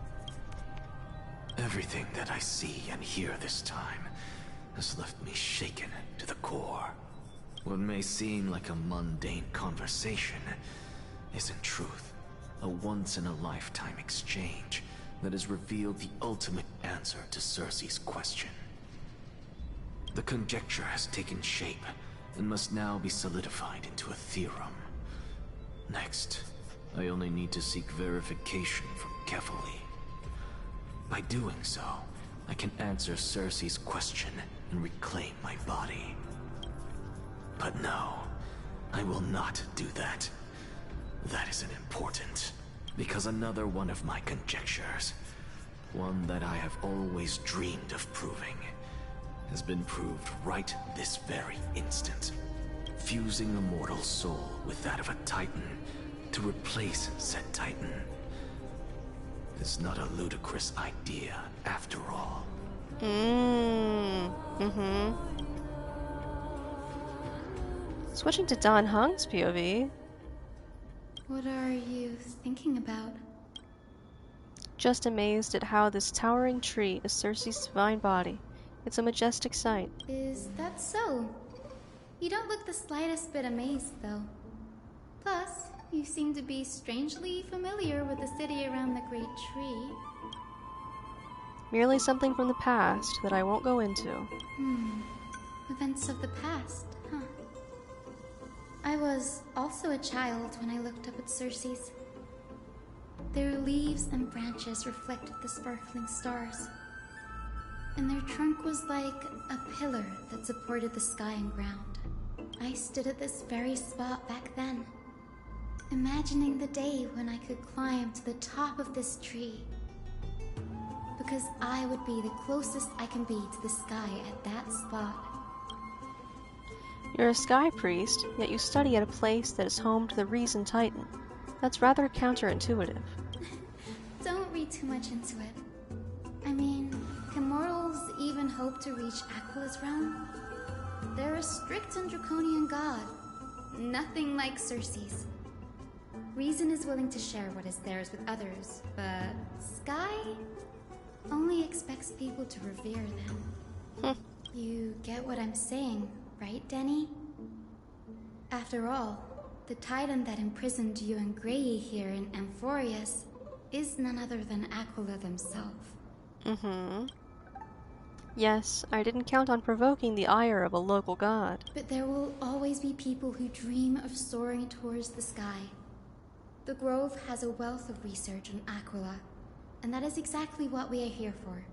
Everything that I see and hear this time has left me shaken to the core. What may seem like a mundane conversation is in truth a once-in-a-lifetime exchange that has revealed the ultimate answer to Cersei's question. The conjecture has taken shape and must now be solidified into a theorem. Next, I only need to seek verification from Kefali. By doing so, I can answer Cersei's question and reclaim my body. But no, I will not do that. That isn't important, because another one of my conjectures, one that I have always dreamed of proving, has been proved right this very instant. Fusing a mortal soul with that of a Titan to replace said Titan is not a ludicrous idea after all. Switching to Dan Heng's POV. What are you thinking about? Just amazed at how this towering tree is Cersei's divine body. It's a majestic sight. Is that so? You don't look the slightest bit amazed, though. Plus, you seem to be strangely familiar with the city around the Great Tree. Merely something from the past that I won't go into. Events of the past, huh? I was also a child when I looked up at Cersei's. Their leaves and branches reflected the sparkling stars. And their trunk was like a pillar that supported the sky and ground. I stood at this very spot back then, imagining the day when I could climb to the top of this tree. Because I would be the closest I can be to the sky at that spot. You're a sky priest, yet you study at a place that is home to the Reason Titan. That's rather counterintuitive. Don't read too much into it. I mean, can mortals even hope to reach Aquila's realm? They're a strict and draconian god. Nothing like Cersei's. Reason is willing to share what is theirs with others, but Sky only expects people to revere them. You get what I'm saying, right, Denny? After all, the Titan that imprisoned you and Grey here in Amphorius is none other than Aquila themselves. Yes, I didn't count on provoking the ire of a local god. But there will always be people who dream of soaring towards the sky. The Grove has a wealth of research on Aquila, and that is exactly what we are here for.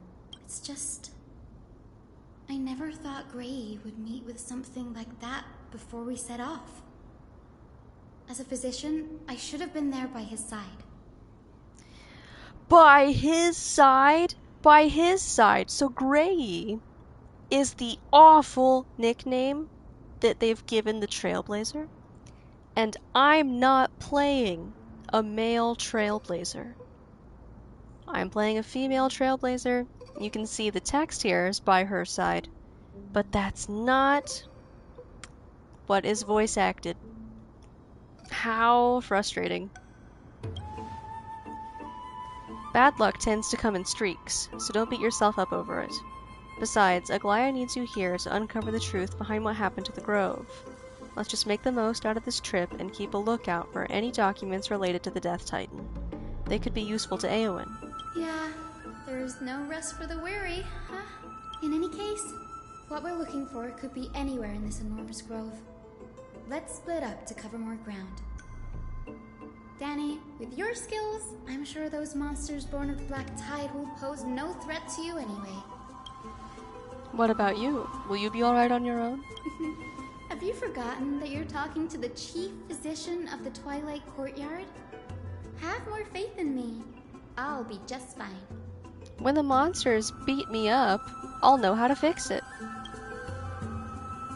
It's just... I never thought Grey would meet with something like that before we set off. As a physician, I should have been there by his side. By his side? By his side. So Grey is the awful nickname that they've given the Trailblazer? And I'm not playing a male trailblazer. I'm playing a female trailblazer. You can see the text here is by her side. But that's not what is voice acted. How frustrating. Bad luck tends to come in streaks, so don't beat yourself up over it. Besides, Aglaya needs you here to uncover the truth behind what happened to the Grove. Let's just make the most out of this trip and keep a lookout for any documents related to the Death Titan. They could be useful to Eowyn. Yeah, there's no rest for the weary, huh? In any case, what we're looking for could be anywhere in this enormous grove. Let's split up to cover more ground. Danny, with your skills, I'm sure those monsters born of the Black Tide will pose no threat to you anyway. What about you? Will you be alright on your own? Have you forgotten that you're talking to the chief physician of the Twilight Courtyard? Have more faith in me. I'll be just fine. When the monsters beat me up, I'll know how to fix it.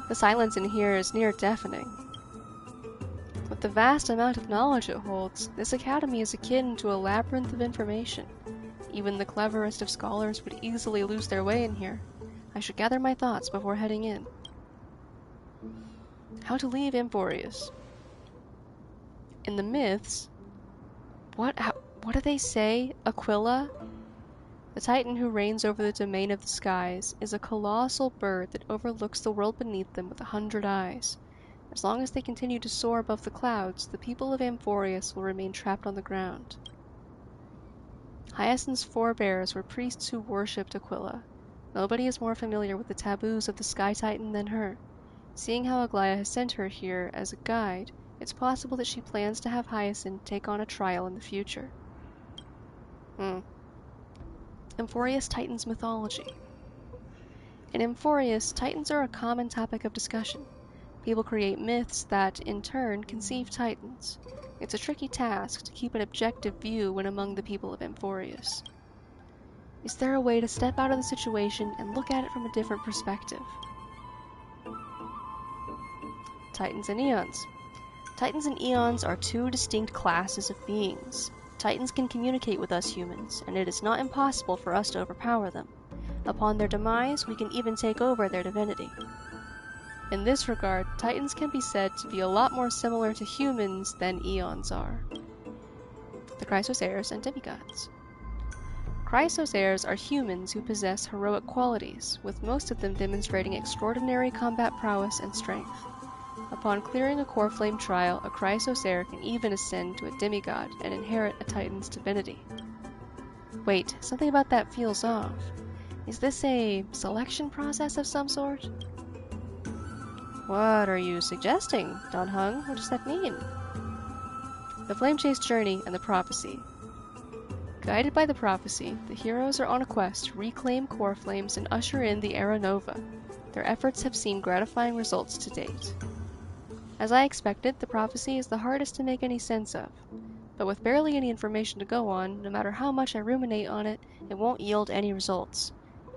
The silence in here is near deafening. With the vast amount of knowledge it holds, this academy is akin to a labyrinth of information. Even the cleverest of scholars would easily lose their way in here. I should gather my thoughts before heading in. How to leave Amphorius. In the myths, what do they say? Aquila? The Titan who reigns over the domain of the skies is a colossal bird that overlooks the world beneath them with 100 eyes. As long as they continue to soar above the clouds, the people of Amphorius will remain trapped on the ground. Hyacinth's forebears were priests who worshipped Aquila. Nobody is more familiar with the taboos of the Sky Titan than her. Seeing how Aglaya has sent her here as a guide, it's possible that she plans to have Hyacinth take on a trial in the future. Amphorius Titans mythology. In Amphorius, Titans are a common topic of discussion. People create myths that, in turn, conceive Titans. It's a tricky task to keep an objective view when among the people of Amphorius. Is there a way to step out of the situation and look at it from a different perspective? Titans and Eons. Titans and Eons are two distinct classes of beings. Titans can communicate with us humans, and it is not impossible for us to overpower them. Upon their demise, we can even take over their divinity. In this regard, Titans can be said to be a lot more similar to humans than Eons are. The Chrysos and demigods. Chrysos are humans who possess heroic qualities, with most of them demonstrating extraordinary combat prowess and strength. Upon clearing a core flame trial, a Chrysos can even ascend to a demigod and inherit a Titan's divinity. Wait, something about that feels off. Is this a selection process of some sort? What are you suggesting, Don Hung? What does that mean? The Flame Chase Journey and the Prophecy. Guided by the Prophecy, the heroes are on a quest to reclaim core flames and usher in the Era Nova. Their efforts have seen gratifying results to date. As I expected, the Prophecy is the hardest to make any sense of. But with barely any information to go on, no matter how much I ruminate on it, it won't yield any results.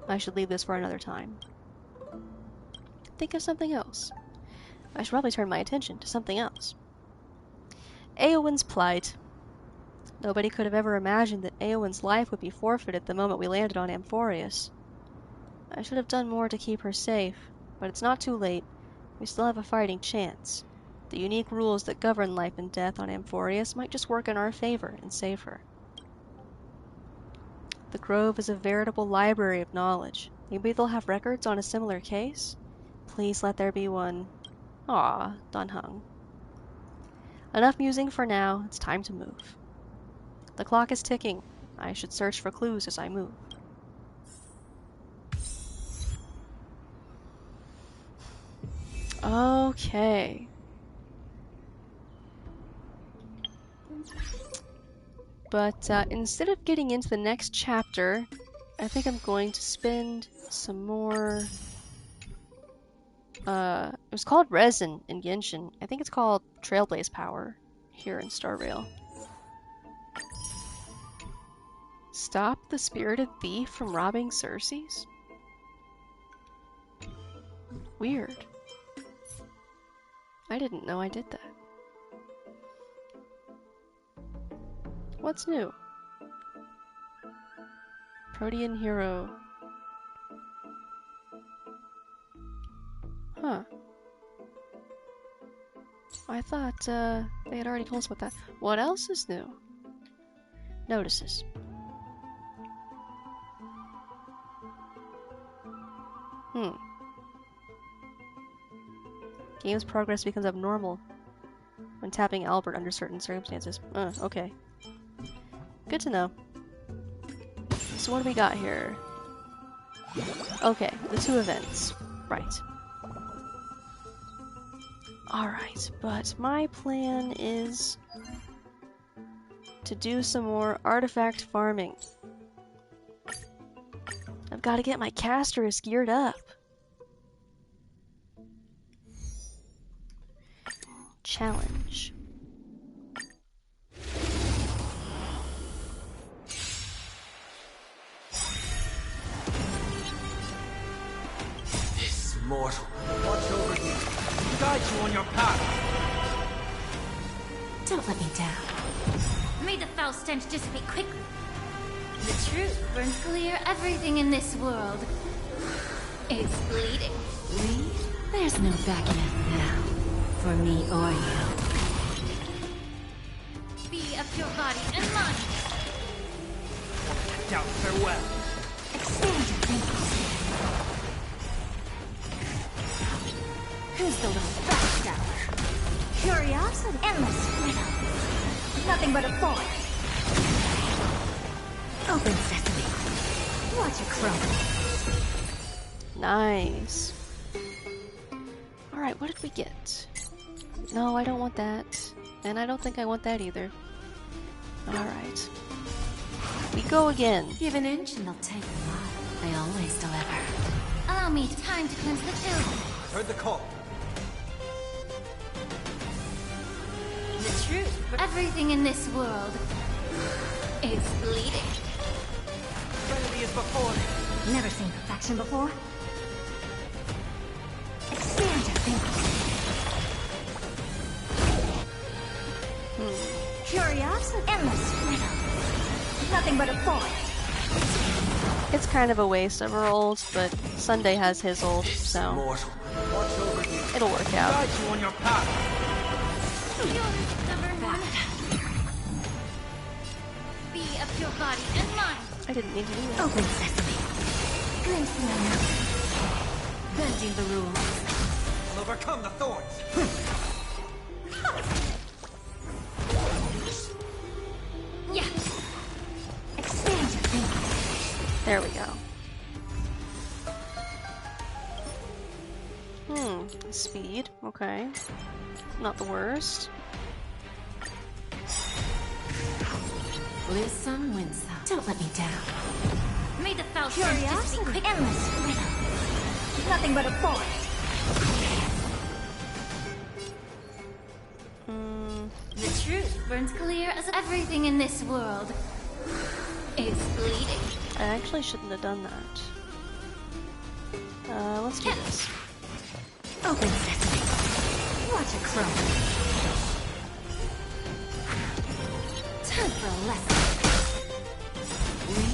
I should leave this for another time. Think of something else. I should probably turn my attention to something else. Eowyn's plight. Nobody could have ever imagined that Eowyn's life would be forfeited the moment we landed on Amphorius. I should have done more to keep her safe, but it's not too late. We still have a fighting chance. The unique rules that govern life and death on Amphorius might just work in our favor and save her. The Grove is a veritable library of knowledge. Maybe they'll have records on a similar case? Please let there be one. Aw, Don Hung. Enough musing for now, it's time to move. The clock is ticking. I should search for clues as I move. Okay. But instead of getting into the next chapter, I think I'm going to spend some more... it was called Resin in Genshin. I think it's called Trailblaze Power here in starrail. Stop the spirited thief from robbing Circe's? Weird. I didn't know I did that. What's new? Protean hero. Huh. I thought they had already told us about that. What else is new? Notices. Game's progress becomes abnormal when tapping Albert under certain circumstances. Okay. Good to know. So what do we got here? Okay, the 2 events. Right. Alright, but my plan is to do some more artifact farming. I've got to get my Castorus geared up. Challenge. This mortal, watch over you, guide you on your path. Don't let me down. May the foul stench dissipate quickly. The truth burns clear. Everything in this world is bleeding. Lee, there's no backing out now, for me or you. Be of your body and mind. Down, farewell. Expand your thinking. Who's the little backstabber? Curiosity, endless riddle. Nothing but a thought. Open sesame. Watch it crumble. Nice. Alright, what did we get? No, I don't want that. And I don't think I want that either. Alright. We go again. Give an inch and they'll take a mile. I always deliver. Allow me time to cleanse the children. Heard the call. The truth. Everything in this world is bleeding. Trinity is before me. Never seen perfection before. Expand your thinking. Curiosity, endless riddle. Nothing but a thought. It's kind of a waste of her ult, but Sunday has his ult, so Mortal, watch over you. it'll work out. Guide you on your path. You're number one. Be of your body and mind. I didn't mean to do that. Open sesame. Glimpsing unknown. Bending the rules. I'll overcome the thorns. Yeah. Expand your thinking. There we go. Speed. Okay. Not the worst. Lose some, win some. Don't let me down. May the foul curiosity quick. Endless riddle. Nothing but a thought. The truth burns clear as everything in this world is bleeding. I actually shouldn't have done that. Let's do this. Open sesame. Watch it crumble. Time for a lesson.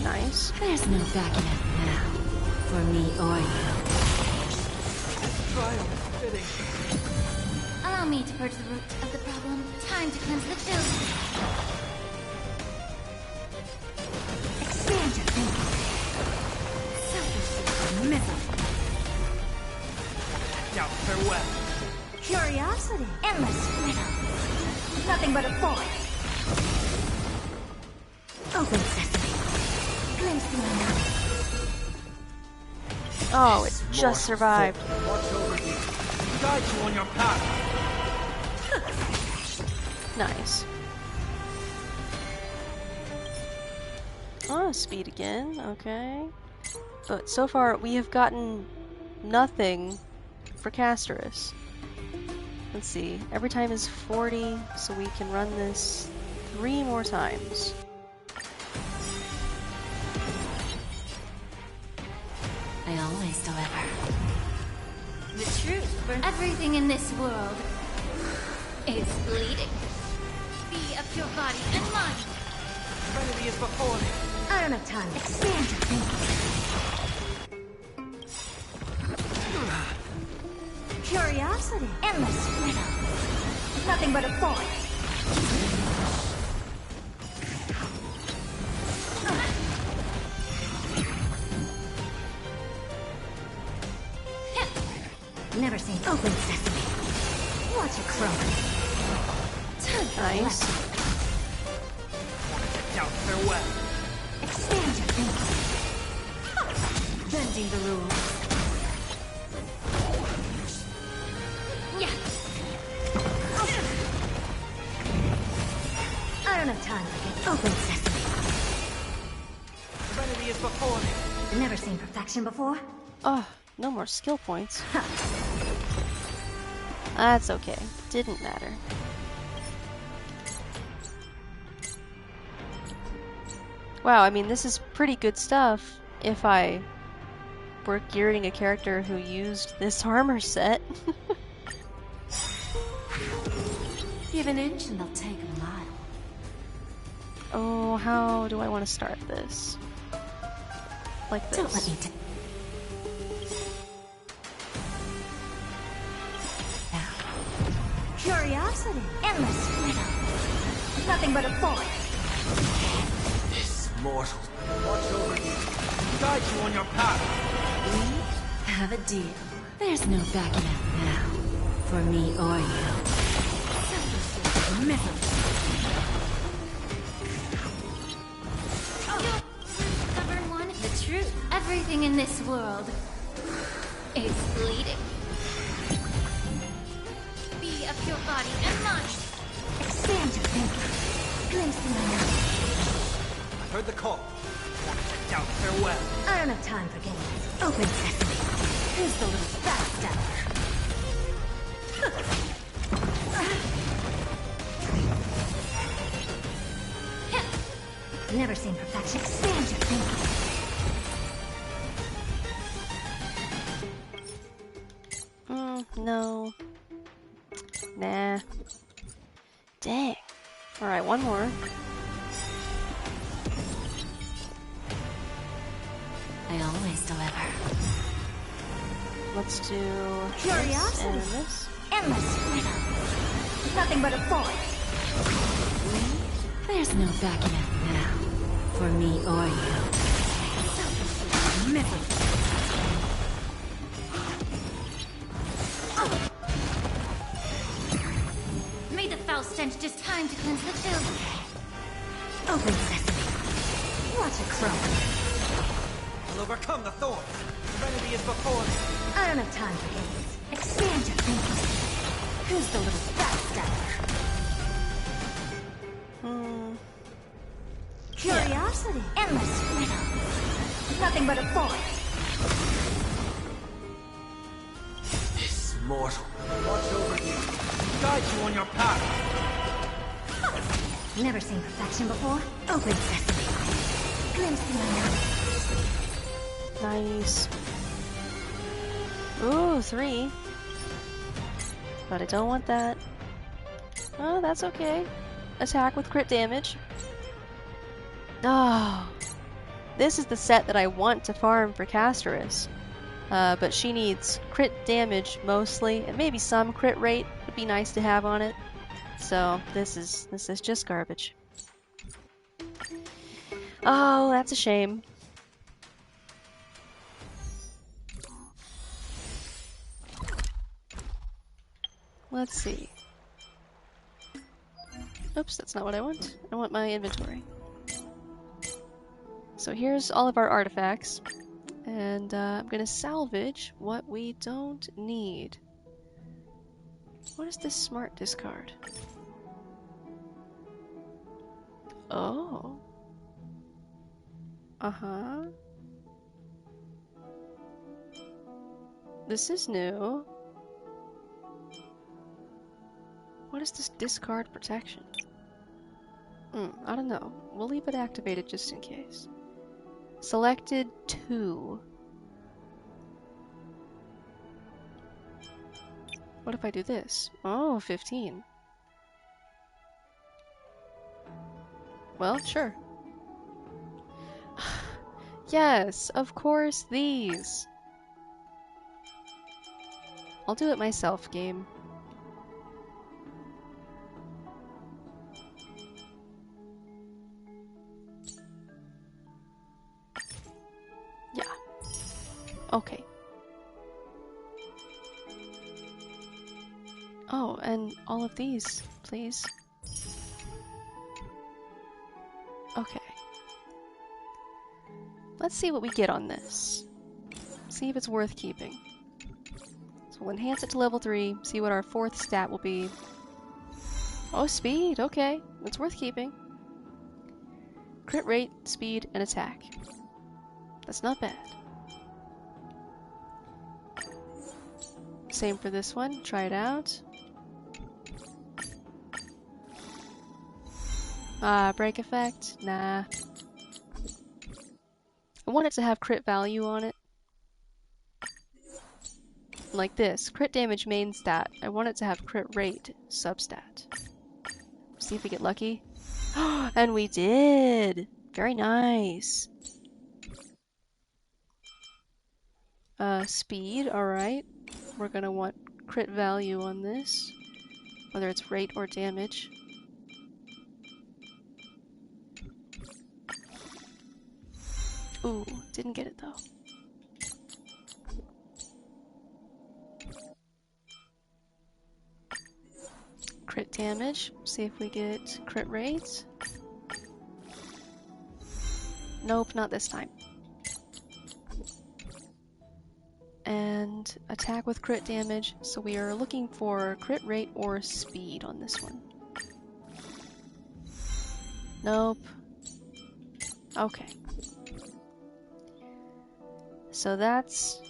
Nice. There's no backing out now, for me or you. Trial fitting. Allow me to purge the root of the problem. Time to cleanse the children. Expand your thinking. Selfishness, misery. Down, farewell. Curiosity, endless riddle. Nothing but a thought. Open sesame. Glimpse the unknown. Oh, it just survived. Watch over you. Guide you on your path. Nice. Oh, speed again. Okay. But so far, we have gotten nothing for Castorus. Let's see. Every time is 40, so we can run this 3 more times. I always deliver. The truth burns everything in this world is bleeding. Be of your body and mind. Serenity is before me. I don't have time. Expand your thinking. Curiosity. Endless freedom. Nothing but a thought. Never seen open sesame. Watch it crumble. Nice. Now farewell. Expand your thinking. Bending the rules. Yeah. I don't have time to get open sesame. Serenity is before me. Never seen perfection before? Oh, no more skill points. That's okay. Didn't matter. Wow, I mean, this is pretty good stuff if I were gearing a character who used this armor set. Give an inch and they'll take a mile. Oh, how do I want to start this? Like this. Don't let me Curiosity. Endless freedom. Nothing but a thought. This mortal. Watch over you. Guide you on your path. We have a deal. There's no backing out now. For me or you. Stubborn one, the truth. Everything in this world is bleeding. Be of your body and mind. Expand your thinking. Glimpse the unknown. I heard the call. Now farewell. I don't have time for games. Open sesame. Who's the little backstabber? Never seen perfection. Expand your thinking. No. Nah. Dang. Alright, one more. I always deliver. Let's do Curiosity. this and this. Endless freedom. Nothing but a thought. There's no backing out now. For me or you. May the foul stench just time to cleanse the filth. Open sesame. Watch it crumble. I'll overcome the thorns. Serenity is before me. I don't have time for games. Expand your thinking. Who's the little backstabber? Curiosity. Endless freedom. Nothing but a thought. This mortal. Watch over you. Guide you on your path. Never seen perfection before? Open sesame. Glimpse the unknown. Nice. Ooh, 3. But I don't want that. Oh, that's okay. Attack with crit damage. Oh. This is the set that I want to farm for Casterus. But she needs crit damage mostly, and maybe some crit rate would be nice to have on it. So this is just garbage. Oh, that's a shame. Let's see. Oops, that's not what I want. I want my inventory. So here's all of our artifacts. And I'm gonna salvage what we don't need. What is this smart discard? Oh. Uh-huh. This is new. What is this discard protection? I don't know. We'll leave it activated just in case. Selected 2. What if I do this? Oh, 15. Well, sure. Yes, of course, these. I'll do it myself, game. Yeah. Okay. Oh, and all of these, please. Okay. Let's see what we get on this. See if it's worth keeping. So we'll enhance it to level 3, see what our 4th stat will be. Oh, speed, okay. It's worth keeping. Crit rate, speed, and attack. That's not bad. Same for this one, try it out. Break effect? Nah. I want it to have crit value on it. Like this, crit damage main stat. I want it to have crit rate substat. See if we get lucky. And we did! Very nice. Speed, alright. We're gonna want crit value on this. Whether it's rate or damage. Ooh, didn't get it though. Crit damage. See if we get crit rate. Nope, not this time. And attack with crit damage, so we are looking for crit rate or speed on this one. Nope. Okay. So that's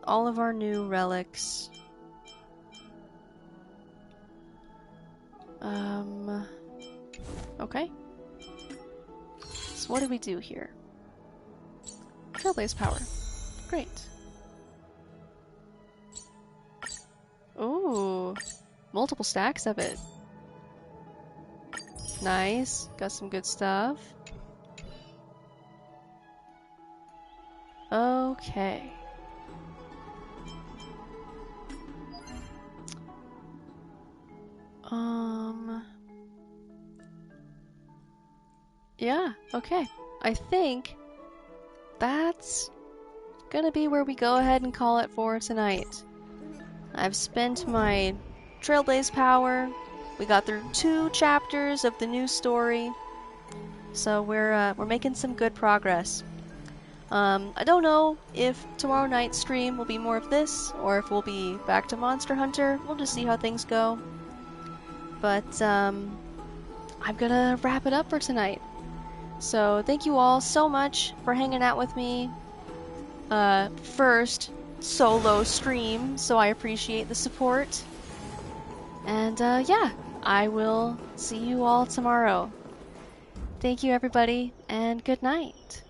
all of our new relics. Okay. So what do we do here? Trailblaze power. Great. Ooh, multiple stacks of it. Nice, got some good stuff. Okay. Yeah, okay. I think that's gonna be where we go ahead and call it for tonight. I've spent my Trailblaze power. We got through 2 chapters of the new story, so we're making some good progress. I don't know if tomorrow night's stream will be more of this, or if we'll be back to Monster Hunter. We'll just see how things go. But I'm gonna wrap it up for tonight. So thank you all so much for hanging out with me. First solo stream, so I appreciate the support. And yeah, I will see you all tomorrow. Thank you everybody, and good night.